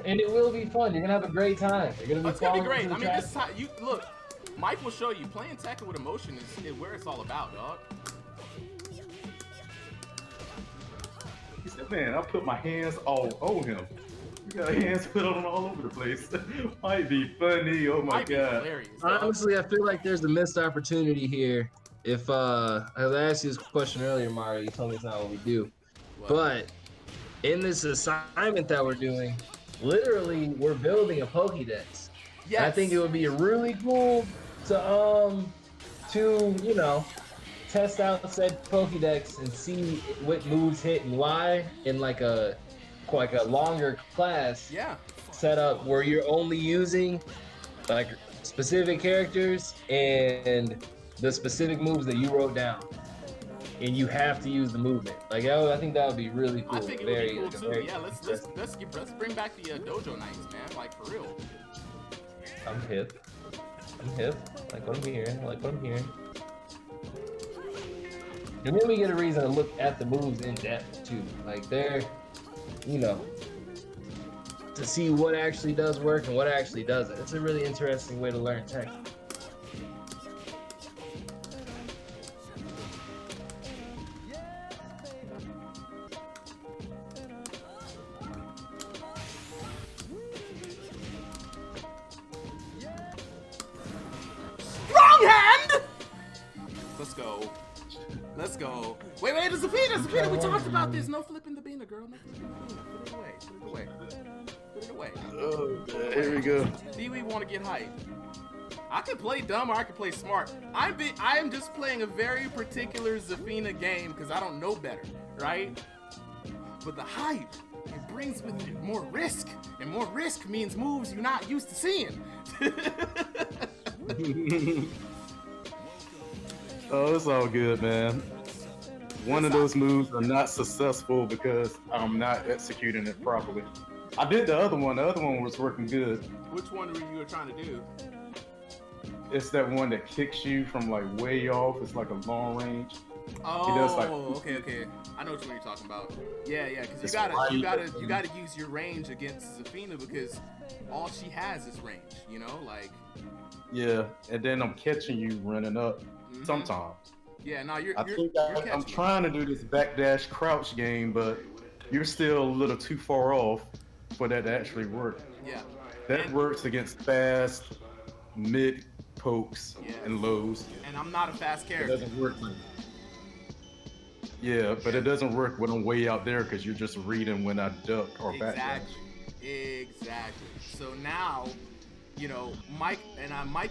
And it will be fun. You're gonna have a great time. You're gonna be. It's gonna be falling great. into I the mean, trap. this time you look. Mike will show you. Playing Tekken with emotion is where it's all about, dog. He said, man, I put my hands all over him. You got hands put on him all over the place. Might be funny. Oh my Might be god. hilarious, dog. Honestly, I feel like there's a missed opportunity here. If I asked you this question earlier, Mario, you told me it's not what we do. What? But in this assignment that we're doing, literally we're building a Pokédex. Yes. And I think it would be really cool to you know, test out said Pokédex and see what moves hit and why in like a longer class Yeah. setup where you're only using like specific characters and the specific moves that you wrote down. And you have to use the movement. Like, I think that would be really cool. I think it would be cool too. Yeah, let's bring back the dojo nights, man. Like for real. I'm hip. Like what I'm hearing. And then we get a reason to look at the moves in depth too. Like they're, you know, to see what actually does work and what actually doesn't. It's a really interesting way to learn tech. Wrong hand! Let's go. Wait, Zafina, we talked about this. No flipping the beaner, girl. No flipping the beaner. Put it away. Oh, man. Here we go. Do we want to get hype? I could play dumb or I could play smart. I am just playing a very particular Zafina game because I don't know better, right? But the hype, it brings with it more risk. And more risk means moves you're not used to seeing. Oh, it's all good, man. One of those moves are not successful because I'm not executing it properly. I did the other one. The other one was working good. Which one were you trying to do? It's that one that kicks you from like way off. It's like a long range. Oh, does, like, okay. I know which one you're talking about. Yeah, because It's you right. gotta use your range against Zafina because all she has is range. You know, like. Yeah, and then I'm catching you running up sometimes. Yeah, no, I'm trying to do this backdash crouch game, but you're still a little too far off for that to actually work. Yeah. That works against fast, mid pokes and lows. And I'm not a fast It character. doesn't work. Yeah, but it doesn't work when I'm way out there because you're just reading when I duck or backdash. Exactly. So now, you know, Mike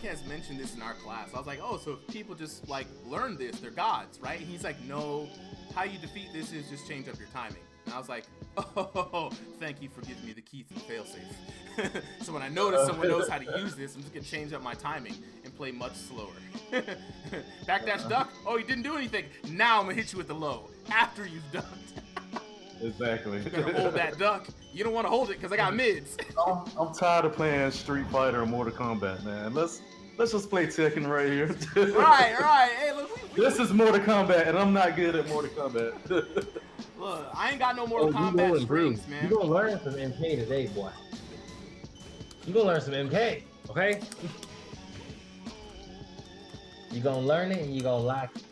has mentioned this in our class. I was like, oh, so if people just like learn this, they're gods, right? And he's like, no, how you defeat this is just change up your timing. And I was like, oh, thank you for giving me the key to the failsafe. So when I notice someone knows how to use this, I'm just gonna change up my timing and play much slower. Backdash duck. Oh, you didn't do anything. Now I'm gonna hit you with the low after you've ducked. Exactly. You better hold that duck. You don't want to hold it because I got mids. I'm tired of playing Street Fighter or Mortal Kombat, man. Let's just play Tekken right here. Right. Hey, look, this is Mortal Kombat, and I'm not good at Mortal Kombat. Look, I ain't got no Mortal Kombat strings, man. You gonna learn some MK today, boy. You gonna learn some MK, okay? You gonna learn it and you gonna like it.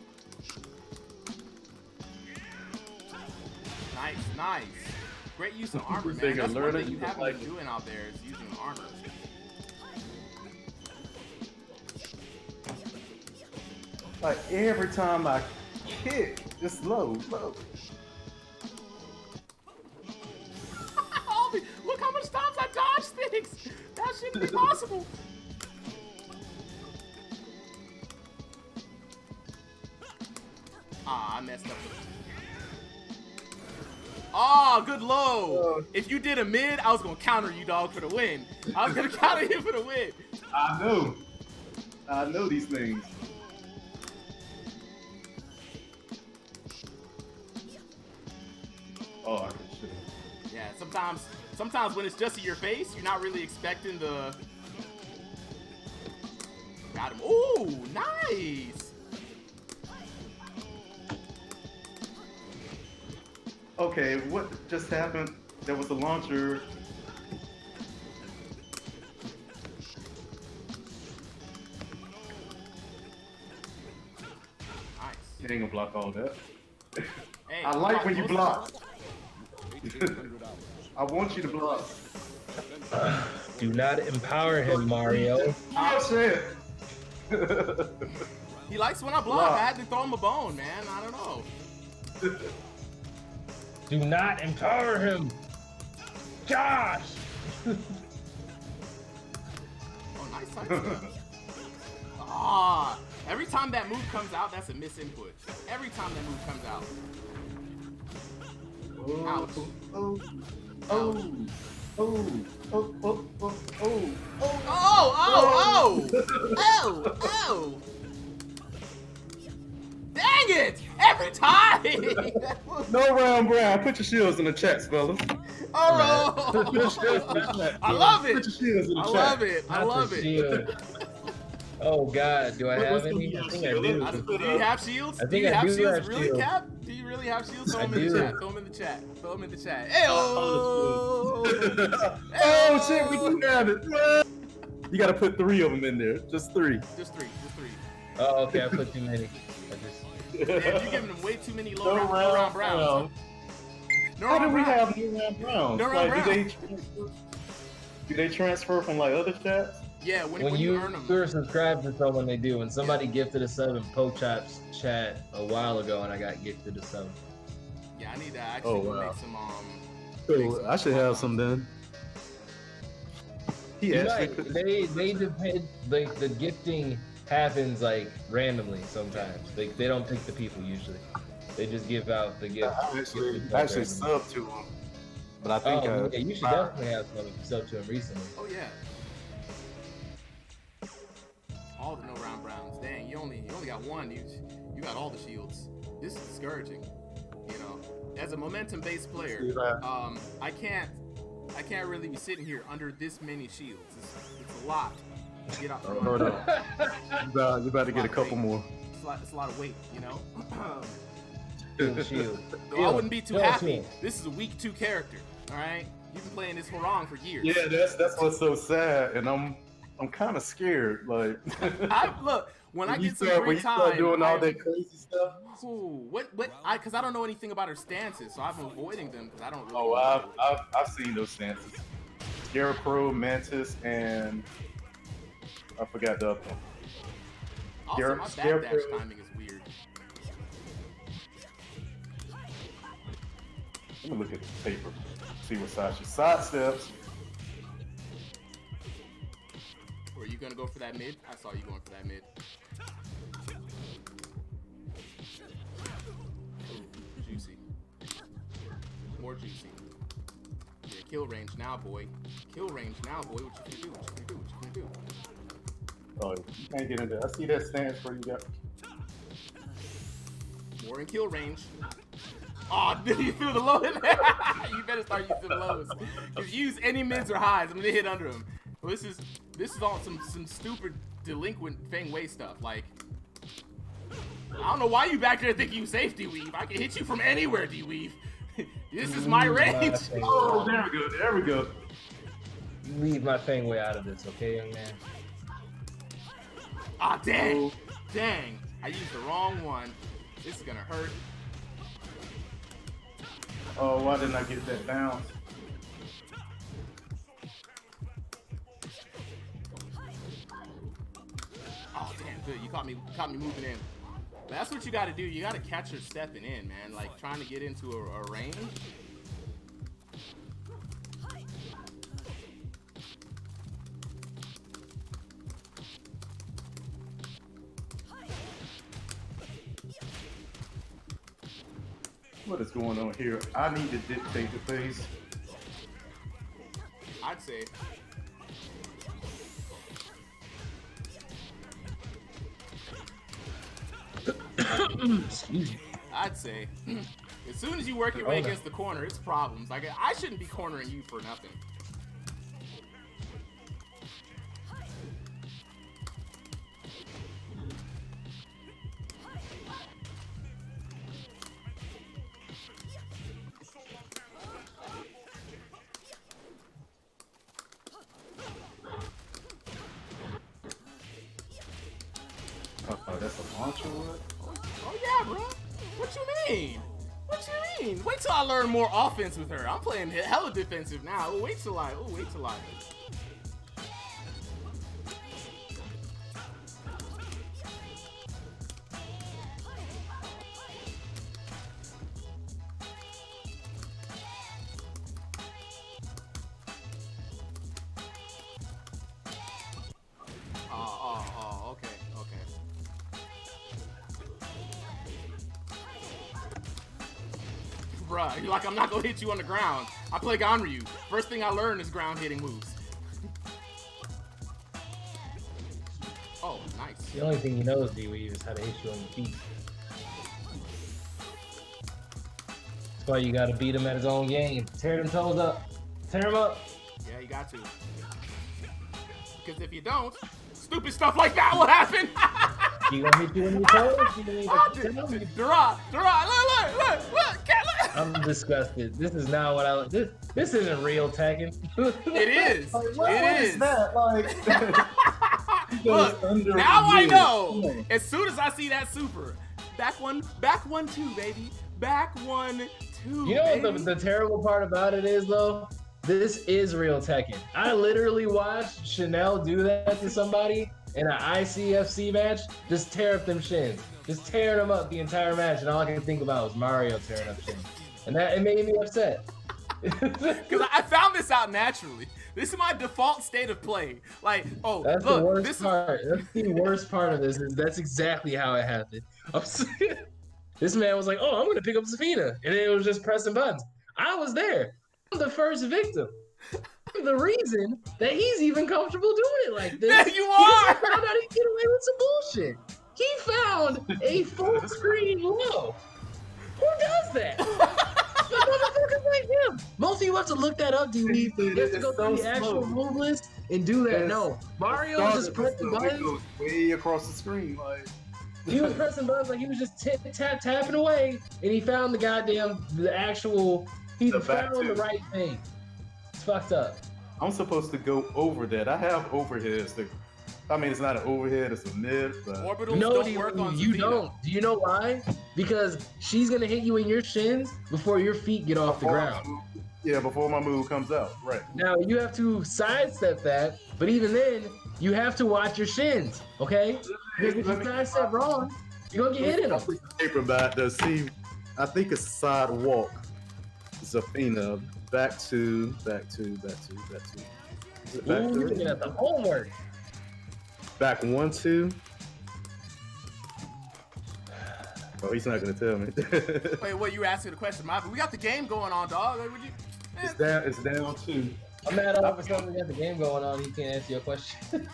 Nice. Great use of armor, man. That's one thing you haven't been doing out there is using armor. Like every time I kick, it's low. Look how much times I dodge things. That shouldn't be possible. I messed up. Oh, good low. If you did a mid, I was gonna counter you, dog, for the win. I was gonna counter you for the win. I know these things. Oh, shit. Yeah, sometimes when it's just in your face, you're not really expecting the. Got him. Ooh, nice. Okay, what just happened? There was a launcher. Nice. You ain't gonna block all that. Hey, I like when you block. I want you to block. Do not empower him, Mario. I'll say it. He likes when I block. I had to throw him a bone, man. I don't know. Do not empower him! Josh! Oh, nice sidestep. Ah, every time that move comes out, that's a misinput. Every time that move comes out. Ouch. Oh. Oh! Dang it! Every time! No round Brown. Put your shields in the chats, fellas. Oh Put your shields in the chat. I love it! Put your shields in the I chat. love it! I Not love the it! shield. Oh God, do I have What's any? the I think I shield? do. Do you have shields? I Do think you I have do shields? have Really, shields. Cap? Do you really have shields? Throw I them in the do. chat. Throw them in the chat. Throw them in the chat. Hey, Oh shit, we do have it. What? You gotta put 3 of them in there. Just 3. Just three. Oh, okay, I put too many. Damn, you're giving them way too many No low round browns. No How do round we browns. have new round browns? No round Like, do they transfer from like other chats? Yeah, when When you you earn them. were subscribed to someone, they do. When somebody gifted a sub in Pochop's chat a while ago, and I got gifted a sub. Yeah, I need to actually go make some So I should have some then. He You actually might- could. they depend. Like the gifting happens like randomly sometimes. They don't pick the people usually. They just give out the gift. I actually subbed to him, but I think Oh, yeah, you should definitely have some if you sub to him recently. Oh yeah. All the no round browns. Dang, you only got one. You got all the shields. This is discouraging. You know, as a momentum based player, I can't really be sitting here under this many shields. It's a lot. Get out. Hold on. You about to get a couple more. It's a lot of weight, you know. Shield. So I wouldn't be too Shield. happy. This is a week 2 character. All right, you've been playing this Horong for years. Yeah, that's what's so sad, and I'm kind of scared. Like, Look, when I you get some start, free when you start time, doing all that crazy stuff. Ooh, because I don't know anything about her stances, so I've been avoiding them because I don't really. Oh, I've seen those stances. Scarecrow, Mantis, and I forgot the other one. Also, my backdash timing is weird. Let me look at the paper, see what side she sidesteps. Or are you gonna go for that mid? I saw you going for that mid. Ooh, juicy. More juicy. Yeah, kill range now, boy. Kill range now, boy. What you gonna do? What you gonna do? Oh, you can't get into. I see that stance where you got. More in kill range. Oh, did you feel the low in there? You better start using lows. If you use any mids or highs, I'm gonna hit under them. Well, this is all some stupid delinquent Feng Wei stuff. Like, I don't know why you back there thinking you safety weave. I can hit you from anywhere, D-weave. This is my range. Oh, there we go. There we go. Leave my Feng Wei out of this, okay, young man? Ah, dang. Dang. I used the wrong one. This is gonna hurt. Oh, why didn't I get that bounce? Oh, damn, good. You caught me moving in. That's what you gotta do. You gotta catch her stepping in, man. Like, trying to get into a range. What is going on here? I need to dictate the pace. I'd say. Excuse me. I'd say. As soon as you work your way against the corner, it's problems. Like, I shouldn't be cornering you for nothing. Oh, that's a launcher wood? Oh yeah, bro. What you mean? What you mean? Wait till I learn more offense with her. I'm playing hella defensive now. Oh, wait till I. bruh. You're like, I'm not gonna hit you on the ground. I play Ganryu. First thing I learned is ground hitting moves. Oh, nice. The only thing he knows, D-Weave, is how to hit you on your feet. That's why you gotta beat him at his own game. Tear them toes up. Tear him up. Yeah, you got to. Because if you don't, stupid stuff like that will happen. He gonna hit you on your toes? He gonna Dura, look, I'm disgusted. This is not what I like. This isn't real Tekken. It is. Like, what It is is. that? Like, Look, under now I you. know. As soon as I see that super, back 1-2, baby. Back 1-2. You know what the terrible part about it is, though? This is real Tekken. I literally watched Chanel do that to somebody in an ICFC match. Just tear up them shins. Just tearing them up the entire match, and all I can think about was Mario tearing up shins. And it made me upset. Because I found this out naturally. This is my default state of play. Like, oh, That's look, the worst this part. That's the worst part of this. Is that's exactly how it happened. This man was like, "Oh, I'm gonna pick up Zafina," and it was just pressing buttons. I was there. I'm the first victim. The reason that he's even comfortable doing it like this. There you are. He found out he could get away with some bullshit. He found a full screen low. Who does that? Motherfuckers like him. Most of you have to look that up, D-Weave. You have to go through the actual move list and do that. No, Mario just pressing buttons. Way across the screen, like. He was pressing buttons like he was just tapping away, and he found he found the right thing. It's fucked up. I'm supposed to go over that. I have overheads. I mean, it's not an overhead, it's a mid. But... Orbitals No, don't work on you Zafina. don't. Do you know why? Because she's gonna hit you in your shins before your feet get off the ground. Yeah, before my move comes out. Right. Now you have to sidestep that, but even then, you have to watch your shins, okay? Because if you sidestep wrong, you're gonna get hit in them. Paper back to see. I think it's sidewalk. Zafina back to. Is it back Ooh, to? looking at the homework. Back 1-2. Oh, he's not gonna tell me. Wait, what? You were asking the question, we got the game going on, dog. Like, would you? It's down 2. I'm mad all of a sudden we got the game going on. He can't answer your question.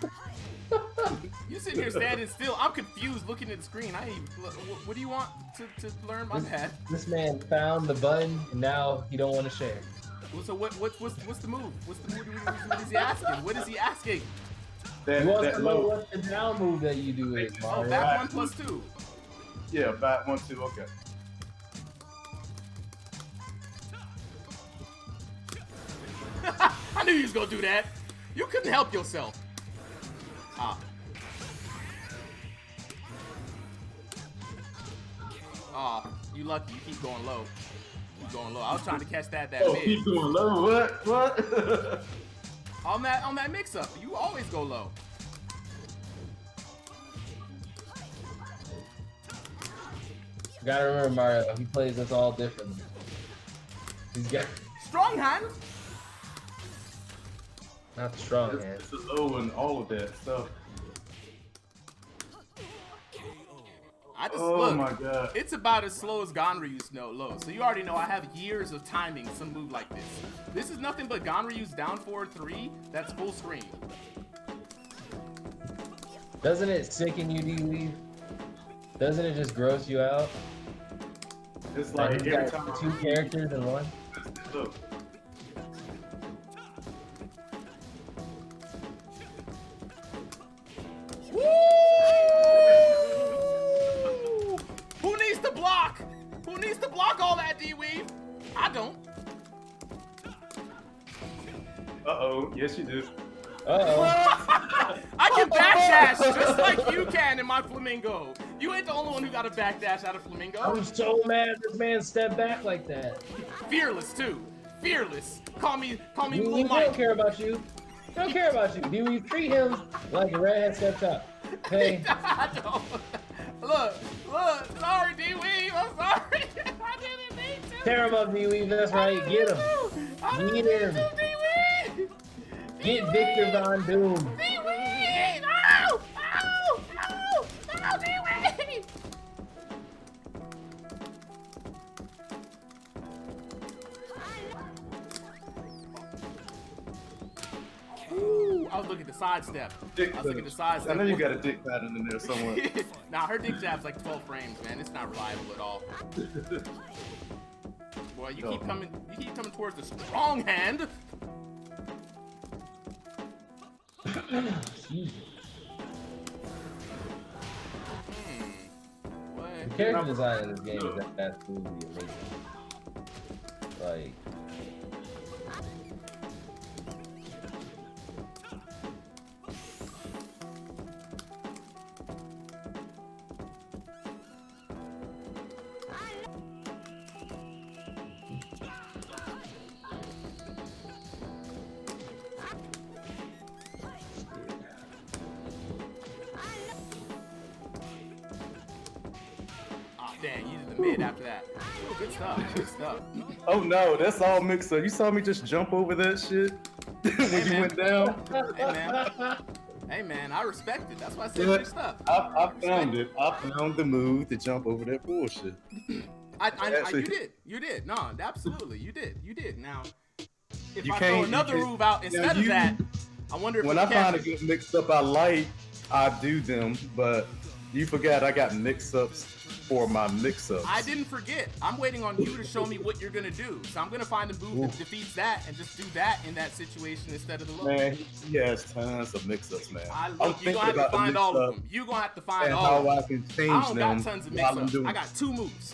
You sitting here standing still. I'm confused looking at the screen. What do you want to learn? My bad. This man found the button, and now he don't want to share. So what's the move? What's the move? What is he asking? What is he asking? He wants to know what the down move that you do is, Oh, Mario. back 1+2. Yeah, back 1-2. Okay. I knew you was gonna do that. You couldn't help yourself. Ah. Ah, you lucky. You keep going low. Keep going low. I was trying to catch that mid. Keep going low. What? On that mix-up, you always go low. You gotta remember, Mario, he plays us all differently. He's got Strong hand. not the strong hand. It's a low and all of that stuff. I just Oh look. my god. It's about as slow as Ganryu's low. So you already know I have years of timing some move like this. This is nothing but Ganryu's down forward 3. That's full screen. Doesn't it sicken you, D-Weave? Doesn't it just gross you out? It's Like like you every got time. two characters in one? Look. Woo! Who needs to block? Who needs to block all that, D-Weave? I don't. Uh-oh. Yes, you do. Uh-oh. I can backdash just like you can in my Flamingo. You ain't the only one who got a backdash out of Flamingo. I'm so mad this man stepped back like that. Fearless too. Fearless. Call me We Blue don't Mike. care about you. We don't care about you. D-Weave, treat him like a redhead stepped up. Okay? I don't. Look. Sorry, D-Weave. I'm sorry. I didn't mean to. Tear him up, D-Weave. That's right. Get him. Get him. D-Weave. Get Victor Von Doom. D-Weave. No, D-Weave. I was looking at the sidestep. Dick I was looking at the I sidestep. know you got a dick pattern in there somewhere. Nah, her dick jab's like 12 frames, man. It's not reliable at all. Boy, you keep coming towards the strong hand. What? The character design in this game is absolutely amazing. Like, Dang, you did the mid after that. Oh, good stuff. Good stuff. Oh no, that's all mixed up. You saw me just jump over that shit when you went down. Hey man. Hey man, I respect it. That's why I said Yeah, good stuff. I found it. I found the move to jump over that bullshit. You did. No, absolutely, you did. Now, if You I can't- throw you another can't- move out instead of that, I wonder if When we I can find a good mix up I like, I do them, but you forgot I got mix ups for my mix ups. I didn't forget. I'm waiting on you to show me what you're gonna do. So I'm gonna find a move that defeats that and just do that in that situation instead of the low. Man, he has tons of mix ups, man. You're gonna have to find all of them. You're gonna have to find and all of how them. I can I change don't them got tons of while I'm mix-ups. doing I got 2 moves.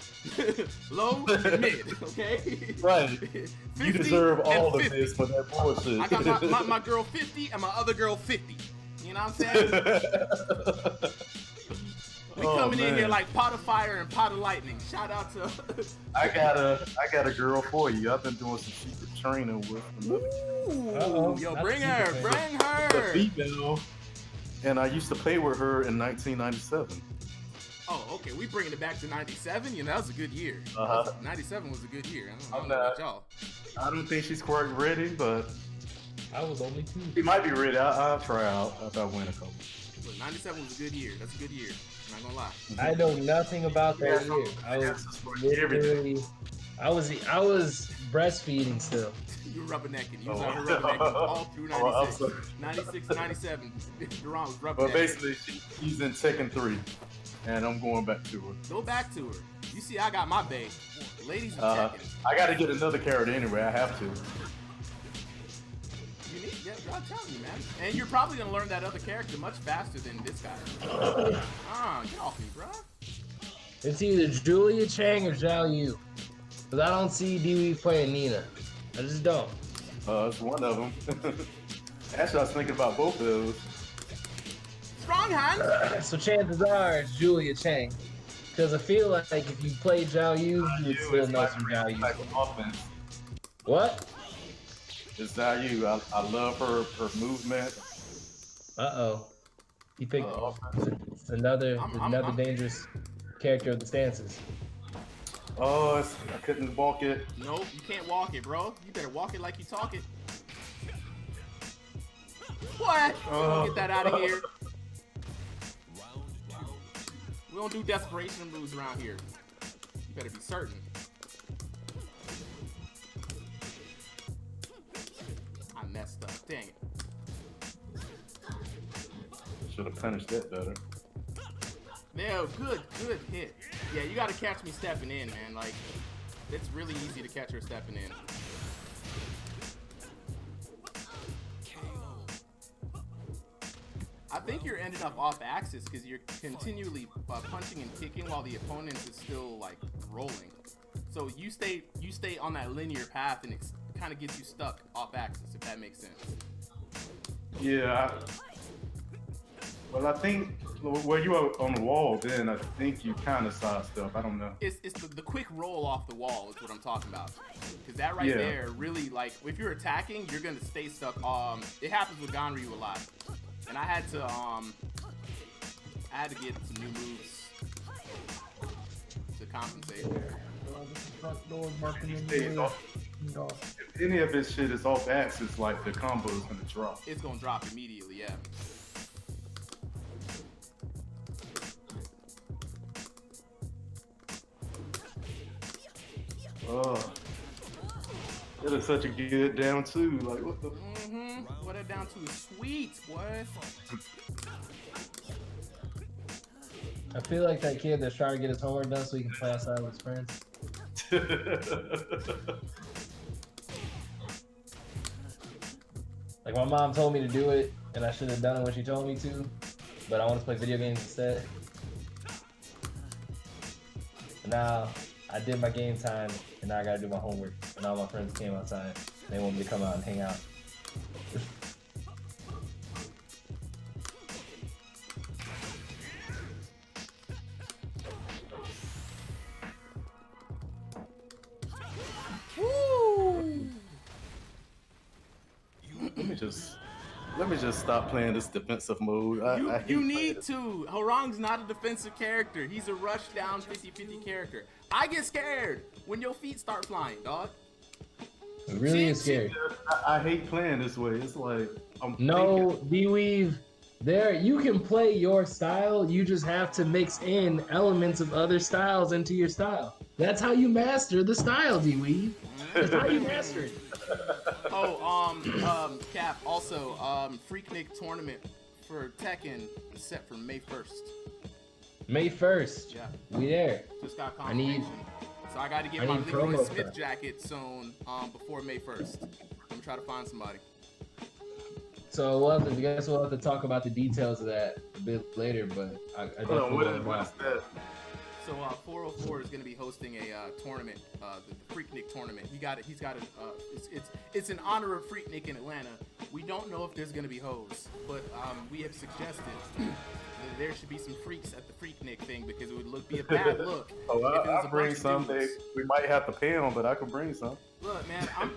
Low and mid, okay? Right. 50 You deserve and all of 50. this for that bullshit. I got my girl 50 and my other girl 50. You know what I'm saying? We coming in here like pot of fire and pot of lightning. Shout out to. I got a girl for you. I've been doing some secret training with another Ooh, yo, bring her, bring her. female, and I used to play with her in 1997. Oh, okay, we bringing it back to 97. You know, that was a good year. 97 was a good year. I don't know about y'all. I don't think she's quite ready, but I was only 2. she might be ready. I'll try out if I win a couple. Look, 97 was a good year. That's a good year. I'm not gonna lie. I know nothing about that year. I was literally, I was breastfeeding still. You were rubbernecking. You was out here rubbernecking all through 96. 96, 97. Duran was rubbernecking. But basically, she's in Tekken 3, and I'm going back to her. Go back to her. You see, I got my bae. Ladies and Tekken. I got to get another character anyway. I have to. You need, yeah, I'm telling you, man. And you're probably gonna learn that other character much faster than this guy. Get off me, bro. It's either Julia Chang or Zhao Yu. Because I don't see DB playing Nina. I just don't. It's one of them. Actually, I was thinking about both of those. Strong hand. So chances are it's Julia Chang. Because I feel like if you play Zhao Yu, you would still know some Zhao Yu. Type of offense. What? It's Zayu. I love her movement. Uh-oh. He picked it's another dangerous character of the stances. Oh, I couldn't walk it. Nope, you can't walk it, bro. You better walk it like you talk it. What? Get that out of here. We don't do desperation moves around here. You better be certain. I messed up. Dang it. Should have punished that better. Yeah, good hit. Yeah, you gotta catch me stepping in, man. Like, it's really easy to catch her stepping in. I think you're ending up off axis because you're continually punching and kicking while the opponent is still like rolling. So you stay on that linear path and it kind of gets you stuck off axis, if that makes sense. Yeah. Well, I think where you are on the wall, then I think you kind of sidestep. I don't know. It's the quick roll off the wall is what I'm talking about. Because that right there really, like, if you're attacking, you're gonna stay stuck. It happens with Ganryu a lot, and I had to get some new moves to compensate. If any of this shit is off axis, like the combo is gonna drop. It's gonna drop immediately, yeah. Oh, it is such a good down two. Like what the? What a down down to his sweet, boy. I feel like that kid that's trying to get his homework done so he can play outside with his friends. Like my mom told me to do it, and I should have done it when she told me to, but I want to play video games instead. But now I did my game time, and now I gotta do my homework. And all my friends came outside. They want me to come out and hang out. Let me just stop playing this defensive mode. You need to. Horong's not a defensive character. He's a rush down 50-50 character. I get scared when your feet start flying, dog. It really is scary. I hate playing this way. It's like No, D-Weave. There, you can play your style. You just have to mix in elements of other styles into your style. That's how you master the style, D-Weave. That's how you master it. Oh, Cap, also, Freaknik tournament for Tekken is set for May 1st. May 1st. Yeah. We there. Just got confirmation. So I got to get my Leroy Smith jacket sewn before May 1st. I'm gonna try to find somebody. So I guess we'll have to talk about the details of that a bit later, but I definitely what is that? So 404 is going to be hosting a tournament, the Freaknik tournament. He's got it's in honor of Freaknik in Atlanta. We don't know if there's going to be hoes, but we have suggested that there should be some freaks at the Freaknik thing because it would be a bad look. I'll bring some. We might have to pay them, but I can bring some. Look, man, I'm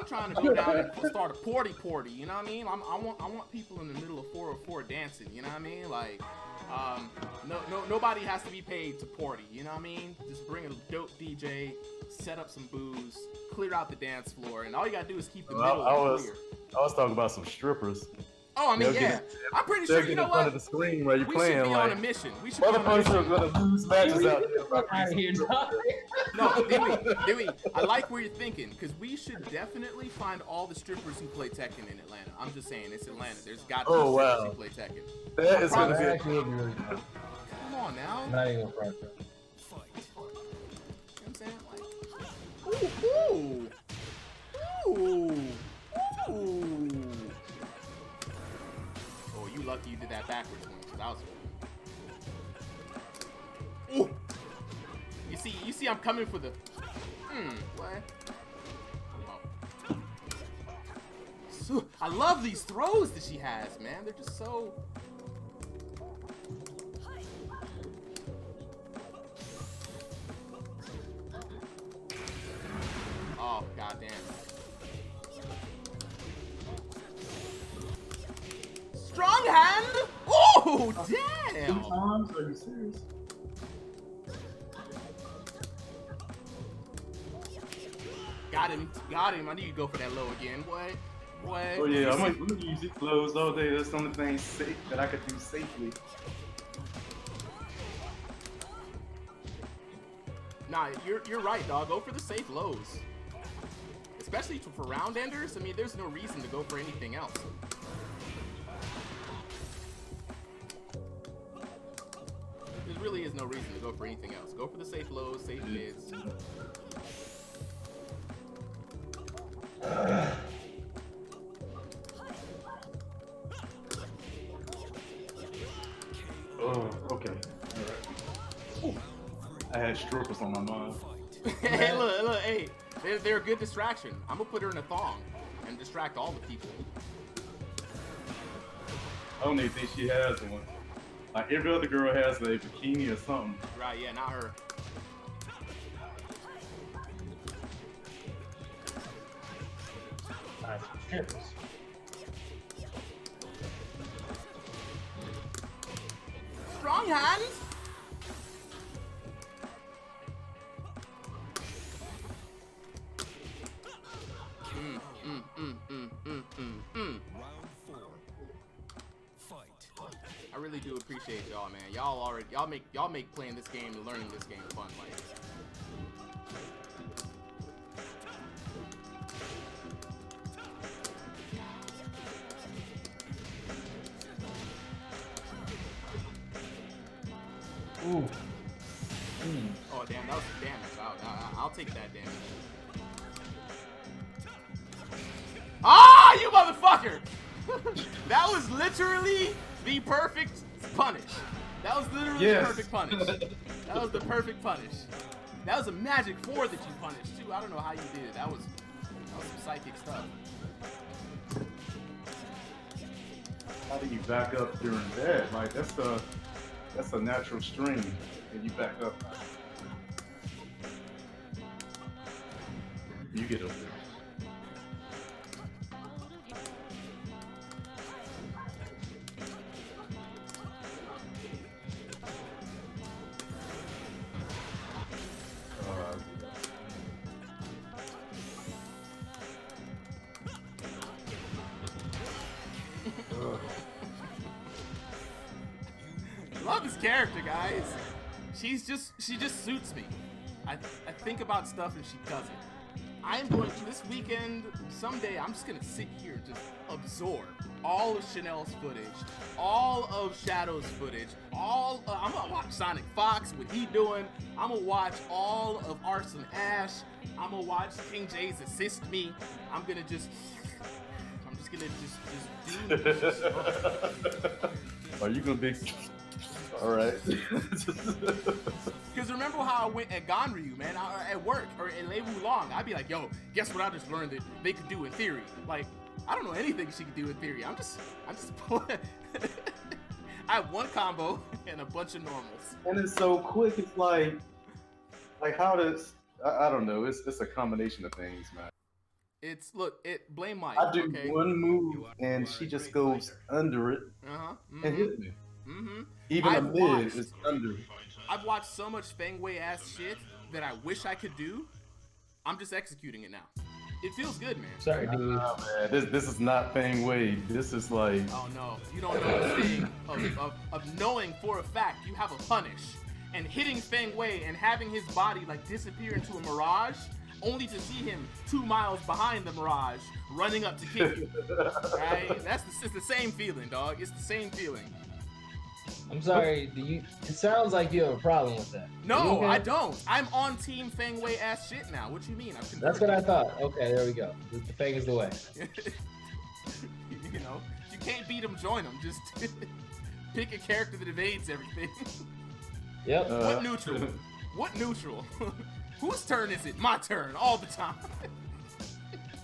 trying to go down and start a porty. You know what I mean? I want people in the middle of 404 dancing. You know what I mean? Like. Nobody has to be paid to party, you know what I mean? Just bring a dope DJ, set up some booze, clear out the dance floor, and all you gotta do is keep the middle clear. I was talking about some strippers. Oh, I mean, yeah. I'm pretty sure, you know what? The screen where you're we playing, should be like, on a mission. We should be on a mission. Motherfuckers are gonna lose matches out here. No, Dewey, I like where you're thinking, because we should definitely find all the strippers who play Tekken in Atlanta. I'm just saying, it's Atlanta. There's got to be strippers who play Tekken. That is gonna be actually really fun. Come on now. I'm not even gonna front. You know what I'm saying? Like, ooh. Oh, you lucky you did that backwards one, because I was. Ooh. You see, I'm coming for the. What? Oh. So, I love these throws that she has, man. They're just so. Oh, goddamn. Strong hand! Oh, damn! Are you serious? Got him. I need you to go for that low again, boy. Oh yeah, I'm gonna use it closed all day. That's the only thing safe that I could do safely. Nah, you're right, dog. Go for the safe lows. Especially for round enders. I mean, there's no reason to go for anything else. There really is no reason to go for anything else. Go for the safe lows, safe mids. Oh, okay. All right. I had strippers on my mind. Hey, look, hey. They're a good distraction. I'm gonna put her in a thong and distract all the people. I don't even think she has one. Like every other girl has a bikini or something. Right, yeah, not her. Strong hand. I really do appreciate y'all, man. Y'all make playing this game and learning this game fun. Like, Oh damn, that was some damage. I'll take that damage. Ah, you motherfucker! That was literally the perfect punish. That was literally the perfect punish. That was the perfect punish. That was a magic 4 that you punished too. I don't know how you did it. That was some psychic stuff. How do you back up during that? Like that's a natural stream, and you back up. You get up there. Love this character, guys. She just suits me. I think about stuff and she does it. I am going to this weekend, someday, I'm just gonna sit here and just absorb all of Chanel's footage, all of Shadow's footage, I'm gonna watch Sonic Fox, what he doing. I'm gonna watch all of Arson Ash. I'm gonna watch King J's assist me. I'm just gonna do this. Are you gonna be? All right. Because remember how I went at Ganryu, man, at work, or at Lei Wulong, I'd be like, yo, guess what I just learned that they could do in theory? Like, I don't know anything she could do in theory. I'm just I have one combo and a bunch of normals. And it's so quick. It's like how does I don't know. It's a combination of things, man. Blame Mike. I do okay? one move and she just goes under it and hit me. Even a mid is under. I've watched so much Feng Wei ass shit that I wish I could do. I'm just executing it now. It feels good, man. Sorry, dude. Nah, man, this is not Feng Wei. This is like. Oh no, you don't know the thing of knowing for a fact you have a punish and hitting Feng Wei and having his body like disappear into a mirage, only to see him 2 miles behind the mirage running up to kick you. Right? It's the same feeling, dog. It's the same feeling. I'm sorry, it sounds like you have a problem with that. No, okay? I don't. I'm on team Feng Wei ass shit now. What you mean? That's what I thought. Okay, there we go. The Feng is the way. You know, you can't beat him, join him. Just pick a character that evades everything. Yep. What neutral? What neutral? Whose turn is it? My turn, all the time.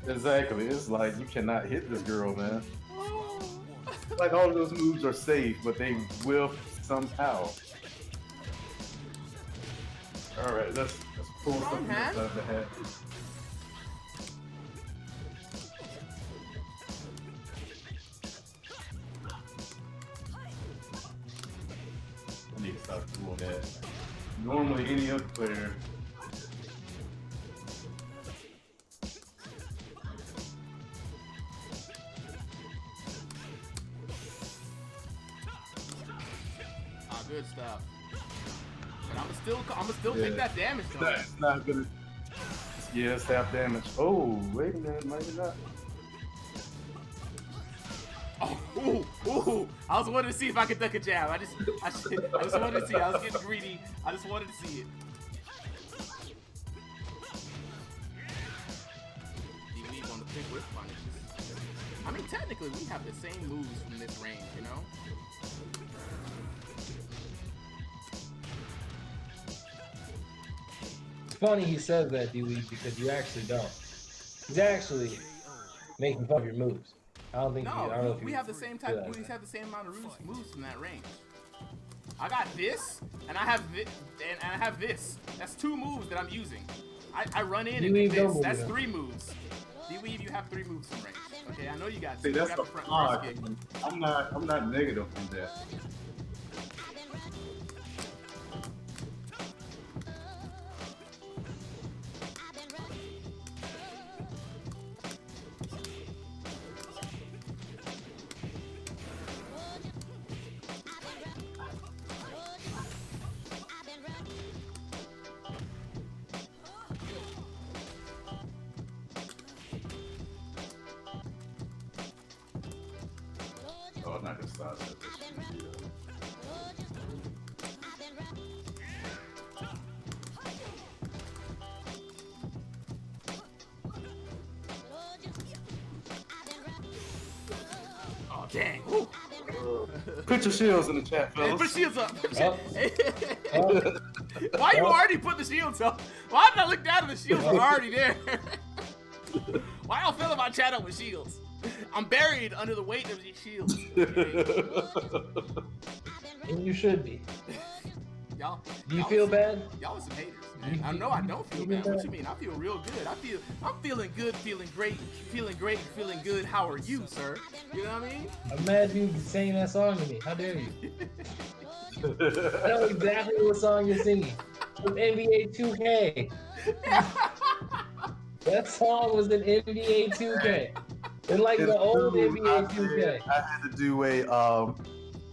Exactly. It's like you cannot hit this girl, man. Like all of those moves are safe, but they will somehow. All right, let's pull something out of the hat. I need to stop doing that. Normally, any other player. Good stuff. But I'ma still take that damage though. It's not gonna. Yeah, it's half damage. Oh, wait a minute, maybe not. Oh, ooh! I was wanting to see if I could duck a jab. I just wanted to see. I was getting greedy. I just wanted to see it. You leave on the big whip punishes. I mean, technically, we have the same moves from this range, you know. Funny he says that, D-Weed, because you actually don't. He's actually making fun of your moves. I don't think. No, we have the same type. We have the same amount of moves from that range. I got this, and I have this, and I have this. That's 2 moves that I'm using. I run in and do this. That's 3 moves. D-Weave, you have 3 moves from range. Okay, I know you got. See, that's the the front kick. I'm not negative on that. Oh, I'm not gonna stop that. dang. Woo. Put your shields in the chat, Hey, fellas. put shields up. Oh. Why you already put the shields up? Why did I look down and the shields are already there? Why y'all filling my chat up with shields? I'm buried under the weight of these shields. And you should be. Y'all, Do you y'all feel was- bad? Y'all was some haters, man. I know I don't feel bad. What you mean? I feel real good. I'm feeling good, feeling great, feeling good. How are you, sir? You know what I mean? I'm mad you saying that song to me. How dare you? I know exactly what song you're singing. From NBA 2K. That song was in NBA 2K. In like the old NBA 2K. I had to do a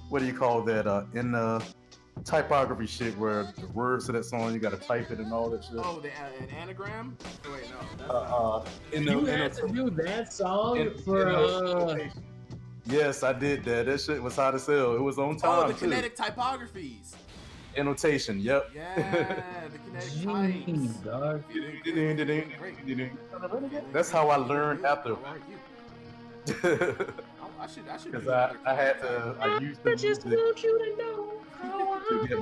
what do you call that? In the typography shit where the words to that song you gotta type it and all that shit. Oh, an anagram? Oh, wait, no. You had to do that song for Yes, I did that. That shit was hot as hell. It was on time. Oh, the too. kinetic typographies. Annotation. Yep. Yeah, the kinetic types. Jeez, dog. That's how I learned after. How are you? I should Because do another I had kinetic to. I used the music to get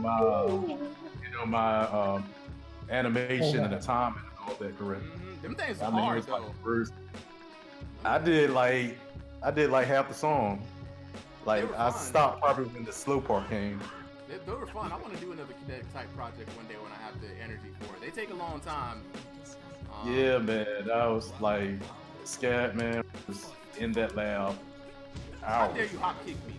my animation and the time and all that correct. Them things I are mean, it hard was like though. the first. I did like half the song. Like They were I fun. stopped probably when the slow part came. They were fun. I want to do another kinetic type project one day when I have the energy for it. They take a long time. Yeah, man. I was like scared, man. Was in that lab. How Ow. dare you hot kick me?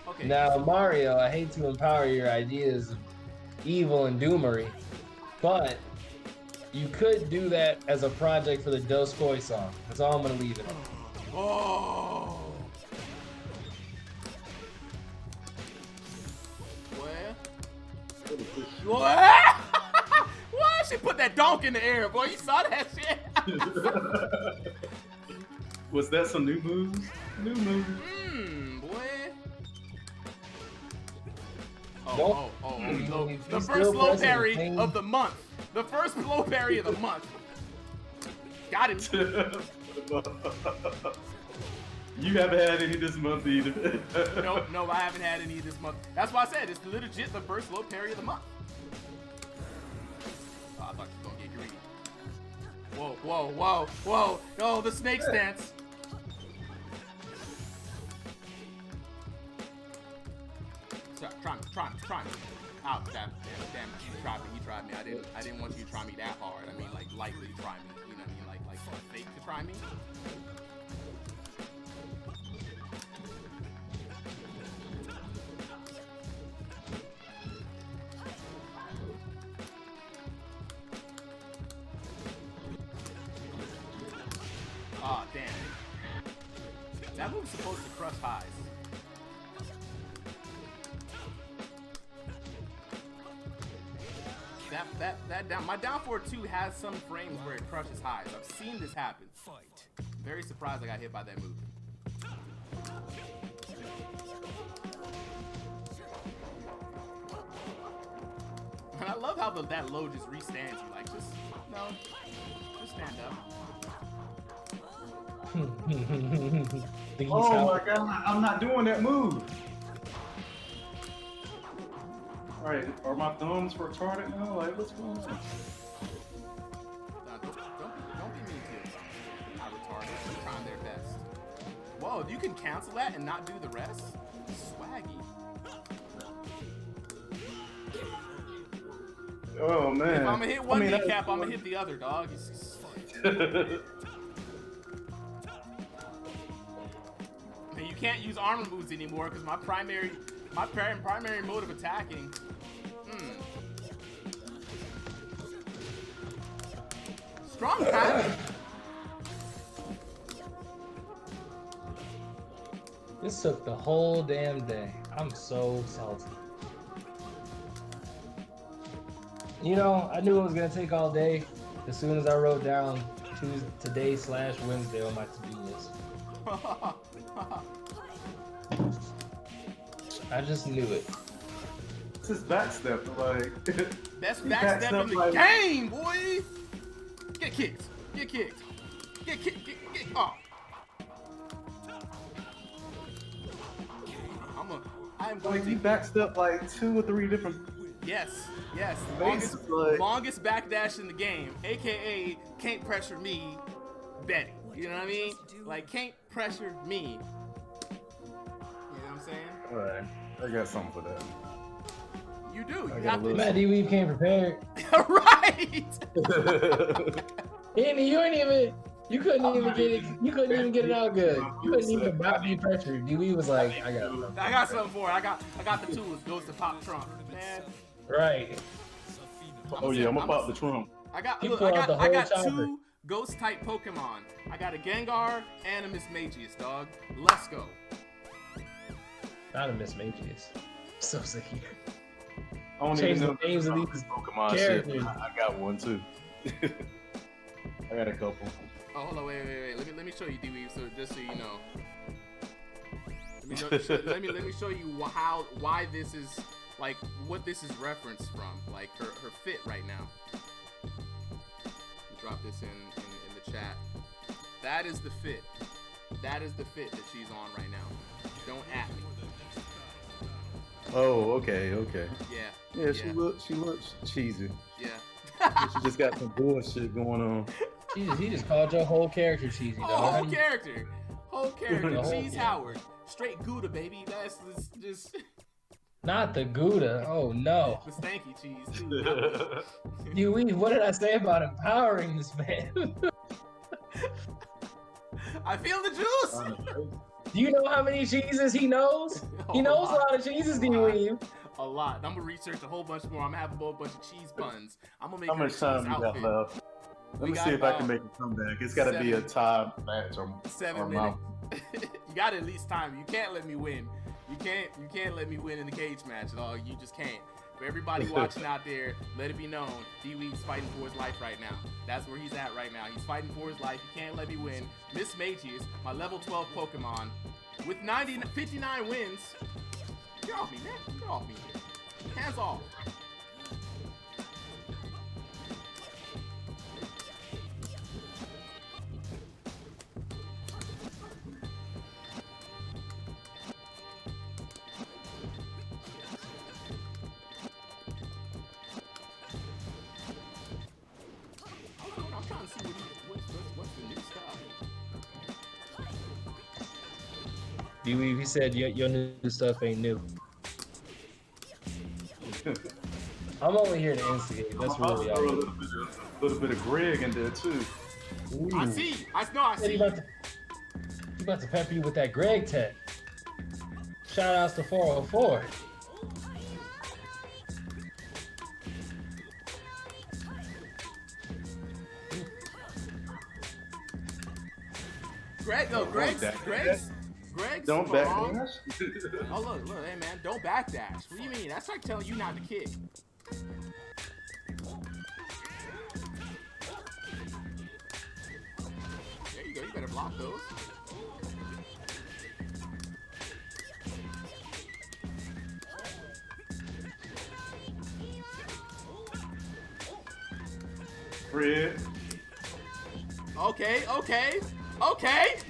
Okay. Now, Mario, I hate to empower your ideas of evil and doomery, but you could do that as a project for the Dos Koi song. That's all I'm gonna leave it at. Oh. What? What? She put that donk in the air, boy. You saw that shit? Was that some new moves? New moves. Boy. Nope. Oh. He's The still first low pressing parry the same- of the month. The first low parry of the month. Got him. You haven't had any this month either. No, I haven't had any this month. That's why I said it's legit the first low parry of the month. Oh, I thought you were gonna get greedy. Whoa. No, the snake stance. Try me. Oh, damn, he tried me. I didn't want you to try me that hard. I mean, like, lightly try me. You know what I mean? Like fake to try me. Aw, damn. That move's supposed to crush highs. My down forward 2 has some frames where it crushes highs. I've seen this happen. Very surprised I got hit by that move. And I love how that low just restands you. Like, just stand up. Oh my god, I'm not doing that move. Alright, are my thumbs retarded now? Like, what's going on? Don't be mean to yourself. Not retarded. They're trying their best. Whoa, you can cancel that and not do the rest? Swaggy. Oh man. If I'm gonna hit one kneecap, I'm gonna hit the other, dog. And you can't use armor moves anymore because my primary mode of attacking. Strong pattern. This took the whole damn day. I'm so salty. You know, I knew it was gonna take all day as soon as I wrote down today/Wednesday on my to-do list. I just knew it. This is backstep, like. Best backstep in the game, boy. Get kicked. Oh. I am going Like, you backstep like 2 or 3 different. Yes. Like- Longest backdash in the game, aka can't pressure me, Betty. You know what I mean? Like can't pressure me. You know what I'm saying? All right, I got something for that. You do. I You got have a little- Matt D-Weave came prepared. to. Right. Andy, you couldn't even get it. You couldn't even get it out good. You couldn't even not be pressured. D-Weave was like, I got something for it. I got the tools. Goes to pop Trump, man. right. Oh yeah, I'm gonna pop the Trump. I got He pulled out the I whole got chopper. 2 ghost type Pokemon. I got a Gengar and a Miss Magius, dog. Let's go. Not a Miss Magius. So sick here. I don't Change even know the names of these Pokemon characters. shit. I got one too. I got a couple. Oh, hold on, wait. Let me show you, D-Weave, so just so you know. Let me show you why this is like what this is referenced from, like her fit right now. Drop this in the chat. That is the fit. That is the fit that she's on right now. Don't at me. Oh, okay. Yeah. Yeah, she looks cheesy. Yeah. She just got some bullshit going on. He just called your whole character cheesy, Oh, dog. whole character. The whole Cheese character. Howard. Straight Gouda, baby. That's just Not the Gouda. Oh no. the stanky cheese too. D-Weave, what did I say about empowering this man? I feel the juice. Do you know how many cheeses he knows? He knows a lot of cheeses, D-Weave. A lot. I'm gonna research a whole bunch more. I'm gonna have a whole bunch of cheese puns. I'm gonna make How her a much time cheese you got outfit. left? Let We me got see if I about can make a comeback. It's got to be a tie match or 7 or minutes. You got at least time. You can't let me win. You can't let me win in the cage match, dog. You just can't. For everybody watching out there, let it be known, D-Weed's fighting for his life right now. That's where he's at right now. He's fighting for his life. He can't let me win. Miss Magius, my level 12 Pokemon, with 59 wins. Get off me, man. Get off me. Hands off. I'm trying to see what's the new stuff. D-Weave, he said your new stuff ain't new. I'm only here to instigate. That's I'll really throw all. a little bit of Greg in there too. I see. I know. He about to pepper you with that Greg tech. Shout outs to 404. Greg's Don't strong. backdash. Oh look, hey man, don't backdash. What do you mean? That's like telling you not to kick. There you go. You better block those. Fred. Okay.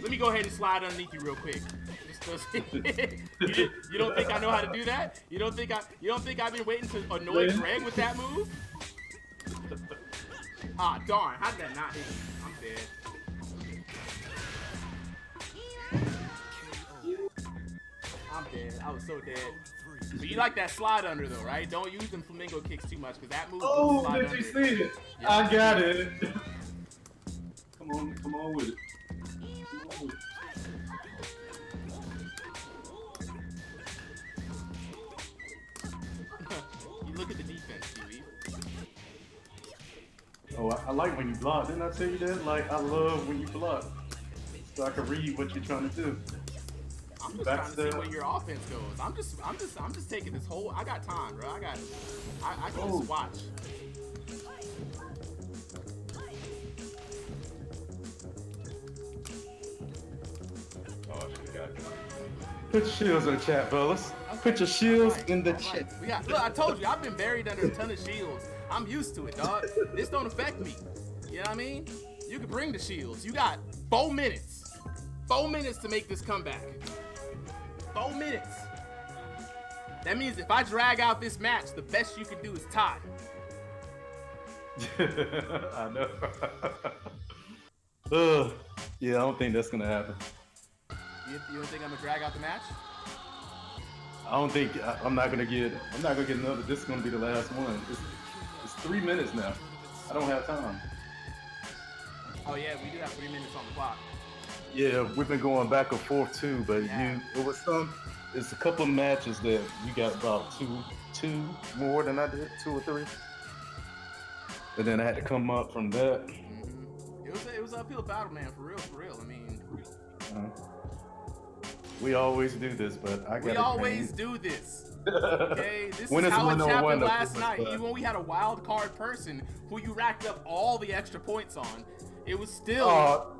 Let me go ahead and slide underneath you real quick. You don't think I know how to do that? You don't think I've been waiting to annoy Greg with that move? Ah, darn! How did that not hit me? I'm dead. I'm dead. I was so dead. But you like that slide under though, right? Don't use them flamingo kicks too much because that move. Oh, slide did you under. see it? Yeah. I got it. Come on with it. Come on with it. You look at the defense, Kiwi. Oh, I like when you block. Didn't I tell you that? Like, I love when you block. So I can read what you're trying to do. I'm just trying to see where your offense goes. I'm just taking this whole. I got time, bro. I can just watch. Oh, I should have got you. Put your shields in the chat, fellas. Put your shields in the chat. Look, I told you, I've been buried under a ton of shields. I'm used to it, dog. This don't affect me. You know what I mean? You can bring the shields. You got 4 minutes. 4 minutes to make this comeback. 4 minutes. That means if I drag out this match, the best you can do is tie. I know. Yeah, I don't think that's gonna happen. You don't think I'm gonna drag out the match? I don't think I'm not gonna get another. This is gonna be the last one. It's 3 minutes now. I don't have time. Oh yeah, we do have 3 minutes on the clock. Yeah, we've been going back and forth too, but Yeah. It's a couple of matches that you got about two more than I did, 2 or 3. And then I had to come up from that. It was an uphill battle, man. For real. I mean, We always do this, but I got. we always do this. Okay, this When is it's how it 1-on-1 happened of last course, night. but- Even when we had a wild card person who you racked up all the extra points on, it was still.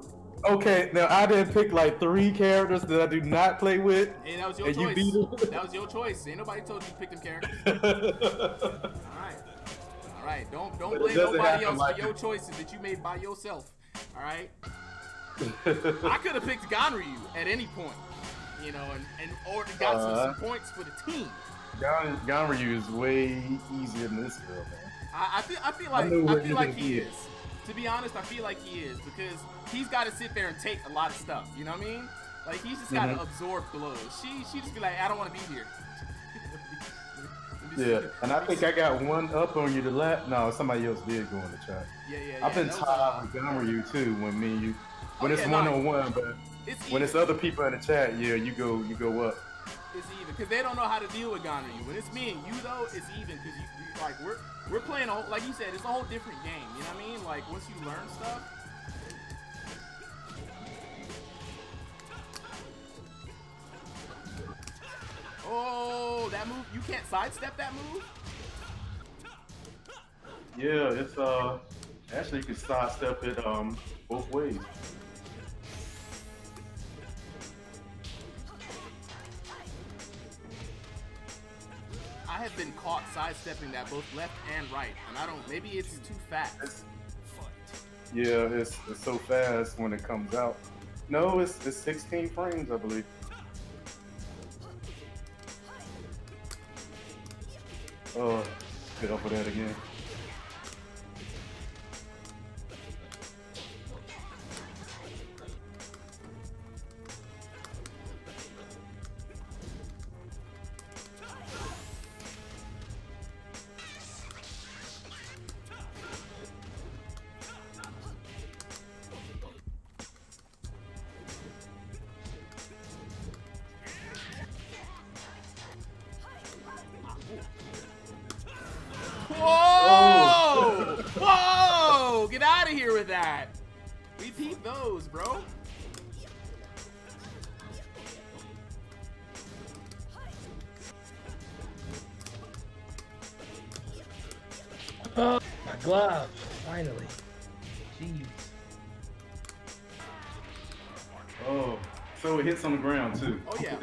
Okay, now I didn't pick like 3 characters that I do not play with. Hey, that was your and you choice. beat it? That was your choice. Ain't nobody told you to pick them characters. All right. Don't blame doesn't nobody happen else like for your that. choices that you made by yourself. All right. I could have picked Ganryu at any point, you know, and or got some points for the team. Ganryu is way easier than this girl, man. I feel like he is. To be honest, I feel like he is because he's got to sit there and take a lot of stuff. You know what I mean? Like he's just got to absorb blows. She just be like, I don't want to be here. Yeah, and I think I got one up on you. No, somebody else did go in the chat. Yeah. I've been tied with Ganryu too. When me and you, when it's 1-on-1, but when it's other people in the chat, yeah, you go up. It's even because they don't know how to deal with Ganryu. When it's me and you though, it's even because you like we're playing a whole, like you said, it's a whole different game. You know what I mean? Like once you learn stuff. Oh, that move! You can't sidestep that move. Yeah, it's actually you can sidestep it both ways. I have been caught sidestepping that both left and right, and I don't. Maybe it's too fast. Yeah, it's so fast when it comes out. No, it's 16 frames, I believe. Oh, get up for that again. Whoa! Whoa! Get out of here with that. We peep those, bro. Oh, my glove. Finally. Jeez. Oh, so it hits on the ground too. Oh yeah.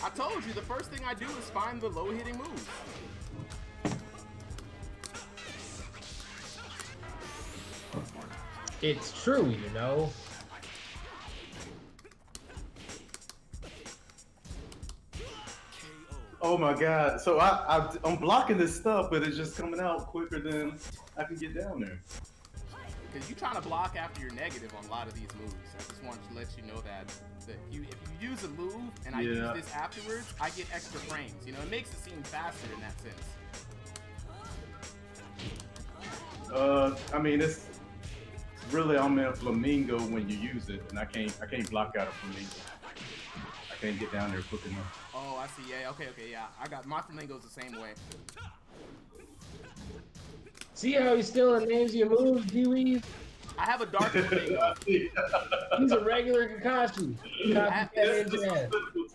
I told you the first thing I do is find the low hitting moves. It's true, you know. Oh my god! So I'm blocking this stuff, but it's just coming out quicker than I can get down there. Because you're trying to block after you're negative on a lot of these moves. I just want to let you know that if you use a move and I use this afterwards, I get extra frames. You know, it makes it seem faster in that sense. I mean, it's really I'm in Flamingo when you use it, and I can't block out a Flamingo. I can't get down there quick enough. Oh, I see. Yeah. Okay. Yeah. I got my flamingos the same way. See how he's still names your moves, D-Weave? I have a dark flamingo. He's a regular Kakashi.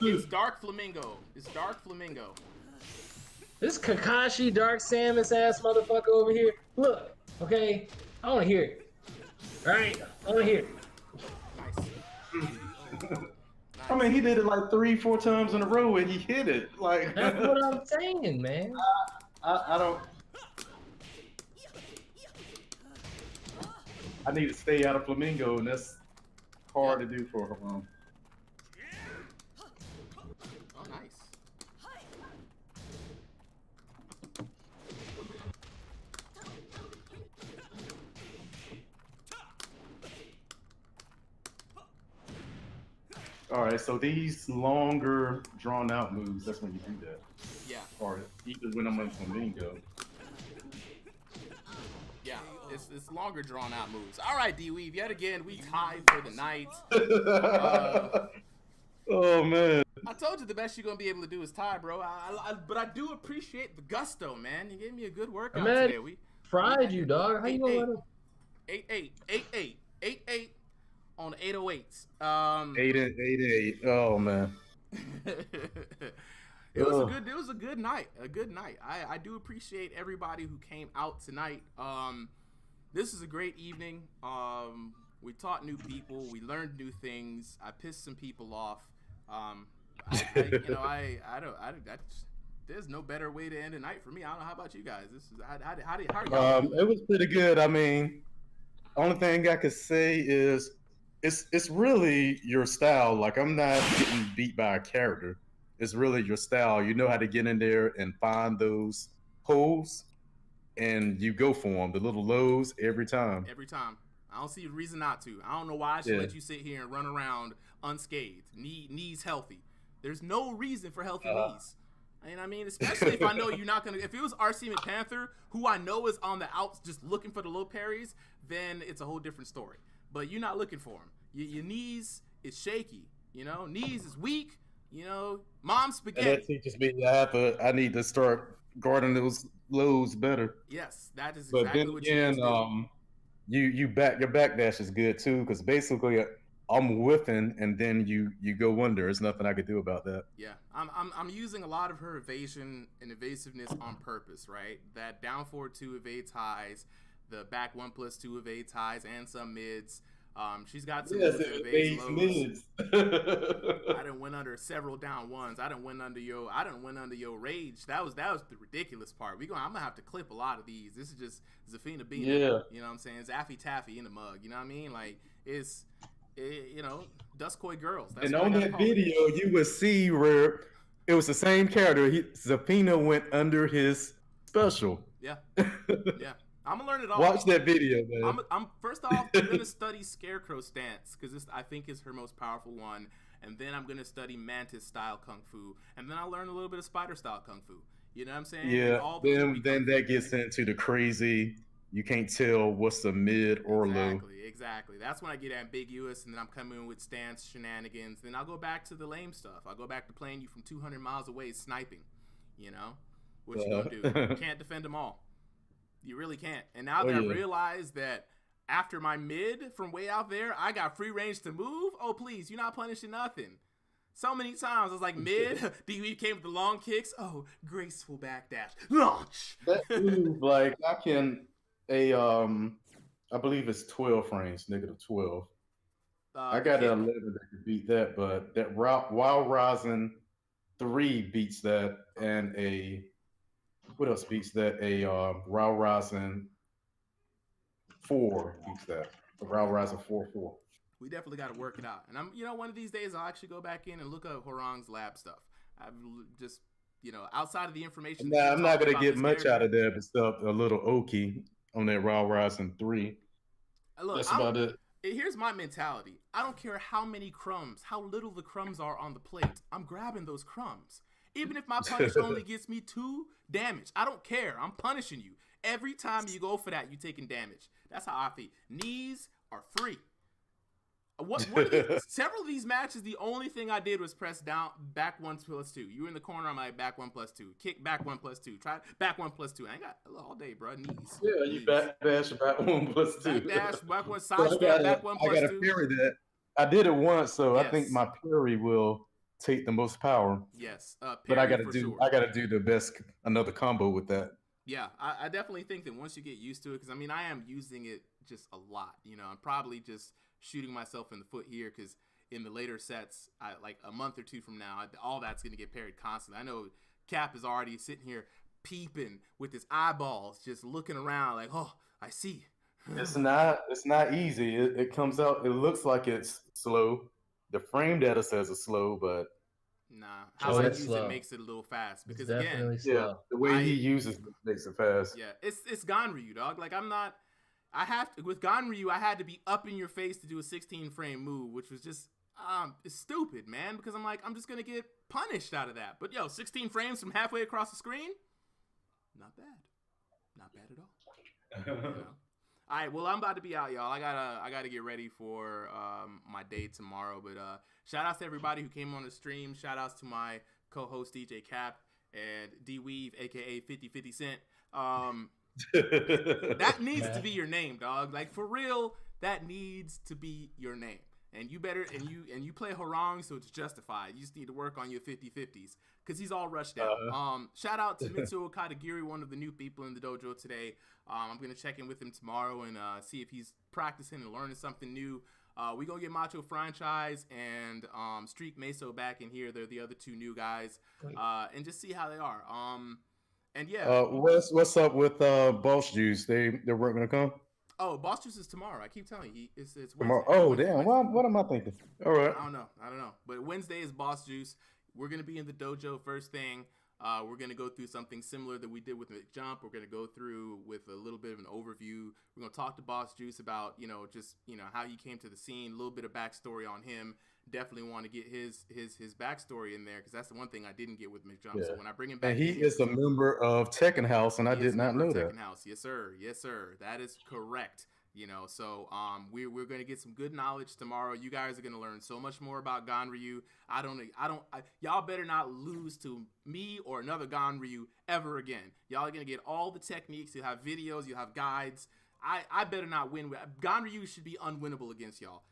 It's dark flamingo. It's dark flamingo. This Kakashi Dark Samus ass motherfucker over here. Look, okay? I wanna hear it. Alright, I wanna hear it. Nice. I mean, he did it like 3-4 times in a row, and he hit it. Like That's what I'm saying, man. I don't. I need to stay out of Flamingo, and that's hard to do for her. Oh, nice. All right, so these longer, drawn out moves, that's when you do that. Yeah, Or either when I'm on flamingo. yeah. It's longer drawn out moves. All right, D-Weave. Yet again, we tied for the night. Oh man. I told you the best you're gonna be able to do is tie, bro. But I do appreciate the gusto, man. You gave me a good workout Man, today. We fried you, dog. How you gonna let him? 8-8 on 808s. 8-8. Oh man. It was a good night. A good night. I do appreciate everybody who came out tonight. This is a great evening. We taught new people. We learned new things. I pissed some people off. There's no better way to end a night for me. I don't know how about you guys. This is how are y'all doing? It was pretty good. I mean, only thing I could say is it's really your style. Like, I'm not getting beat by a character. It's really your style. You know how to get in there and find those holes, and you go for them. The little lows every time. Every time. I don't see a reason not to. I don't know why I should let you sit here and run around unscathed, knees healthy. There's no reason for healthy knees. And I mean, especially if I know you're not gonna. If it was RC McPanther, who I know is on the outs just looking for the low parries, then it's a whole different story. But you're not looking for him. Your knees is shaky. You know, knees is weak. You know, mom spaghetti. And that teaches me I need to start guarding those lows better. Yes, that is But exactly then what again, your backdash is good too, because basically I'm whiffing and then you go under. There's nothing I could do about that. Yeah, I'm using a lot of her evasion and evasiveness on purpose, right? That down forward 2 evades highs, the back 1+2 evades highs, and some mids. She's got some evades lows. Mids. I done went under several down ones. I done went under your rage. That was the ridiculous part. I'm gonna have to clip a lot of these. This is just Zafina being, you know what I'm saying? Zaffy Taffy in the mug. You know what I mean? Like Duskoi girls. That's and on that video, you would see where it was the same character. Zafina went under his special. Yeah, yeah. I'm gonna learn it all. Watch that video, man. I'm first off, I'm gonna study Scarecrow stance because this I think is her most powerful one, and then I'm gonna study Mantis style kung fu, and then I'll learn a little bit of Spider style kung fu. You know what I'm saying? Yeah. Then that gets into the crazy. You can't tell what's the mid or low. Exactly. That's when I get ambiguous, and then I'm coming in with stance shenanigans. Then I'll go back to the lame stuff. I'll go back to playing you from 200 miles away, sniping. You know, what you gonna do? You can't defend them all. You really can't. And now that I realize that after my mid from way out there, I got free range to move. Oh, please, you're not punishing nothing. So many times I was like, mid, DB came with the long kicks. Oh, graceful backdash. Launch. That move, like, I can, I believe it's 12 frames, -12. I got an 11 that could beat that, but that Wild Rising 3 beats that, and what else beats that? Wild Rising 4 beats that. The Wild Rising 4. We definitely got to work it out. And one of these days I'll actually go back in and look up Horong's lab stuff. I've just, outside of the information. Nah, I'm not going to get much out of that, but stuff a little oaky on that Wild Rising 3. Look, that's about it. Here's my mentality. I don't care how many crumbs, how little the crumbs are on the plate. I'm grabbing those crumbs. Even if my punish only gets me 2 damage, I don't care. I'm punishing you. Every time you go for that, you're taking damage. That's how I feel. Knees are free. Several of these matches, the only thing I did was press down, back 1+2. You were in the corner, I'm like, back 1+2. Kick, back 1+2. Try back 1+2. I ain't got all day, bro. Knees. Yeah, you backdash, back 1+2. Backdash, back 1, side step, back 1+2. I got to parry that. I did it once, so yes. I think my parry will take the most power. Yes, but I got to do the best, another combo with that. Yeah, I definitely think that once you get used to it, because I am using it just a lot. I'm probably just shooting myself in the foot here because in the later sets, like a month or 2 from now, all that's going to get parried constantly. I know Cap is already sitting here peeping with his eyeballs, just looking around like, oh, I see. It's not easy. It comes out, it looks like it's slow. The frame data says it's slow, but nah, how I use it makes it a little fast because again, the way he uses it makes it fast. Yeah, it's Ganryu, dog. Like with Ganryu, I had to be up in your face to do a 16 frame move, which was just It's stupid, man, because I'm like, I'm just gonna get punished out of that. But yo, 16 frames from halfway across the screen, not bad, not bad at all. You know? All right, well, I'm about to be out, y'all. I gotta get ready for my day tomorrow. But shout outs to everybody who came on the stream. Shout outs to my co-host DJ Cap and D Weave, aka 50 Cent. That needs to be your name, dog. Like, for real, that needs to be your name. And you better you play Harang, so it's justified. You just need to work on your 50-50s because he's all rushed out. Shout out to Mitsuo Katagiri, one of the new people in the dojo today. I'm gonna check in with him tomorrow and see if he's practicing and learning something new. We gonna get Macho Franchise and Streak Meso back in here. They're the other two new guys, and just see how they are. And yeah, what's up with Boss Juice? They weren't gonna come. Oh, Boss Juice is tomorrow. I keep telling you, it's Wednesday. Tomorrow. Oh, Wednesday, damn. Wednesday. What am I thinking? All right. I don't know. But Wednesday is Boss Juice. We're going to be in the dojo first thing. We're going to go through something similar that we did with McJump. We're going to go through with a little bit of an overview. We're going to talk to Boss Juice about, how he came to the scene, a little bit of backstory on him. Definitely want to get his backstory in there because that's the one thing I didn't get with McJump. Yeah. So when I bring him back, and he is a member of Tekken House, and I did not know that. Tekken House, yes sir, that is correct. So we're gonna get some good knowledge tomorrow. You guys are gonna learn so much more about Ganryu. Y'all better not lose to me or another Ganryu ever again. Y'all are gonna get all the techniques. You'll have videos. You'll have guides. I better not win. Ganryu should be unwinnable against y'all.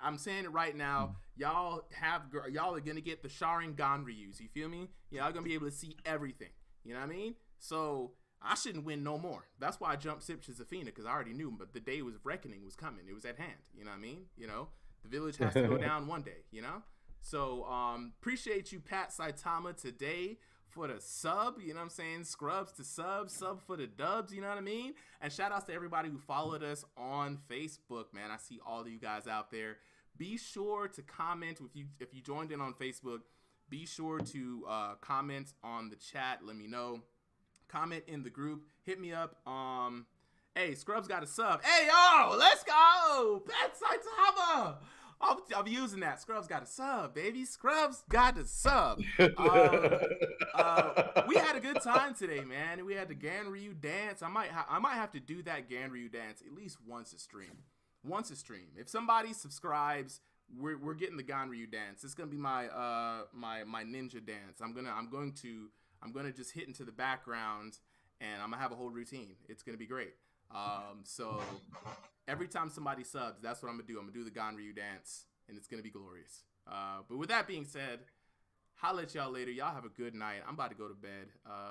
I'm saying it right now. Y'all are gonna get the Sharingan Ganryus. You feel me? Y'all gonna be able to see everything. You know what I mean? So I shouldn't win no more. That's why I jumped ship to Zafina, because I already knew, but the day of reckoning was coming. It was at hand. You know what I mean? The village has to go down one day, So appreciate you, Pat Saitama, today for the sub. You know what I'm saying? Scrubs to sub for the dubs. You know what I mean? And shout outs to everybody who followed us on Facebook, man. I see all of you guys out there. Be sure to comment if you joined in on Facebook. Be sure to comment on the chat. Let me know. Comment in the group. Hit me up. Hey, Scrubs got a sub. Hey, yo, let's go. Pat Saitama. I'm using that. Scrubs got a sub, baby. Scrubs got a sub. We had a good time today, man. We had the Ganryu dance. I might have to do that Ganryu dance at least once a stream. If somebody subscribes, we're getting the Ganryu dance. It's gonna be my my ninja dance. I'm gonna just hit into the background and I'm gonna have a whole routine. It's gonna be great. So every time somebody subs, that's what I'm gonna do. I'm gonna do the Ganryu dance and it's gonna be glorious. But with that being said, holla at y'all later. Y'all have a good night. I'm about to go to bed.